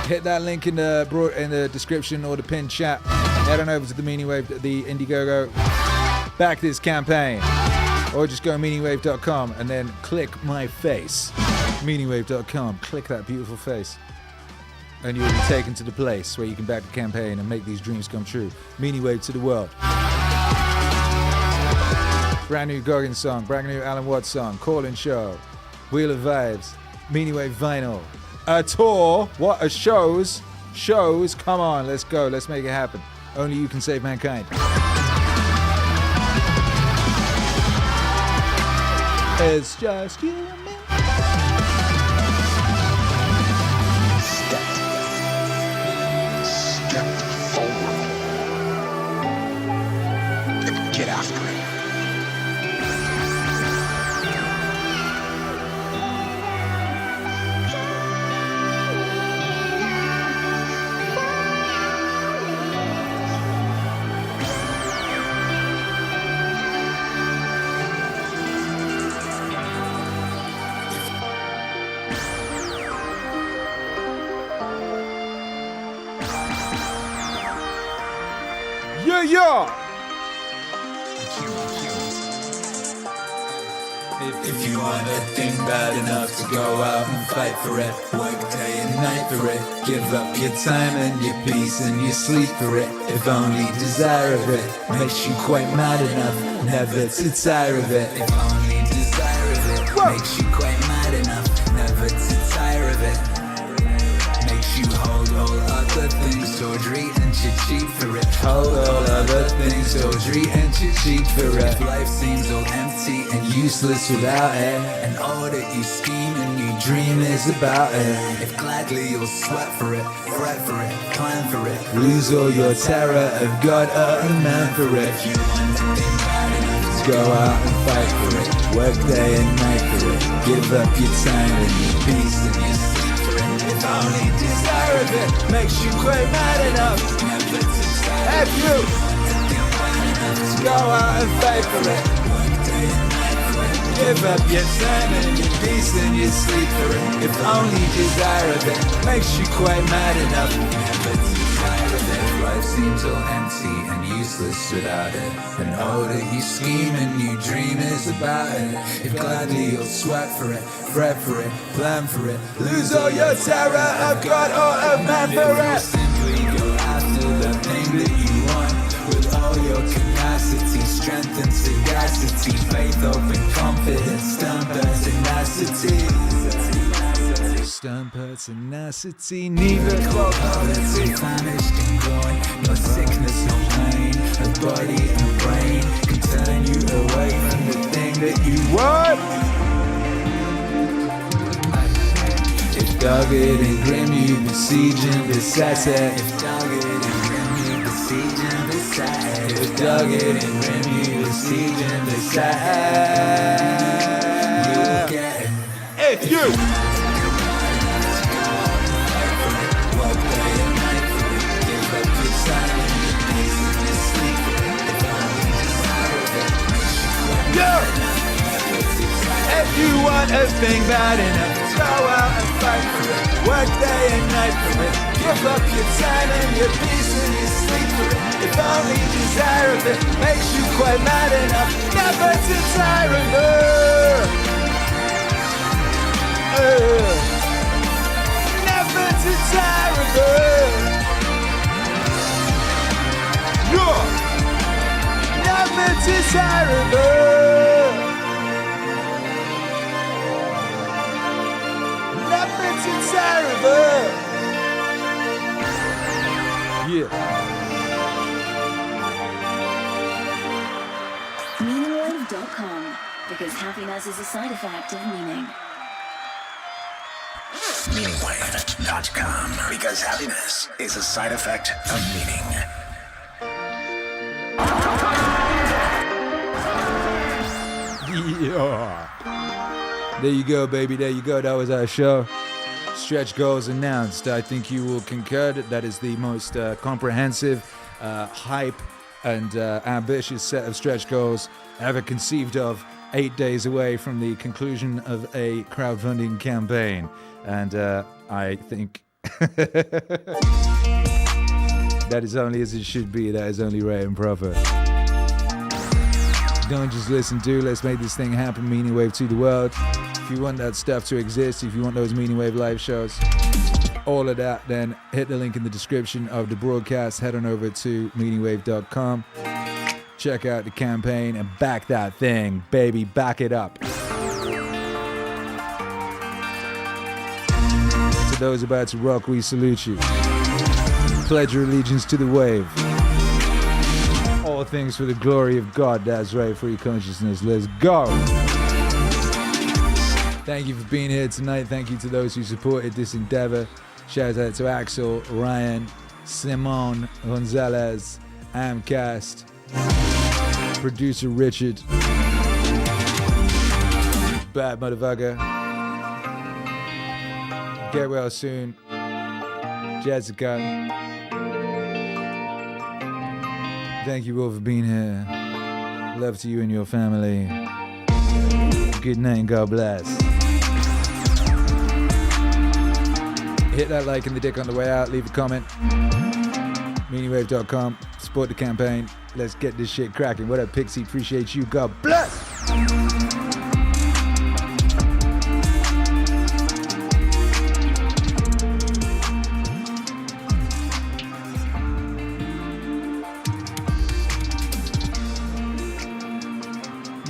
Hit that link in the description or the pinned chat. Head on over to the MEANINGWAVE, the Indiegogo. Back this campaign. Or just go meaningwave.com and then click my face. Meaningwave.com. Click that beautiful face. And you will be taken to the place where you can back the campaign and make these dreams come true. MEANINGWAVE to the world. Brand new Goggins song. Brand new Alan Watts song. Call-in show. Wheel of Vibes. MEANINGWAVE vinyl. A tour. What? A shows. Shows. Come on. Let's go. Let's make it happen. Only you can save mankind. It's just you and me. Step forward. Get after it. Yeah. If you want a thing bad enough to go out and fight for it, work day and night for it, give up your time and your peace and your sleep for it. If only desire of it makes you quite mad enough never to tire of it. If only desire of it makes you quite mad enough never to tire of it. Makes you hold all other things tawdry and cheap for it. Hold all other things tawdry and cheap for it. If life seems all empty and useless without it, and all that you scheme and you dream is about it. If gladly you'll sweat for it, fret for it, plan for it, lose all your terror of God or a man for it. If you want to think bad enough to go out and fight for it, work day and night for it, give up your time and your peace and your sleep for it. If only desire of it makes you quite mad enough never to have you to go out and fight for it, work day and night for it, give up your time and your peace and your sleep for it. If only desire of it makes you quite mad enough never to tire of it. Life seems all empty and useless without it, and all that you scheme and you dream is about it. If gladly you'll sweat for it, fret for it, plan for it, lose all your terror of God or of man for it. Simply go after the thing that you want with all your capacity, strength and sagacity, faith, hope and confidence, stern pertinacity. Stern pertinacity, neither poverty, famished and growing, no sickness, no pain, a body and brain can turn you away from the thing that you want. If dogged and grim you besiege and beset it, if dogged and grim you besiege and beset it, if dogged and grim you besiege and beset it, you'll get it. If you if you want a thing bad enough, go out and fight for it, work day and night for it, give up your time and your peace and your sleep for it. If only desire of it makes you quite mad enough never to tire of it. Never to tire of it. Never to tire of it. Never to tire of it. Yeah. MEANINGWAVE.com, because happiness is a side effect of meaning. meaningwave.com, because happiness is a side effect of meaning. Yeah. There you go, baby. There you go. That was our show. Stretch goals announced. I think you will concur that is the most comprehensive, hype, and ambitious set of stretch goals ever conceived of. 8 days away from the conclusion of a crowdfunding campaign. And I think that is only as it should be. That is only right and proper. Don't just listen to. Let's make this thing happen. Meaning Wave to the world. If you want that stuff to exist, if you want those Meaning Wave live shows, all of that, then hit the link in the description of the broadcast. Head on over to meaningwave.com. Check out the campaign and back that thing, baby. Back it up. To those about to rock, we salute you. Pledge your allegiance to the wave. All things for the glory of God. That's right, free consciousness. Let's go. Thank you for being here tonight. Thank you to those who supported this endeavor. Shout out to Axel, Ryan, Simon, Gonzalez, Amcast, producer Richard, bad motherfucker, get well soon, Jessica. Thank you all for being here. Love to you and your family. Good night and God bless. Hit that like and the dick on the way out. Leave a comment. Meaningwave.com. Support the campaign. Let's get this shit cracking. What up, Pixie? Appreciate you. God bless.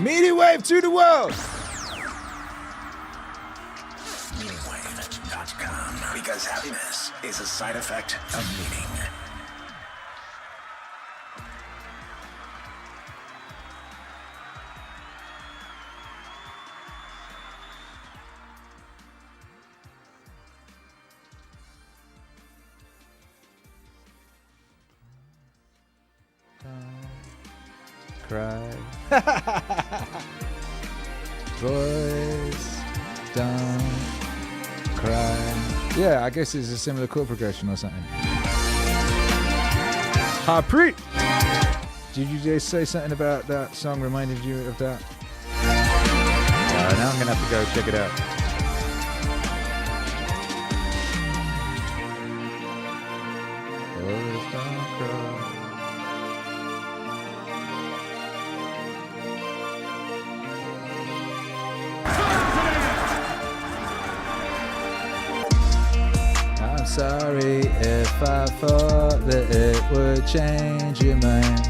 Meaning Wave to the world. Meaningwave.com, because happiness is a side effect of meaning. Cry. Boys, don't cry. Yeah, I guess it's a similar chord progression or something. Harpreet! Did you just say something about that song reminded you of that? Now I'm gonna have to go check it out. Boys, don't cry. Sorry if I thought that it would change your mind.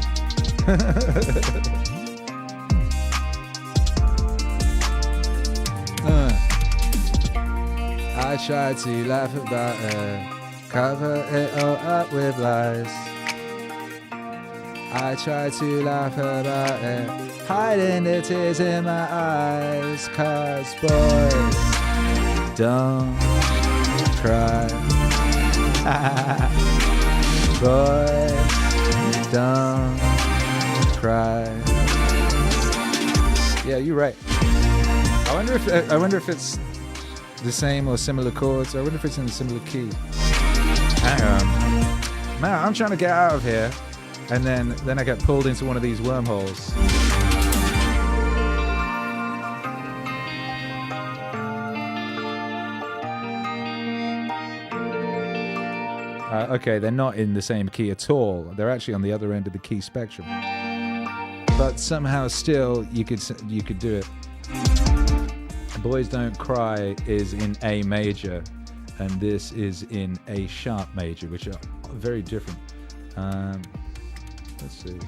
I tried to laugh about it, cover it all up with lies. I tried to laugh about it, hiding the tears in my eyes. 'Cause boys don't cry. Boy, don't cry. Yeah, you're right. I wonder if it's the same or similar chords. I wonder if it's in a similar key. Hang on. Man, I'm trying to get out of here, and then I get pulled into one of these wormholes. Okay, they're not in the same key at all. They're actually on the other end of the key spectrum. But somehow still you could do it. Boys Don't Cry is in A major, and this is in A sharp major, which are very different. Let's see.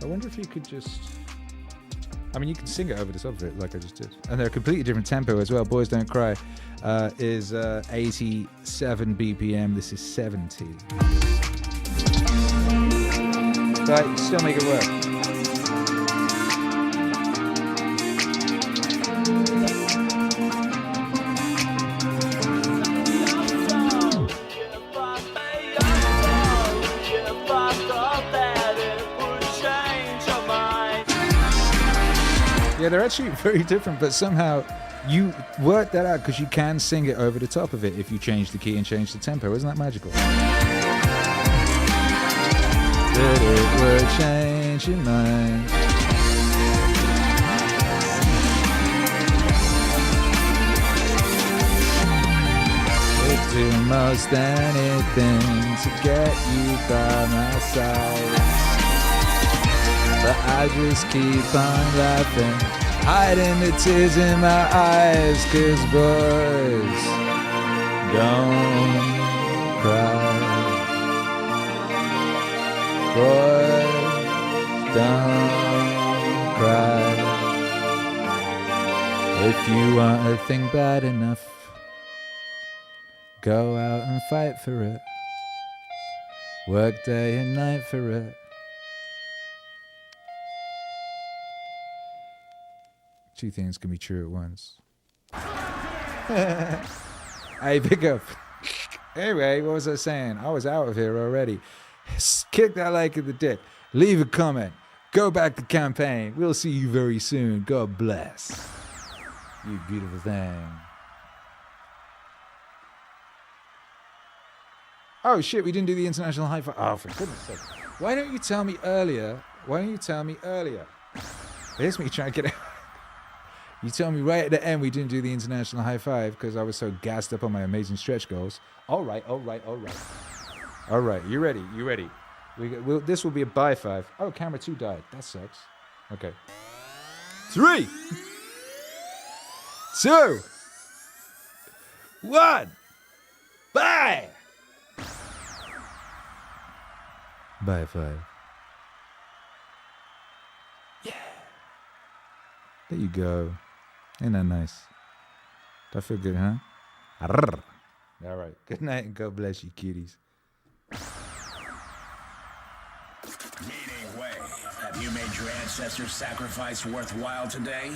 I wonder if you could just... I mean, you can sing it over the top of it like I just did. And they're a completely different tempo as well. Boys Don't Cry is 87 BPM. This is 70. But you still make it work. Yeah, they're actually very different, but somehow you work that out because you can sing it over the top of it if you change the key and change the tempo. Isn't that magical? That it will change your mind. I'd do most anything to get you by my side. But I just keep on laughing, hiding the tears in my eyes, 'cause boys don't cry. Boys don't cry. If you want a thing bad enough, go out and fight for it. Work day and night for it. Two things can be true at once. Hey, pick up. Anyway, what was I saying? I was out of here already. Kick that like in the dick. Leave a comment. Go back to campaign. We'll see you very soon. God bless. You beautiful thing. Oh shit, we didn't do the international high five. Oh, for goodness sake. Why don't you tell me earlier? Here's me trying to get out. You tell me right at the end we didn't do the international high five because I was so gassed up on my amazing stretch goals. All right. All right, you ready? This will be a bye five. Oh, camera 2 died. That sucks. Okay. 3, 2, 1. Bye! Bye five. Yeah. There you go. Ain't that nice? That feel good, huh? Arrr. All right. Good night and God bless you, kitties. Meaningwave. Have you made your ancestors' sacrifice worthwhile today?